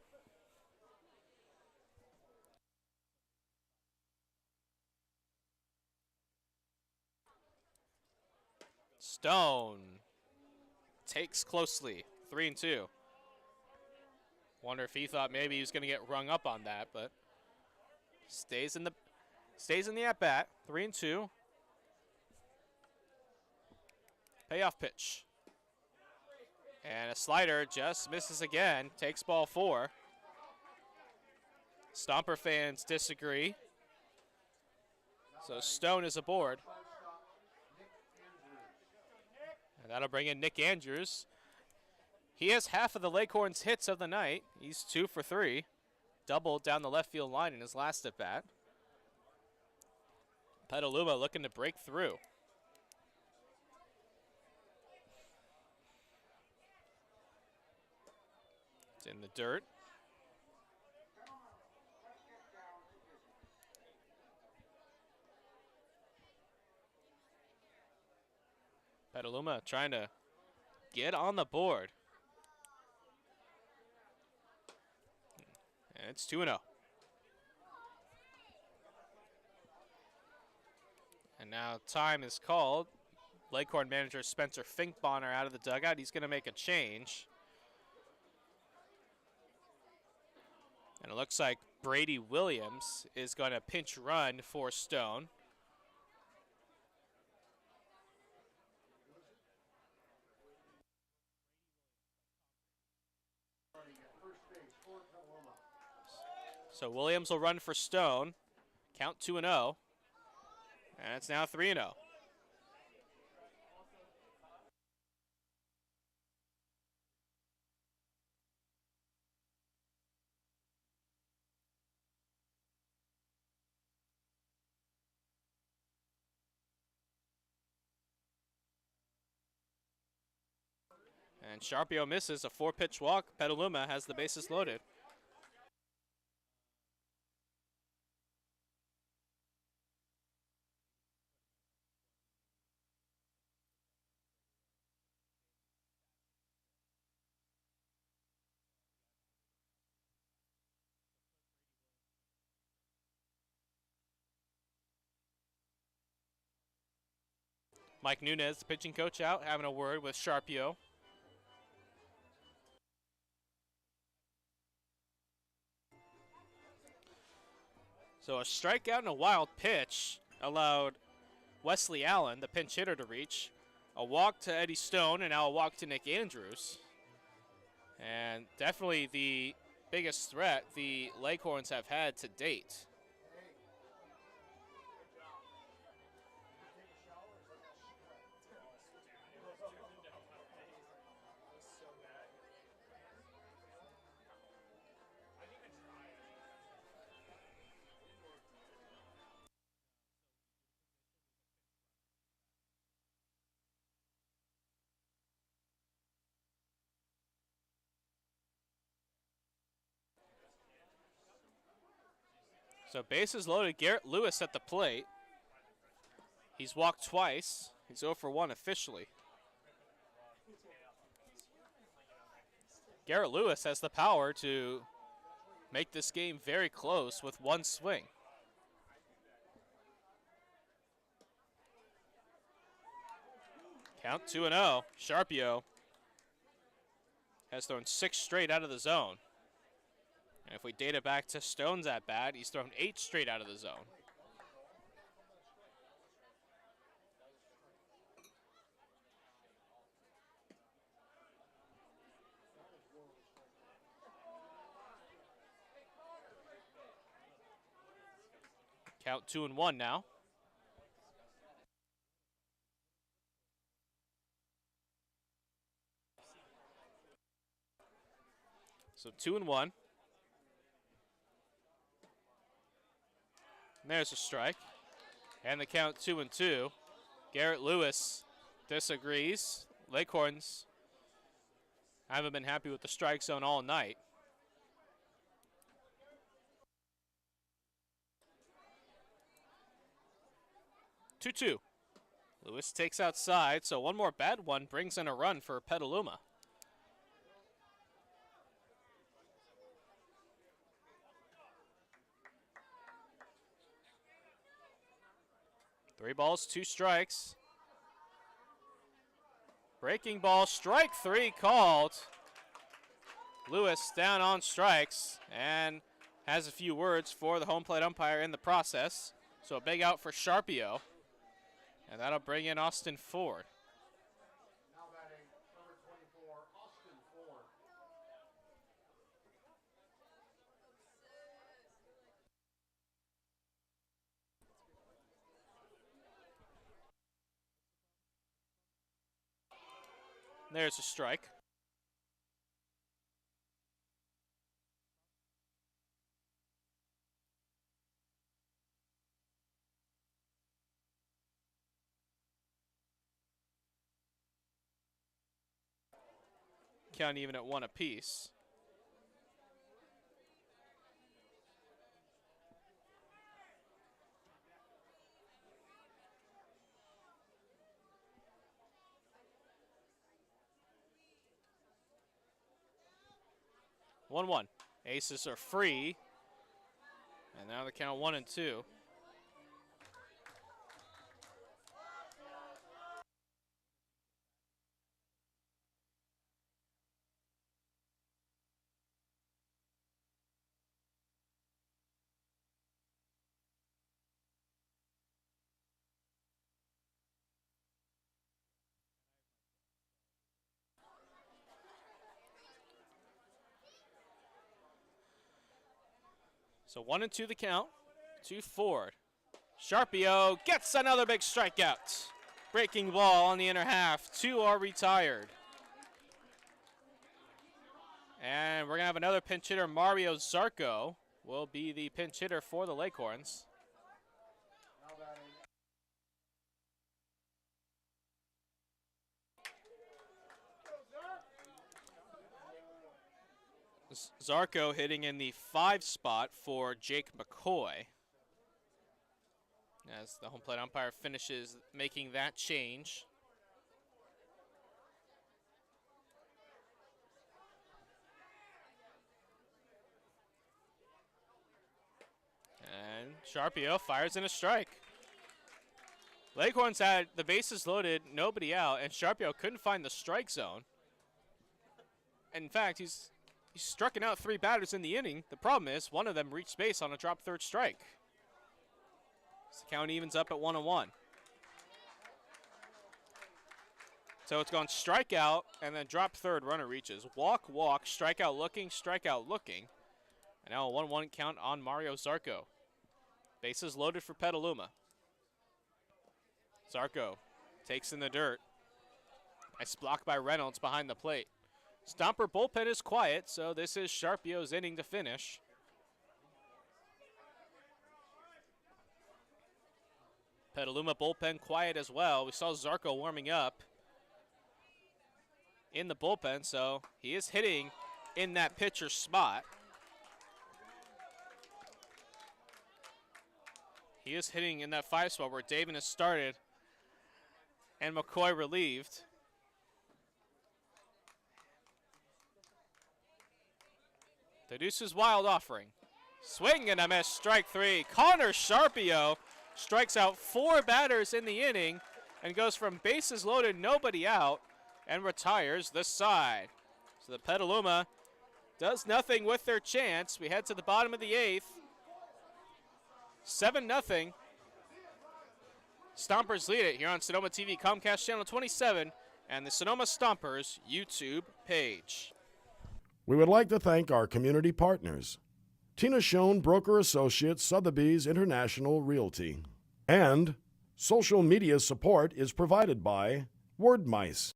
Stone takes closely, 3-2. Wonder if he thought maybe he was going to get rung up on that, but stays in the at bat, 3-2. Payoff pitch. And a slider just misses again, takes ball 4. Stomper fans disagree. So Stone is aboard. And that'll bring in Nick Andrews. He has half of the Leghorns' hits of the night. He's 2 for 3. Doubled down the left field line in his last at bat. Petaluma looking to break through. It's in the dirt. Petaluma trying to get on the board. And it's 2-0. And now time is called. Leghorn manager Spencer Finkbonner out of the dugout. He's going to make a change. And it looks like Brady Williams is going to pinch run for Stone. So Williams will run for Stone. Count 2-0. And it's now 3-0. And Sharpio misses a 4-pitch walk. Petaluma has the bases loaded. Mike Nunez, the pitching coach, out, having a word with Sharpio. So a strikeout and a wild pitch allowed Wesley Allen, the pinch hitter, to reach. A walk to Eddie Stone, and now a walk to Nick Andrews. And definitely the biggest threat the Leghorns have had to date. So bases loaded, Garrett Lewis at the plate. He's walked twice. He's 0 for 1 officially. Garrett Lewis has the power to make this game very close with one swing. Count 2-0. Sharpio has thrown 6 straight out of the zone. And if we date it back to Stone's at bat, he's thrown 8 straight out of the zone. Count 2-1 now. So 2-1. And there's a strike. And the count 2-2. Garrett Lewis disagrees. Leghorns haven't been happy with the strike zone all night. Two. Lewis takes outside, so one more bad one brings in a run for Petaluma. Three balls, 2 strikes. Breaking ball, strike 3 called. Lewis down on strikes and has a few words for the home plate umpire in the process. So a big out for Sharpio. And that'll bring in Austin Ford. Now batting number 24, Austin Ford. There's a strike. Count even at 1 apiece. One. Aces are free. And now the count 1-2. So 1-2 the count. 2 Ford. Sharpio gets another big strikeout. Breaking ball on the inner half. 2 are retired. And we're going to have another pinch hitter. Mario Zarco will be the pinch hitter for the Leghorns. Now batting. Zarco hitting in the 5 spot for Jake McCoy. As the home plate umpire finishes making that change. And Sharpio fires in a strike. Leghorns had the bases loaded, nobody out, and Sharpio couldn't find the strike zone. In fact, he's striking out 3 batters in the inning. The problem is one of them reached base on a drop third strike. So the count evens up at 1-1. So it's gone strikeout and then drop third, runner reaches. Walk, walk, strikeout looking, and now a 1-1 count on Mario Zarco. Bases loaded for Petaluma. Zarco takes in the dirt. Nice block by Reynolds behind the plate. Stomper bullpen is quiet, so this is Sharpio's inning to finish. Petaluma bullpen quiet as well. We saw Zarco warming up in the bullpen, so he is hitting in that pitcher's spot. He is hitting in that 5 spot where Davin has started and McCoy relieved. The Deuce's wild offering. Swing and a miss, strike 3. Connor Sharpio strikes out 4 batters in the inning and goes from bases loaded, nobody out, and retires the side. So the Petaluma does nothing with their chance. We head to the bottom of the 8th. 7-0. Stompers lead it here on Sonoma TV, Comcast Channel 27, and the Sonoma Stompers YouTube page. We would like to thank our community partners: Tina Schoen Broker Associates, Sotheby's International Realty. And social media support is provided by Word Mice.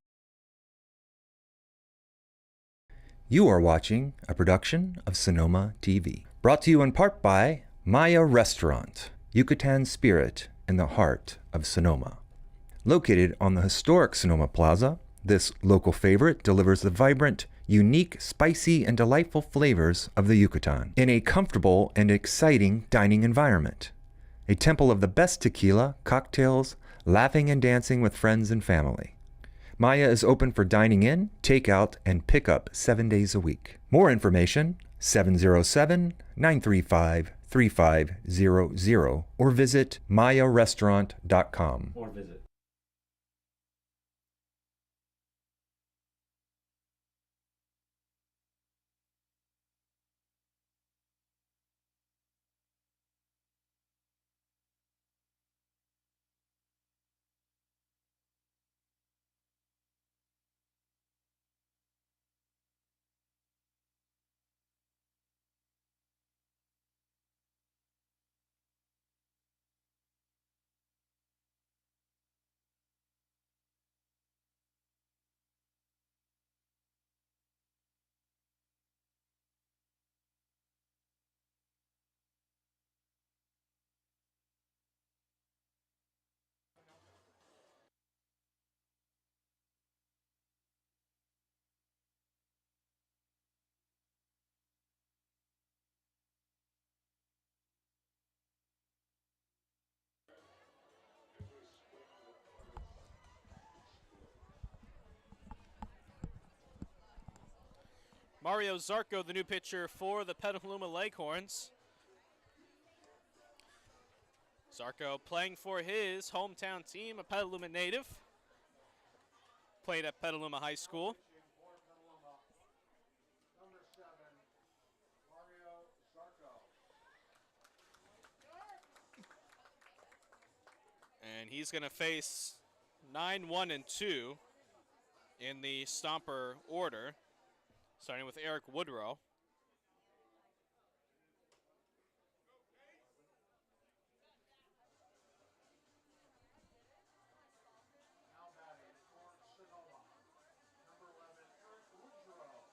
You are watching a production of Sonoma TV. Brought to you in part by Maya Restaurant, Yucatan Spirit in the heart of Sonoma. Located on the historic Sonoma Plaza, this local favorite delivers the vibrant, unique, spicy, and delightful flavors of the Yucatan in a comfortable and exciting dining environment. A temple of the best tequila, cocktails, laughing and dancing with friends and family. Maya is open for dining in, takeout, and pickup 7 days a week. More information, 707-935-3500 or visit mayarestaurant.com. Mario Zarco, the new pitcher for the Petaluma Leghorns. Zarco playing for his hometown team, a Petaluma native. Played at Petaluma High School. Number 7, Mario Zarco. And he's going to face 9-1-2 in the Stomper order, starting with Eric Woodrow. Now batting for Sonoma. Number 11, Eric Woodrow.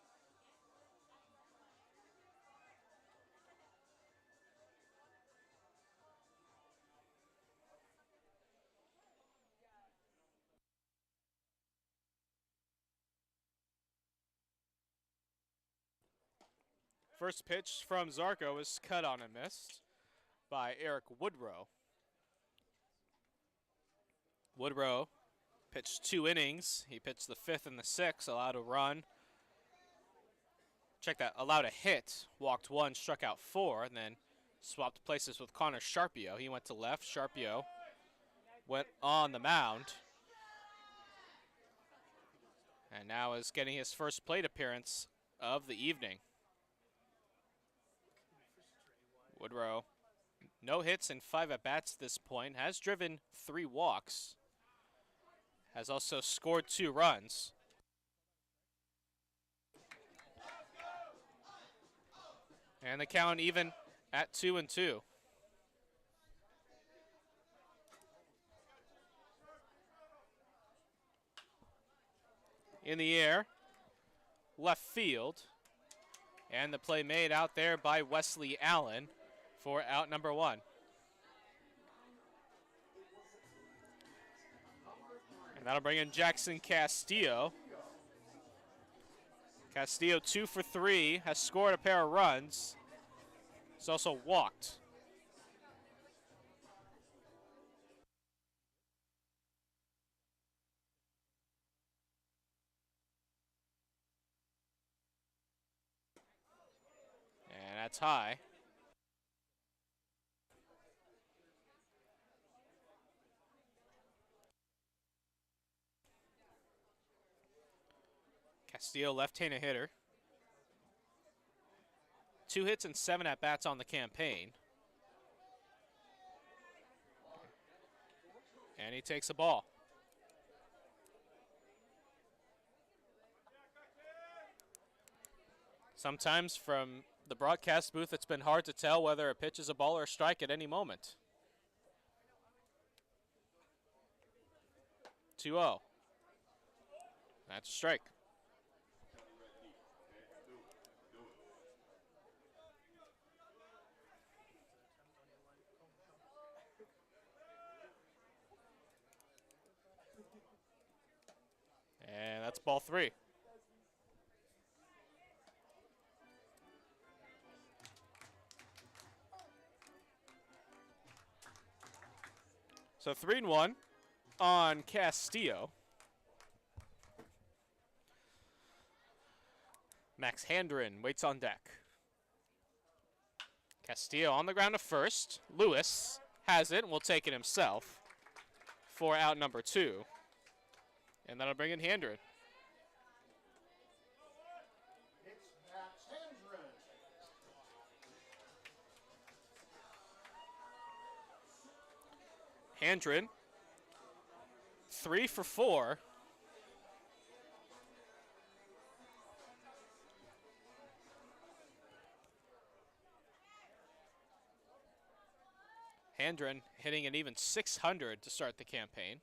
First pitch from Zarco is cut on and missed by Eric Woodrow. Woodrow pitched 2 innings. He pitched the 5th and the 6th, allowed a run. Check that, allowed a hit, walked 1, struck out 4, and then swapped places with Connor Sharpio. He went to left, Sharpio went on the mound. And now is getting his first plate appearance of the evening. Woodrow, no hits and 5 at-bats at this point, has driven 3 walks, has also scored 2 runs. And the count even at 2-2. In the air, left field, and the play made out there by Wesley Allen for out number 1. And that'll bring in Jackson Castillo. Castillo 2 for 3, has scored a pair of runs. He's also walked. And that's high. Castillo, left-handed hitter. 2 hits and 7 at-bats on the campaign. And he takes a ball. Sometimes from the broadcast booth, it's been hard to tell whether a pitch is a ball or a strike at any moment. 2-0. That's a strike. And that's ball 3. So 3-1 on Castillo. Max Handren waits on deck. Castillo on the ground to first. Lewis has it and will take it himself for out number 2. And that'll bring in Handren. It's Max Handren. Handren, 3 for 4. Handren hitting an even .600 to start the campaign.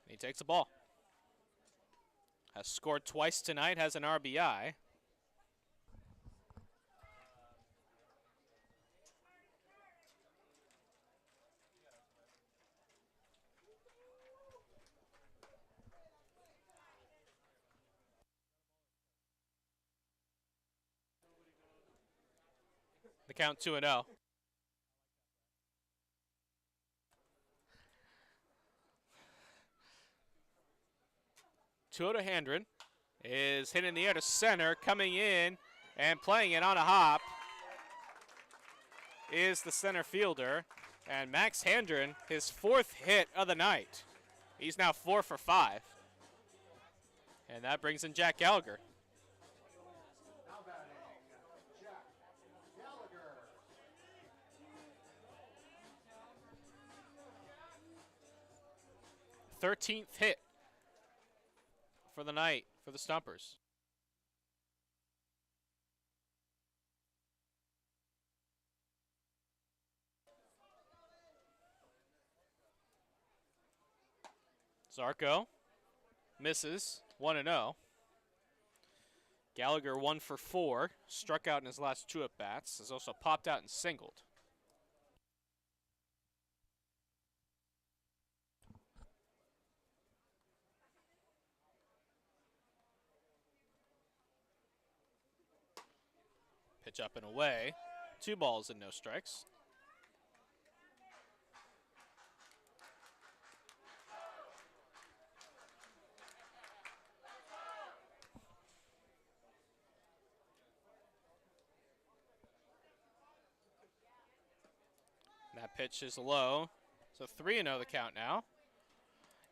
He takes the ball. Has scored twice tonight, has an RBI. The count 2-0. To Handren is hit in the air to center, coming in and playing it on a hop is the center fielder. And Max Handren, his 4th hit of the night. He's now 4 for 5. And that brings in Jack Gallagher. Now batting, Jack Gallagher. 13th hit for the night for the Stompers. Zarco misses, 1-0. Gallagher 1 for 4, struck out in his last 2 at-bats, has also popped out and singled. Pitch up and away. 2 balls and no strikes. That pitch is low. So 3-0 the count now.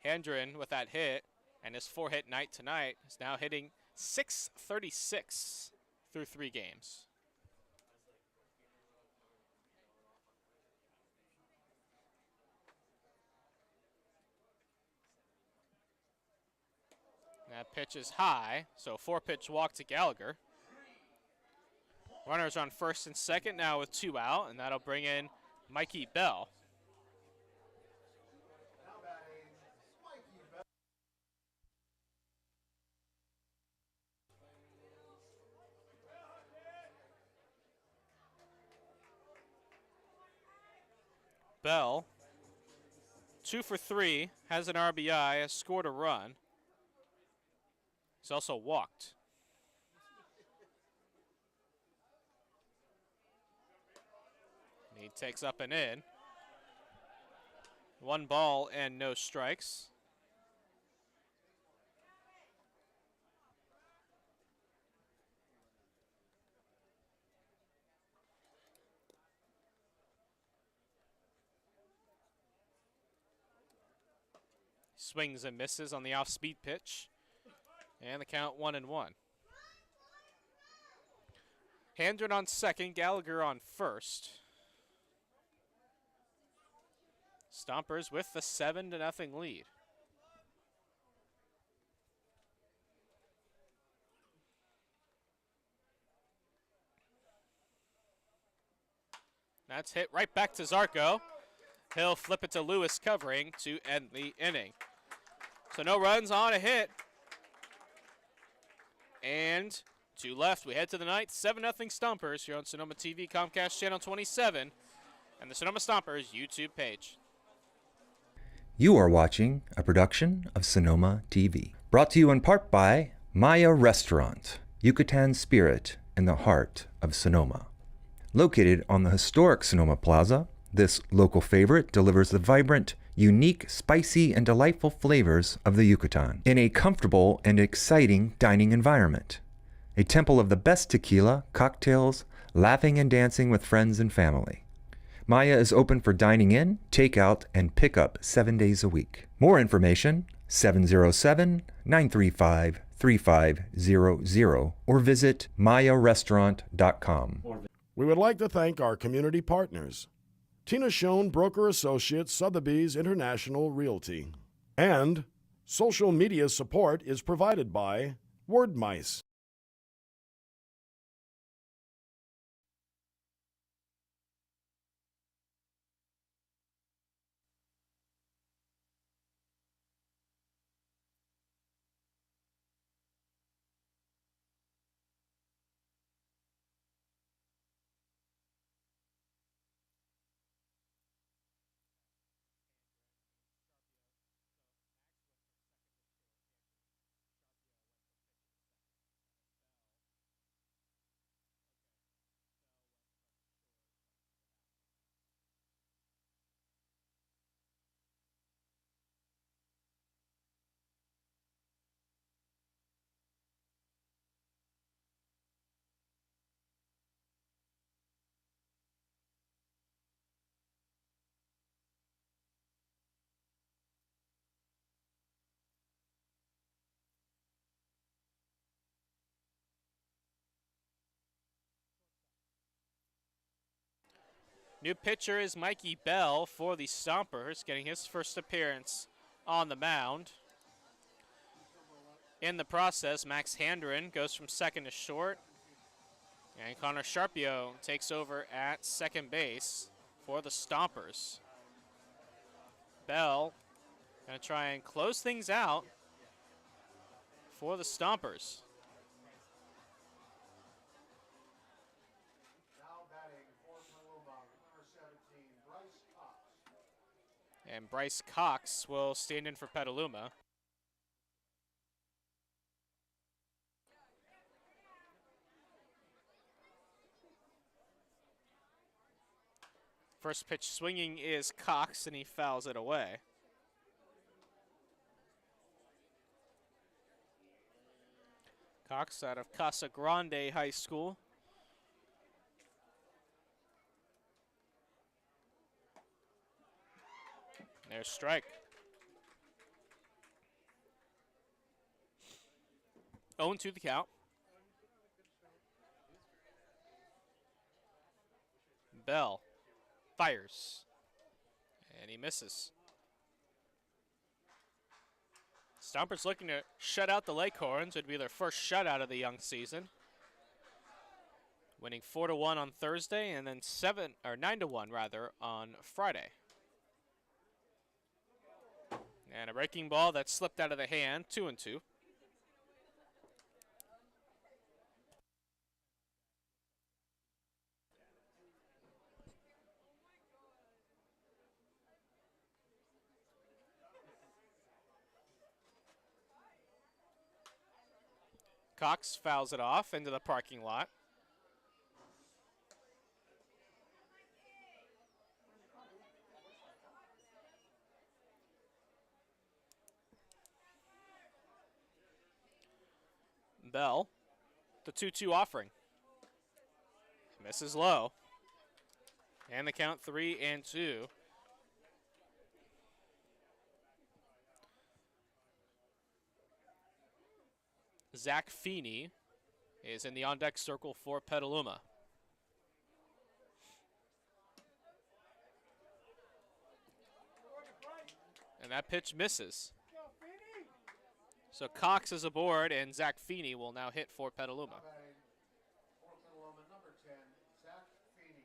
Hendren with that hit, and his 4-hit night tonight is now hitting .636 through 3 games. That pitch is high, so 4-pitch walk to Gallagher. Runners on first and second now with 2 out, and that'll bring in Mikey Bell. Bell, 2 for 3, has an RBI, has scored a run. He's also walked. He takes up and in. 1 ball and no strikes. Swings and misses on the off-speed pitch. And the count 1-1. Hendren on second, Gallagher on first. Stompers with the 7-0 lead. That's hit right back to Zarco. He'll flip it to Lewis covering to end the inning. So no runs on a hit. And to left, we head to the ninth. 7-0 Stompers here on Sonoma TV, Comcast Channel 27, and the Sonoma Stompers YouTube page. You are watching a production of Sonoma TV. Brought to you in part by Maya Restaurant, Yucatan Spirit in the heart of Sonoma. Located on the historic Sonoma Plaza, this local favorite delivers the vibrant, unique, spicy, and delightful flavors of the Yucatan in a comfortable and exciting dining environment. A temple of the best tequila, cocktails, laughing and dancing with friends and family. Maya is open for dining in, takeout, and pickup 7 days a week. More information, 707-935-3500 or visit mayarestaurant.com. We would like to thank our community partners, Tina Schoen Broker Associates, Sotheby's International Realty. And social media support is provided by Word Mice. New pitcher is Mikey Bell for the Stompers, getting his first appearance on the mound. In the process, Max Hendren goes from second to short, and Connor Sharpio takes over at second base for the Stompers. Bell going to try and close things out for the Stompers. And Bryce Cox will stand in for Petaluma. First pitch swinging is Cox, and he fouls it away. Cox out of Casa Grande High School. There's strike. 0-2 the count. Bell fires, and he misses. Stompers looking to shut out the Leghorns. It would be their first shutout of the young season. Winning 4-1 on Thursday, and then 9-1 rather on Friday. And a breaking ball that slipped out of the hand, 2-2. Cox fouls it off into the parking lot. Bell, the 2-2 offering. Misses low. And the count 3-2. Zach Feeney is in the on-deck circle for Petaluma. And that pitch misses. So Cox is aboard, and Zach Feeney will now hit for Petaluma. Number 10, Zach Feeney.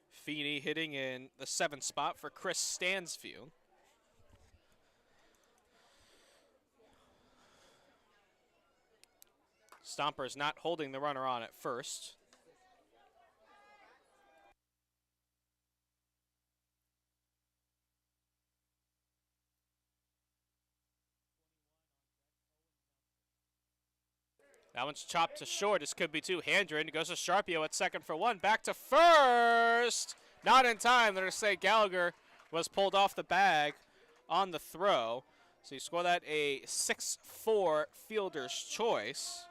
Feeney hitting in the 7th spot for Chris Stansfield. Stompers not holding the runner on at first. That one's chopped to short. This could be two. Handren goes to Sharpio at second for one. Back to first. Not in time. They're going to say Gallagher was pulled off the bag on the throw. So you score that a 6-4 fielder's choice.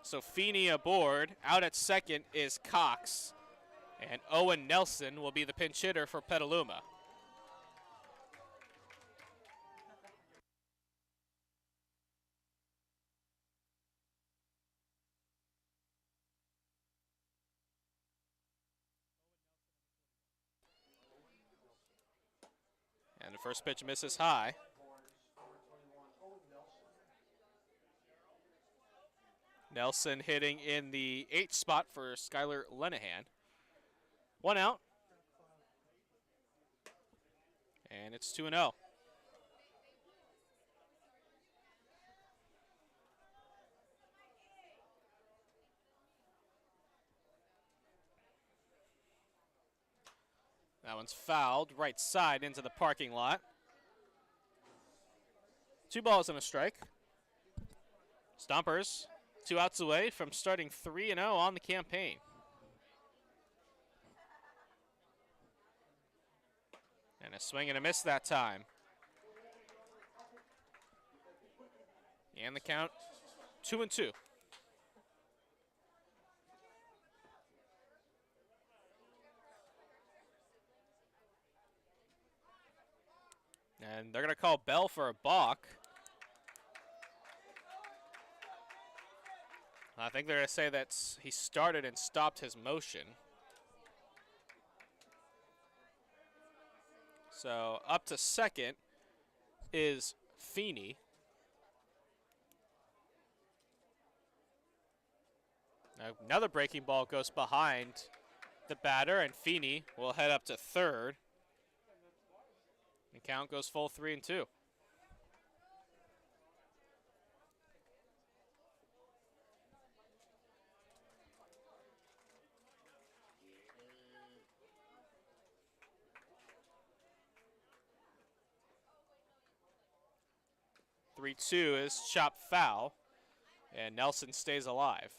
So Feeney aboard. Out at second is Cox. And Owen Nelson will be the pinch hitter for Petaluma. And the first pitch misses high. Nelson hitting in the 8th spot for Skylar Lenahan. One out. And it's 2-0. That one's fouled right side into the parking lot. 2 balls and a strike. Stompers 2 outs away from starting 3-0 on the campaign. And a swing and a miss that time. And the count 2-2. And they're going to call Bell for a balk. I think they're going to say that he started and stopped his motion. So up to second is Feeney. Another breaking ball goes behind the batter, and Feeney will head up to third. The count goes full 3-2. Three-two is chopped foul, and Nelson stays alive.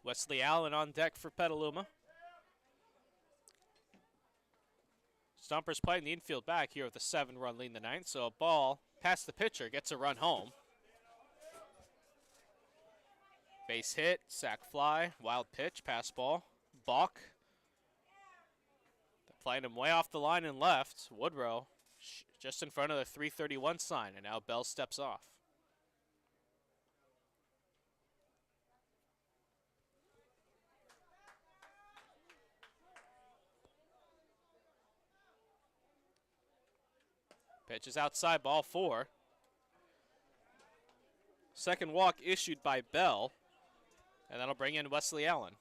Wesley Allen on deck for Petaluma. Stompers playing the infield back here with a 7-run lead in the ninth, so a ball past the pitcher gets a run home. Base hit, sac fly, wild pitch, pass ball, balk. They're playing him way off the line and left. Woodrow just in front of the 331 sign, and now Bell steps off. Pitch is outside, ball 4. Second walk issued by Bell, and that'll bring in Wesley Allen.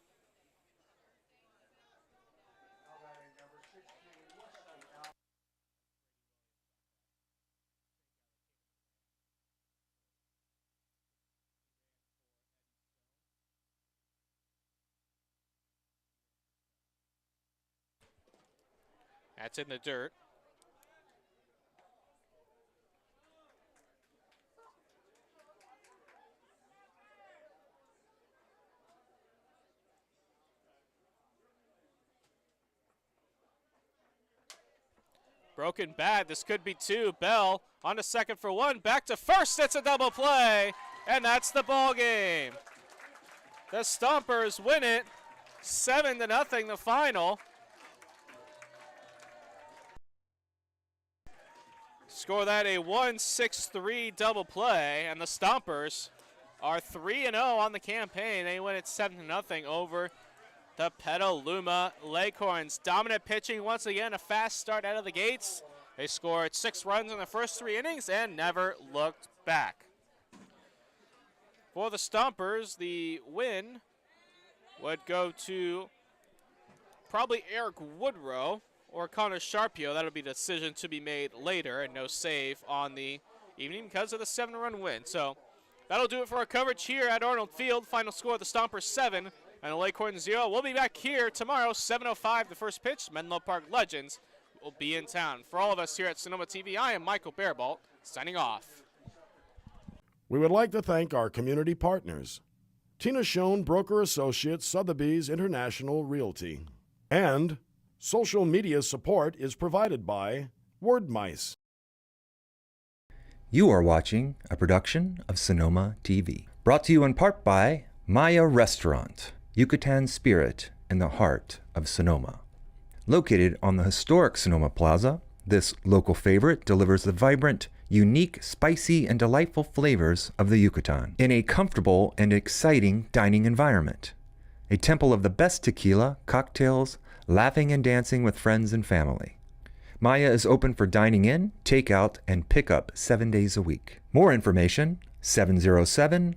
That's in the dirt. Broken bat, this could be 2. Bell on to second for 1, back to first, it's a double play, and that's the ball game. The Stompers win it, 7-0 the final. Score that a 1-6-3 double play, and the Stompers are 3-0 on the campaign. They win it 7-0 over the Petaluma Leghorns. Dominant pitching once again, a fast start out of the gates. They scored 6 runs in the first 3 innings and never looked back. For the Stompers, the win would go to probably Eric Woodrow or Connor Sharpio. That'll be a decision to be made later, and no save on the evening because of the 7-run win. So that'll do it for our coverage here at Arnold Field. Final score, the Stompers 7 and the Leghorns 0. We'll be back here tomorrow, 7:05, the first pitch. Menlo Park Legends will be in town. For all of us here at Sonoma TV, I am Michael Barebolt, signing off. We would like to thank our community partners: Tina Schoen Broker Associates, Sotheby's International Realty. And social media support is provided by Word Mice. You are watching a production of Sonoma TV. Brought to you in part by Maya Restaurant, Yucatan spirit in the heart of Sonoma. Located on the historic Sonoma Plaza, this local favorite delivers the vibrant, unique, spicy, and delightful flavors of the Yucatan in a comfortable and exciting dining environment. A temple of the best tequila, cocktails, laughing and dancing with friends and family. Maya is open for dining in, takeout, and pickup 7 days a week. More information, 707